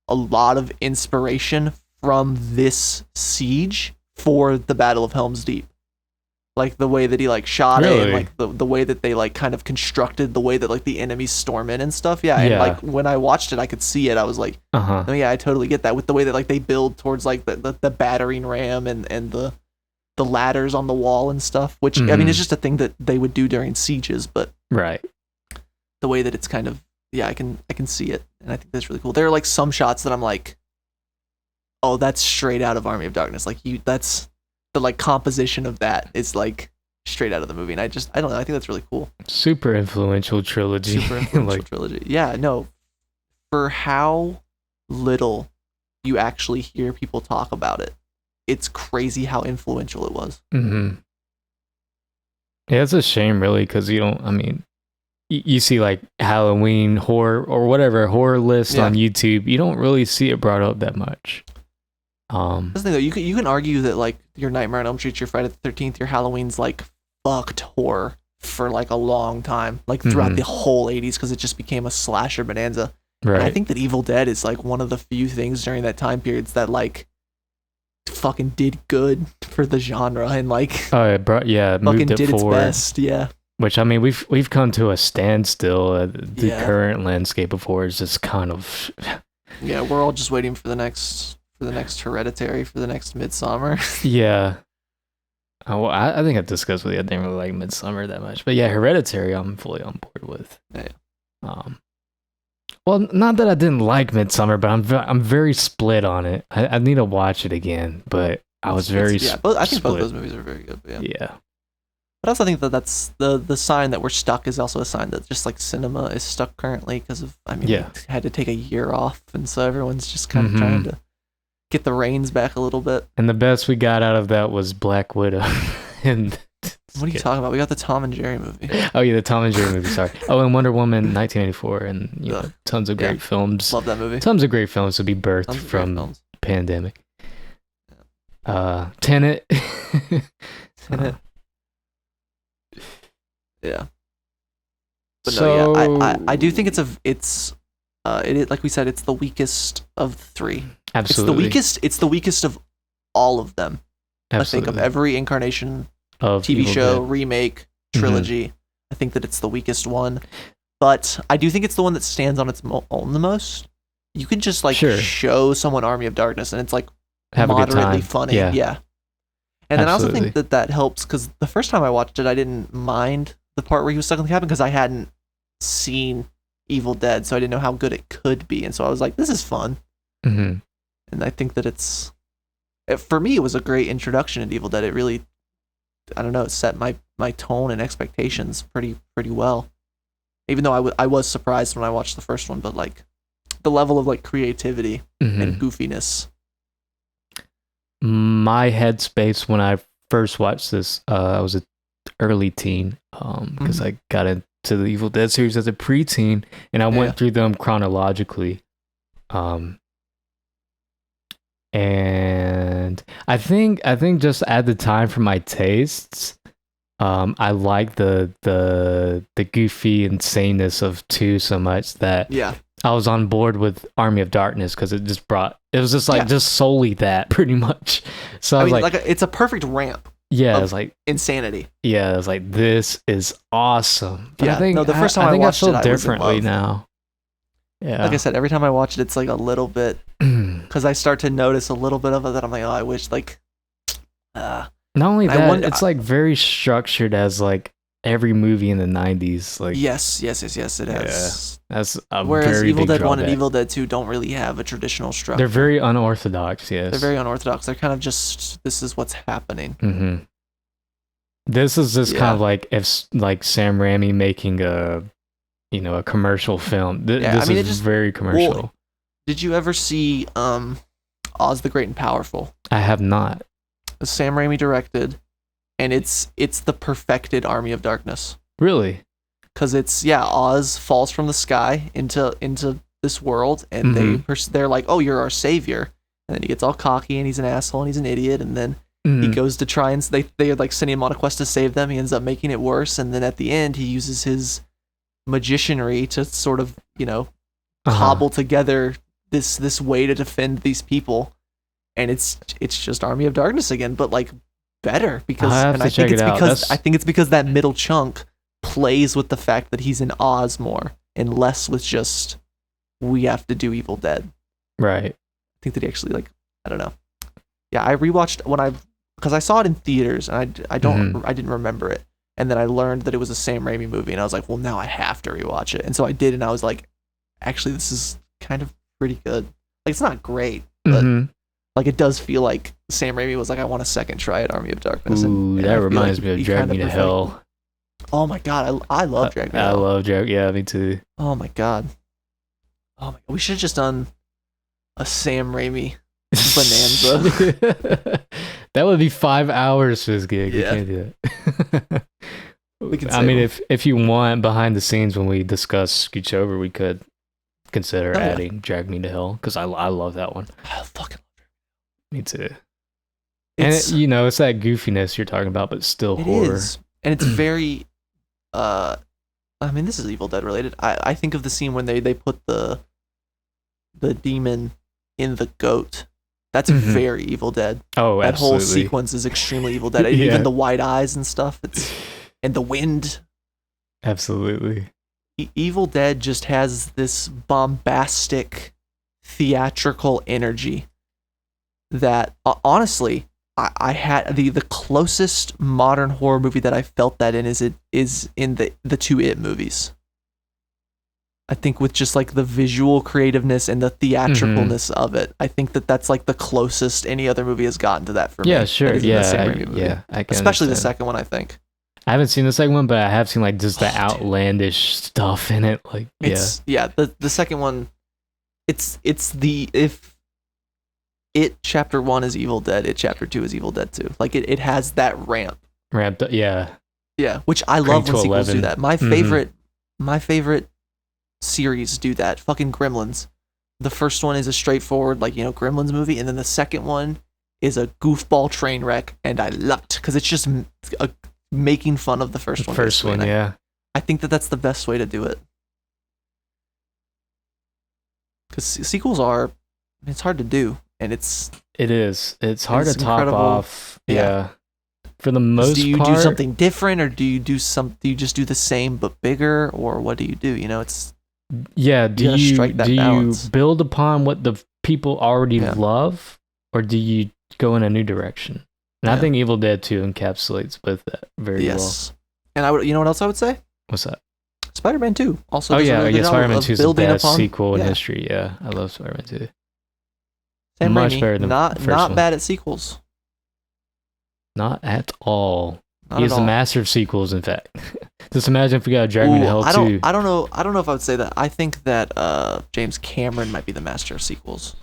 a lot of inspiration from this siege for the Battle of Helm's Deep. Like the way that he like shot it, and like the way that they like kind of constructed the way that like the enemies storm in and stuff. Yeah, and like when I watched it, I could see it. I was like, oh yeah, I totally get that with the way that like they build towards like the battering ram and the ladders on the wall and stuff. Which I mean, it's just a thing that they would do during sieges, but the way that it's kind of I can see it, and I think that's really cool. There are like some shots that I'm like, oh, that's straight out of Army of Darkness. Like that's the like composition of that is like straight out of the movie, and I don't know, I think that's really cool. Super influential trilogy. Trilogy. Yeah, no, for how little you actually hear people talk about it, it's crazy how influential it was. Yeah, it's a shame really, because you see like Halloween horror or whatever horror list on YouTube, you don't really see it brought up that much. That's the thing though, you can argue that like your Nightmare on Elm Street, your Friday the 13th, your Halloween's like fucked horror for like a long time, like throughout the whole 80s, because it just became a slasher bonanza. Right. And I think that Evil Dead is like one of the few things during that time periods that like fucking did good for the genre, and like fucking moved it did forward. Its best. Yeah. Which I mean, we've come to a standstill. The current landscape of horror is just kind of we're all just waiting for the next Hereditary, for the next Midsommar. Yeah. Well, I think I discussed with you. I didn't really like Midsommar that much, but yeah, Hereditary, I'm fully on board with. Yeah. Well, not that I didn't like Midsommar, but I'm very split on it. I need to watch it again, but I was very I think both those movies are very good. But yeah. But I also think that that's the sign that we're stuck is also a sign that just like cinema is stuck currently because of we had to take a year off, and so everyone's just kind of trying to get the reins back a little bit. And the best we got out of that was Black Widow. And what are you talking about? We got the Tom and Jerry movie. Oh yeah, the Tom and Jerry movie. Sorry. Oh, and Wonder Woman 1984, and tons of great films. Love that movie. Tons of great films to be birthed from pandemic. Tenet. Yeah. But I do think it's like we said, it's the weakest of the three. Absolutely. It's the weakest of all of them. Absolutely. I think of every incarnation of TV Evil show, Dead. remake, trilogy. I think that it's the weakest one. But I do think it's the one that stands on its own the most. You can just like show someone Army of Darkness and it's like moderately funny. Yeah. And then I also think that helps because the first time I watched it, I didn't mind the part where he was stuck in the cabin because I hadn't seen Evil Dead, so I didn't know how good it could be. And so I was like, this is fun. And I think that for me, it was a great introduction to Evil Dead. It really, I don't know, it set my tone and expectations pretty well. Even though I was surprised when I watched the first one, but like the level of like creativity and goofiness. My headspace when I first watched this, I was an early teen because I got into the Evil Dead series as a preteen, and I went through them chronologically. And I think just at the time for my tastes, I like the goofy insaneness of 2 so much that I was on board with Army of Darkness because it was just like just solely that pretty much. So I was like it's a perfect ramp. Yeah, it was like insanity. Yeah, it was like, this is awesome. But I think the first time I watched it, I feel differently now. Yeah, like I said, every time I watch it, it's like a little bit because I start to notice a little bit of it that I'm like, oh, I wish like. Not only that, it's like very structured as like every movie in the 90s. Like yes, it has. Yeah, that's a whereas very Evil big Dead drawback. 1 and Evil Dead 2 don't really have a traditional structure. They're very unorthodox. Yes, they're very unorthodox. They're kind of just this is what's happening. This is just kind of like if like Sam Raimi making a commercial film. This is very commercial. Well, did you ever see Oz the Great and Powerful? I have not. Sam Raimi directed, and it's the perfected Army of Darkness. Really? because it's Oz falls from the sky into this world, and they're like, oh, you're our savior, and then he gets all cocky and he's an asshole and he's an idiot, and then he goes to try and they like sending him on a quest to save them. He ends up making it worse, and then at the end he uses his magicianry to sort of cobble together this way to defend these people, and it's just Army of Darkness again, but like better because I think it's because that middle chunk plays with the fact that he's in Oz more and less with just we have to do Evil Dead. Right. I think that he actually like I don't know. Yeah, I rewatched because I saw it in theaters and I didn't remember it, and then I learned that it was a Sam Raimi movie, and I was like, well, now I have to rewatch it, and so I did, and I was like, actually, this is kind of pretty good. Like, it's not great, but like it does feel like Sam Raimi was like, I want a second try at Army of Darkness. Ooh, and that reminds me of Drag Me to Hell. Oh my god, I love Drag Me to Hell. I love Drag. Yeah, me too. Oh my god. We should have just done a Sam Raimi bonanza. That would be 5 hours for this gig. Yeah. We can't do that. We can I mean, if you want behind the scenes when we discuss Scoochover, we could consider adding Drag Me to Hell, because I love that one. I fucking love it. Me too. And it's that goofiness you're talking about, but still horror. Is. And it's very I mean, this is Evil Dead related. I think of the scene when they put the demon in the goat. That's very Evil Dead. Oh, that absolutely. whole sequence is extremely Evil Dead. Yeah. Even the white eyes and stuff. And the wind. Absolutely. Evil Dead just has this bombastic, theatrical energy that, honestly, I had the closest modern horror movie that I felt that in is in the two It movies. I think with just like the visual creativeness and the theatricalness of it, I think that's like the closest any other movie has gotten to that for me. Yeah, sure. Yeah, I can especially the understand. second one, I think. I haven't seen the second one, but I have seen like just the outlandish stuff in it. Like, the second one, it's if It Chapter 1 is Evil Dead, It Chapter 2 is Evil Dead 2. Like it has that ramped up, yeah, which I love when sequels 11. do that. My favorite series do that. Fucking Gremlins. The first one is a straightforward Gremlins movie, and then the second one is a goofball train wreck, and I love it because it's just making fun of the first one. First one, yeah. I think that's the best way to do it. Because sequels it's hard to do, and it's hard to top off. Yeah. For the most part. Do you do something different, or do you just do the same but bigger, or what do you do? It's do you strike that balance. You build upon what the people already love, or do you go in a new direction? And I think Evil Dead 2 encapsulates both that very well. And I would, what else I would say? What's that? Spider-Man 2 also. Spider-Man 2 is the best sequel in history. Yeah, I love Spider-Man 2. Sam Much Raimi, better than not the first one. bad at sequels. Not at all. Not He's at the all. master of sequels. In fact, just imagine if we got Drag Me to Hell 2. I don't know if I would say that. I think that James Cameron might be the master of sequels.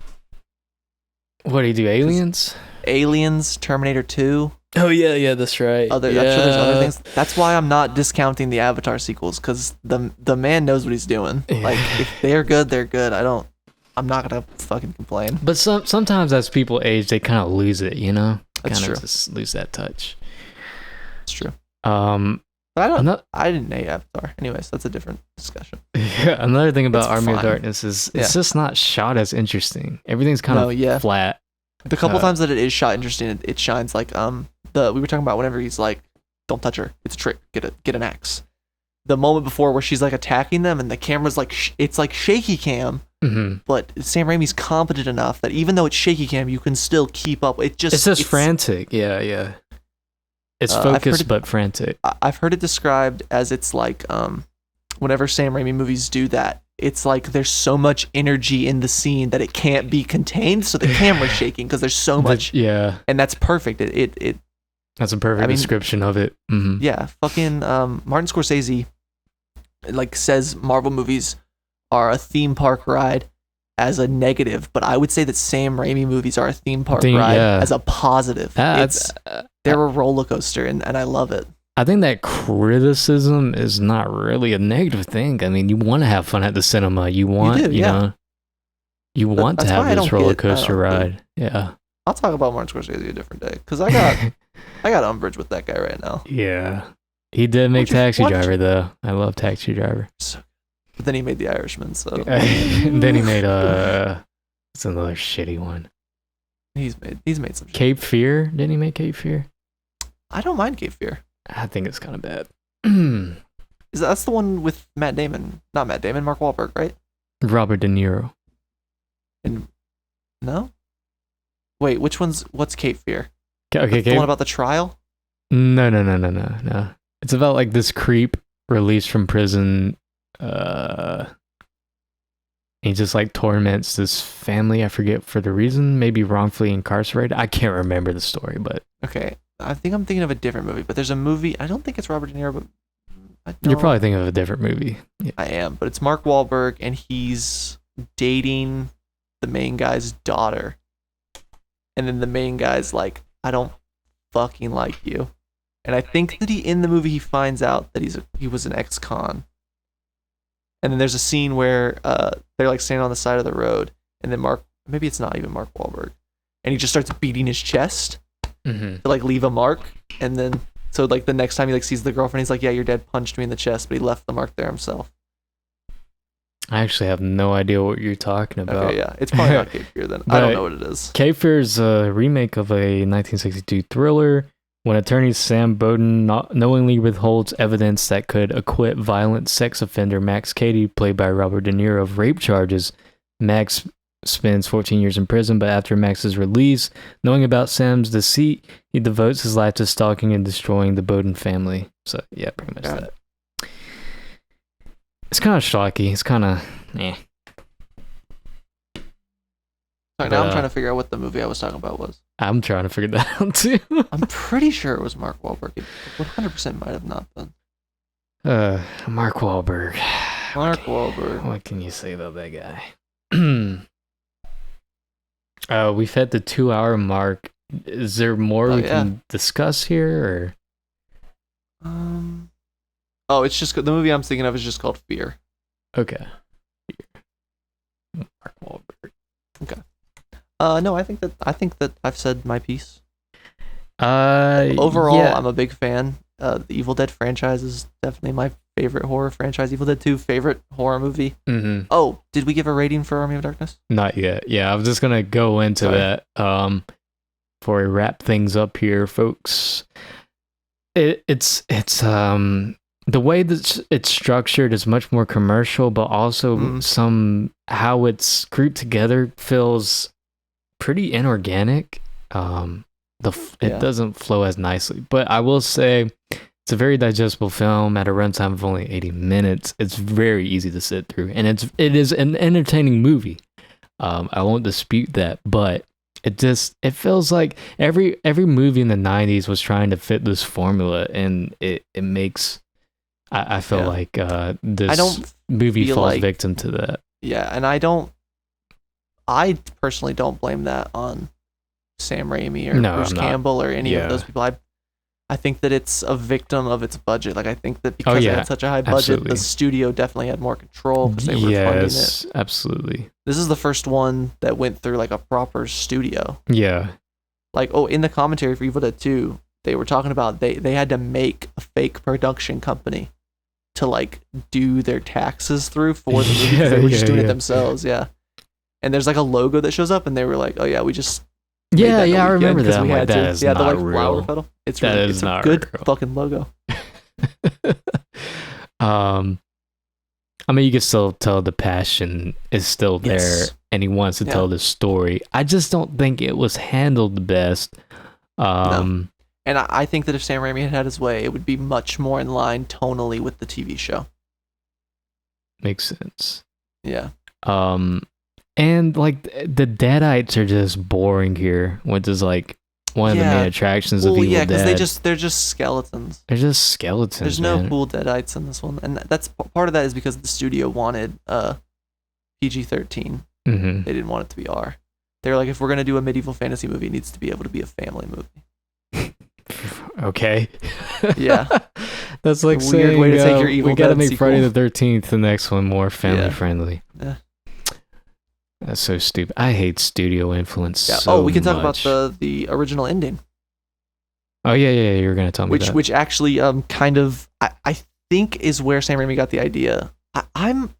What do you do? Aliens? Aliens, Terminator 2. Oh yeah, that's right. I'm sure there's other things. That's why I'm not discounting the Avatar sequels, because the man knows what he's doing. Yeah. Like if they're good, they're good. I'm not gonna fucking complain. But sometimes as people age, they kind of lose it. That's true. Just lose that touch. It's true. But I didn't hate Avatar. Anyways, that's a different discussion. Yeah, another thing about It's Army of fine. Darkness is it's just not shot as interesting. Everything's kind of flat. The couple times that it is shot interesting, it shines. Like we were talking about whenever he's like, "Don't touch her. It's a trick. Get an axe." The moment before where she's like attacking them and the camera's like it's like shaky cam, but Sam Raimi's competent enough that even though it's shaky cam, you can still keep up. It's just frantic. Yeah. It's focused but frantic. I've heard it described as it's like whenever Sam Raimi movies do that, it's like there's so much energy in the scene that it can't be contained, so the camera's shaking because there's so much. Yeah, and that's perfect. It that's a perfect description of it. Mm-hmm. Yeah, fucking Martin Scorsese says Marvel movies are a theme park ride as a negative, but I would say that Sam Raimi movies are a theme park ride as a positive. They're a roller coaster, and I love it. I think that criticism is not really a negative thing. I mean, you want to have fun at the cinema. You want, do, you yeah. know, you want to That's why I have this don't roller get- I coaster don't ride. Yeah. I'll talk about Martin Scorsese a different day because I got umbrage with that guy right now. Yeah. He did make What'd you- Taxi what'd Driver though. I love Taxi Driver. But then he made The Irishman, so And then he made it's another shitty one. he's made some shit. Cape Fear. Didn't he make Cape Fear? I don't mind Cape Fear. I think it's kind of bad. That's the one with Matt Damon? Not Matt Damon, Mark Wahlberg, right? Robert De Niro. And no. Wait, what's Cape Fear? Okay, The one about the trial? No. It's about like this creep released from prison. He just like torments this family. I forget for the reason, maybe wrongfully incarcerated. I can't remember the story, but Okay, I think I'm thinking of a different movie, but there's a movie. I don't think it's Robert De Niro, but you're probably thinking of a different movie. Yeah. I am, but it's Mark Wahlberg, and he's dating the main guy's daughter, and then the main guy's like, "I don't fucking like you," and I think that in the movie he finds out that he was an ex-con, and then there's a scene where they're like standing on the side of the road, and then maybe it's not even Mark Wahlberg, and he just starts beating his chest to like leave a mark, and then so like the next time he like sees the girlfriend, he's like, "Yeah, your dad punched me in the chest, but he left the mark there himself." I actually have no idea what you're talking about. Okay, yeah, it's probably not Cape Fear then. I don't know what it is. Cape Fear is a remake of a 1962 thriller. When attorney Sam Bowden knowingly withholds evidence that could acquit violent sex offender Max Cady, played by Robert De Niro, of rape charges, Max spends 14 years in prison, but after Max's release, knowing about Sam's deceit, he devotes his life to stalking and destroying the Bowden family. So, yeah, pretty much that. It's kind of schlocky. It's kind of, Sorry, now I'm trying to figure out what the movie I was talking about was. I'm trying to figure that out too. I'm pretty sure it was Mark Wahlberg. It 100% might have not been. Mark Wahlberg. Mark Wahlberg. What can you say about that guy? We've hit the 2-hour mark. Is there more we can discuss here, or? Oh, it's just the movie I'm thinking of is just called Fear. Okay. Fear. Mark Wahlberg. Okay. No, I think that I've said my piece. Overall, I'm a big fan. The Evil Dead franchise is definitely my favorite horror franchise. Evil Dead 2, favorite horror movie. Mm-hmm. Oh, did we give a rating for Army of Darkness? Not yet. Yeah, I was just gonna go into that. Before we wrap things up here, folks. It's the way that it's structured is much more commercial, but also how it's grouped together feels pretty inorganic. It doesn't flow as nicely, but I will say it's a very digestible film at a runtime of only 80 minutes. It's very easy to sit through, and it is an entertaining movie. I won't dispute that, but it feels like every movie in the 90s was trying to fit this formula, and it makes I feel like this movie falls victim to that. Yeah, and I personally don't blame that on Sam Raimi or Bruce Campbell or any of those people. I think that it's a victim of its budget. Like, I think that because it had such a high budget, the studio definitely had more control because they were funding it. Yes, absolutely. This is the first one that went through like a proper studio. Yeah. Like, in the commentary for Evil Dead 2, they were talking about they had to make a fake production company to like do their taxes through for the movie because they were just doing it themselves. Yeah. And there's like a logo that shows up, and they were like, "Oh yeah, we just I remember that. We had that to. Is yeah, not the like real. flower petal. It's that really, is it's not a good real. fucking logo. I mean, you can still tell the passion is still there, and he wants to tell the story. I just don't think it was handled the best. No. And I think that if Sam Raimi had had his way, it would be much more in line tonally with the TV show. Makes sense. Yeah. And like the Deadites are just boring here, which is like one of the main attractions of Evil Dead. Yeah, because they're just skeletons. They're just skeletons. There's no cool Deadites in this one, and that's part of that is because the studio wanted PG-13. Mm-hmm. They didn't want it to be R. They were like, if we're gonna do a medieval fantasy movie, it needs to be able to be a family movie. Okay. Yeah. That's like Weird saying way to take your Evil we gotta Dead make sequel. Friday the 13th the next one more family Yeah. friendly. Yeah. That's so stupid. I hate studio influence Yeah. so we can talk much. about the original ending, Oh yeah. You were gonna tell me that. which actually kind of I think is where Sam Raimi got the idea. I'm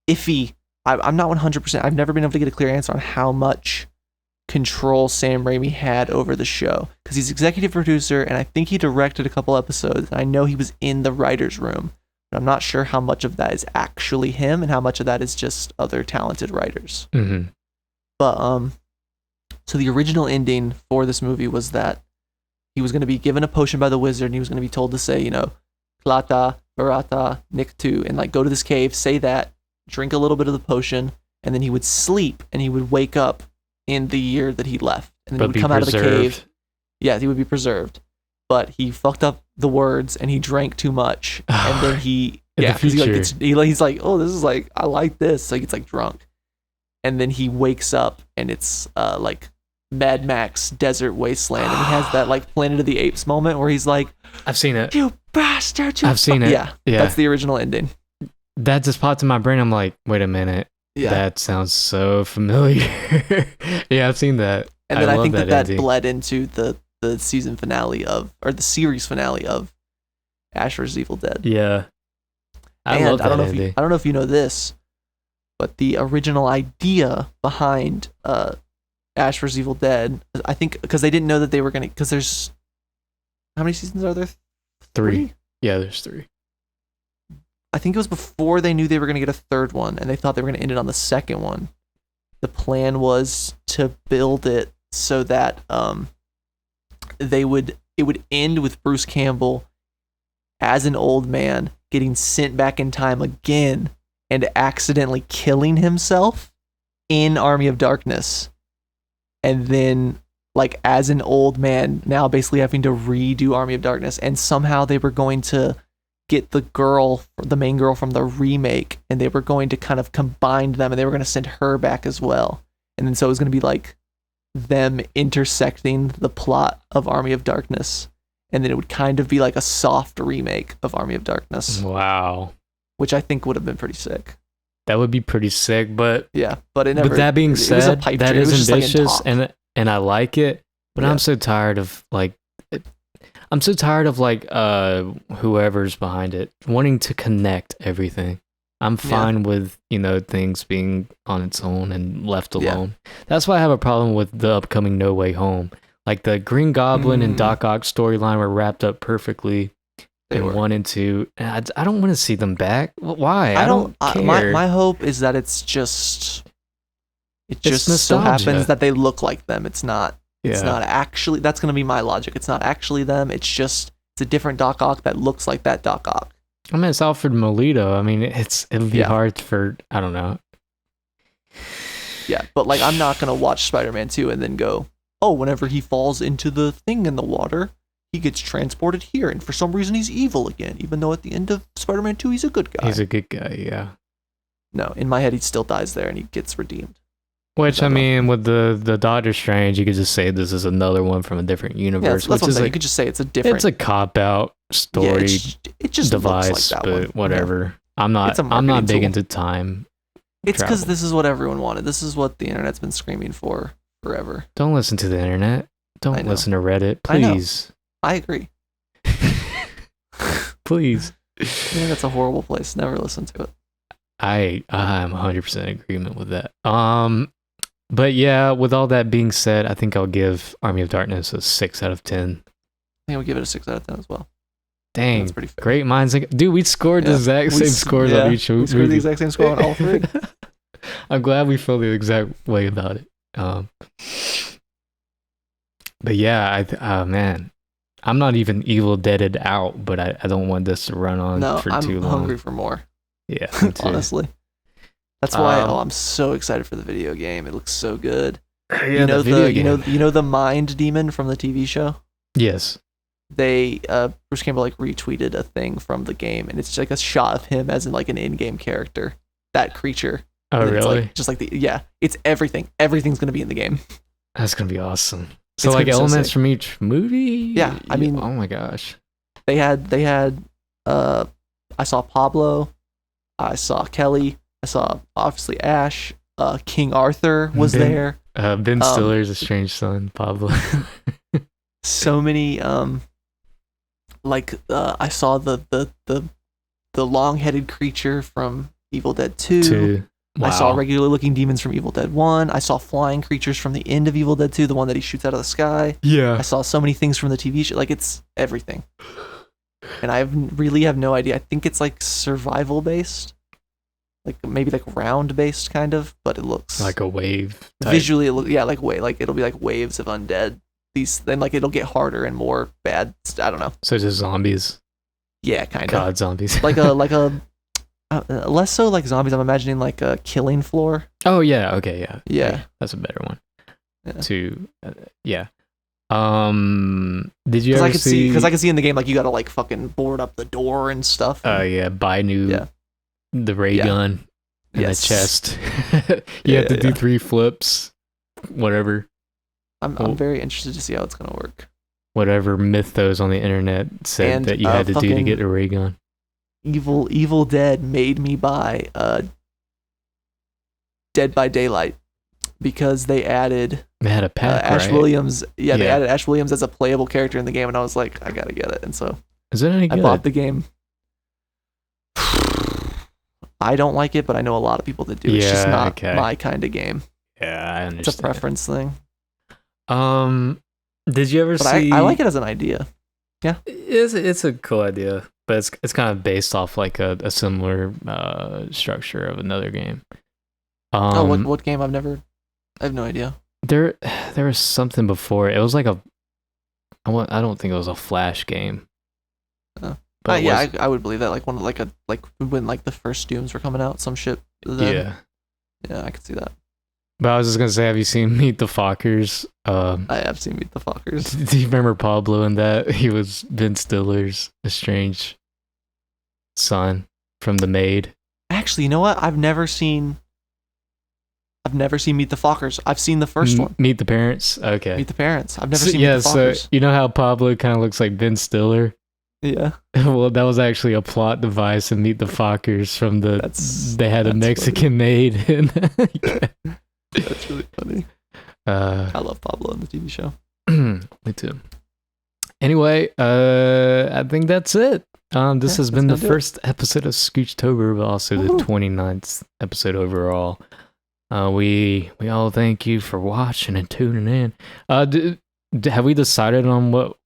iffy. I'm not 100%. I've never been able to get a clear answer on how much control Sam Raimi had over the show, because he's executive producer and I think he directed a couple episodes. I know he was in the writer's room, but I'm not sure how much of that is actually him and how much of that is just other talented writers. Mm-hmm. But so the original ending for this movie was that he was going to be given a potion by the wizard and he was going to be told to say, Klata, Barata, Niktu, and like go to this cave, say that, drink a little bit of the potion, and then he would sleep and he would wake up in the year that he left. And then he would come out of the cave. Yeah, he would be preserved. But he fucked up the words and he drank too much. And then he's like, oh, this is like, I like this. So he gets like drunk. And then he wakes up and it's like Mad Max Desert Wasteland. And he has that like Planet of the Apes moment where he's like, I've seen it. you bastard. I've seen it. Yeah, that's the original ending. That just popped in my brain. I'm like, wait a minute. Yeah. That sounds so familiar. Yeah, I've seen that. And then I love think that ending. bled into the season finale or the series finale of Ash vs. Evil Dead. Yeah. I love that don't know ending. I don't know if you know this, but the original idea behind Ash vs. Evil Dead, I think because they didn't know that they were going to, because there's, how many seasons are there? 3. Yeah, there's 3. I think it was before they knew they were going to get a third one, and they thought they were going to end it on the second one. The plan was to build it so that it would end with Bruce Campbell as an old man getting sent back in time again and accidentally killing himself in Army of Darkness, and then like as an old man now basically having to redo Army of Darkness, and somehow they were going to get the main girl from the remake, and they were going to kind of combine them, and they were going to send her back as well. And then so it was going to be like them intersecting the plot of Army of Darkness, and then it would kind of be like a soft remake of Army of Darkness, Wow. which I think would have been pretty sick. That would be pretty sick, but Yeah, but it never. with that being it was a said, pipe that dream. It was is just like in ambitious talk. and I like it, but Yeah. I'm so tired of like whoever's behind it wanting to connect everything. I'm fine with, things being on its own and left alone. That's why I have a problem with the upcoming No Way Home. Like the Green Goblin and Doc Ock storyline were wrapped up perfectly in 1 and 2. And I don't want to see them back. Why? I don't care. My hope is that it just so nostalgia. happens that they look like them. It's not. It's Yeah. not actually. That's going to be my logic. It's not actually them. It's a different Doc Ock that looks like that Doc Ock. I mean, it's Alfred Molito. I mean, it'll be Yeah. hard for, I don't know. Yeah, but like I'm not going to watch Spider-Man 2 and then go, oh, whenever he falls into the thing in the water, he gets transported here, and for some reason he's evil again, even though at the end of Spider-Man 2 he's a good guy. He's a good guy, yeah. No, in my head he still dies there and he gets redeemed. Which, I mean, with the Doctor Strange, you could just say this is another one from a different Yeah, universe. that's what which I'm is saying. like, You could just say it's a different. it's a cop-out story it just device, looks like that but one. whatever. Yeah. I'm It's a not marketing big tool. into time. It's because travel. this is what everyone wanted. This is what the internet's been screaming for forever. Don't listen to the internet. I Don't know. listen to Reddit. I know. Please. I agree. Please. Yeah, that's a horrible place. Never listen to it. I'm 100% in agreement with that. But yeah, with all that being said, I think I'll give Army of Darkness a 6 out of 10. I think I'll give it a 6 out of 10 as well. Dang, That's pretty fair. great minds. Dude, we scored the Yeah. exact same scores on each We movie. scored the exact same score on all three. I'm glad we feel the exact way about it. But yeah, man, I'm not even Evil Deaded out, but I don't want this to run on No, for too I'm long. hungry for more. Yeah, me too. Honestly. That's why Um, I'm so excited for the video game. It looks so good. Yeah, you know the video the game. you know the Mind Demon from the TV show? Yes. They Bruce Campbell like retweeted a thing from the game, and it's just like a shot of him as in like an in-game character. That creature. Oh, And it's, really? like, just like it's everything. Everything's gonna be in the game. That's gonna be awesome. So It's like gonna be so elements sick. from each movie? Yeah, I mean- oh my gosh. They had I saw Pablo. I saw Kelly. I saw obviously Ash. King Arthur was there. Ben Stiller's estranged son, Pablo. So many I saw the long-headed creature from Evil Dead 2. Wow. I saw regular looking demons from Evil Dead 1. I saw flying creatures from the end of Evil Dead 2, the one that he shoots out of the sky. Yeah. I saw so many things from the TV show. Like, it's everything. And I really have no idea. I think it's like survival based. Like maybe like round based kind of, but it looks like a wave. Type. Visually it like it'll be like waves of undead. Then like it'll get harder and more bad. I don't know. So just zombies. Yeah, kind of. God, zombies. like a less so like zombies. I'm imagining like a killing floor. Oh yeah. Okay. Yeah. Yeah. That's a better one. Yeah. Did you ever see? Because I can see in the game like you gotta like fucking board up the door and stuff. Oh yeah, buy new. The ray gun and the chest. You have to do 3 flips. Whatever. I'm very interested to see how it's gonna work. Whatever mythos on the internet said that you had to do to get a ray gun. Evil Dead made me buy Dead by Daylight because they had a pack, Ash right? Williams. Yeah, they added Ash Williams as a playable character in the game, and I was like, I gotta get it. And so is it any good? I bought the game. I don't like it, but I know a lot of people that do. It's just not my kind of game. Yeah, I understand. It's a preference thing. Did you ever see? I like it as an idea. Yeah, it's a cool idea, but it's kind of based off like a similar structure of another game. What game? I have no idea. There was something before. It was like I don't think it was a Flash game. But I would believe that like when like the first Dooms were coming out, some shit. Yeah, I could see that. But I was just gonna say, have you seen Meet the Fockers? I have seen Meet the Fockers. Do you remember Pablo in that? He was Ben Stiller's estranged son from The Maid. Actually, you know what? I've never seen Meet the Fockers. I've seen the first one. Meet the Parents. Okay. Meet the Parents. I've never seen Meet the Fockers. So you know how Pablo kind of looks like Ben Stiller? Yeah. Well, that was actually a plot device in Meet the Fockers from they had a Mexican maid. That's really funny. I love Pablo in the TV show. Me too. Anyway, I think that's it. This has been the first episode of SCOOJTOBER, but also the 29th episode overall. We all thank you for watching and tuning in. Have we decided on what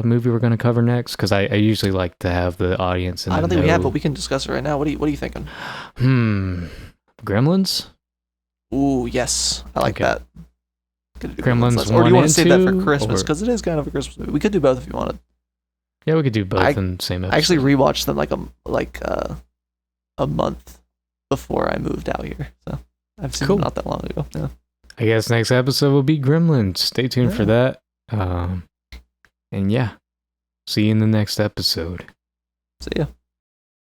movie we're going to cover next? Because I usually like to have the audience. I don't think we have, but we can discuss it right now. What are you thinking? Gremlins? Ooh, yes. I like that. Gremlins 1 or do you want to save that for and 2, Christmas? Because it is kind of a Christmas movie. We could do both if you wanted. Yeah, we could do both in the same episode. I actually rewatched them like a month before I moved out here. So I've seen them not that long ago. Yeah. I guess next episode will be Gremlins. Stay tuned for that. And yeah, see you in the next episode. See ya.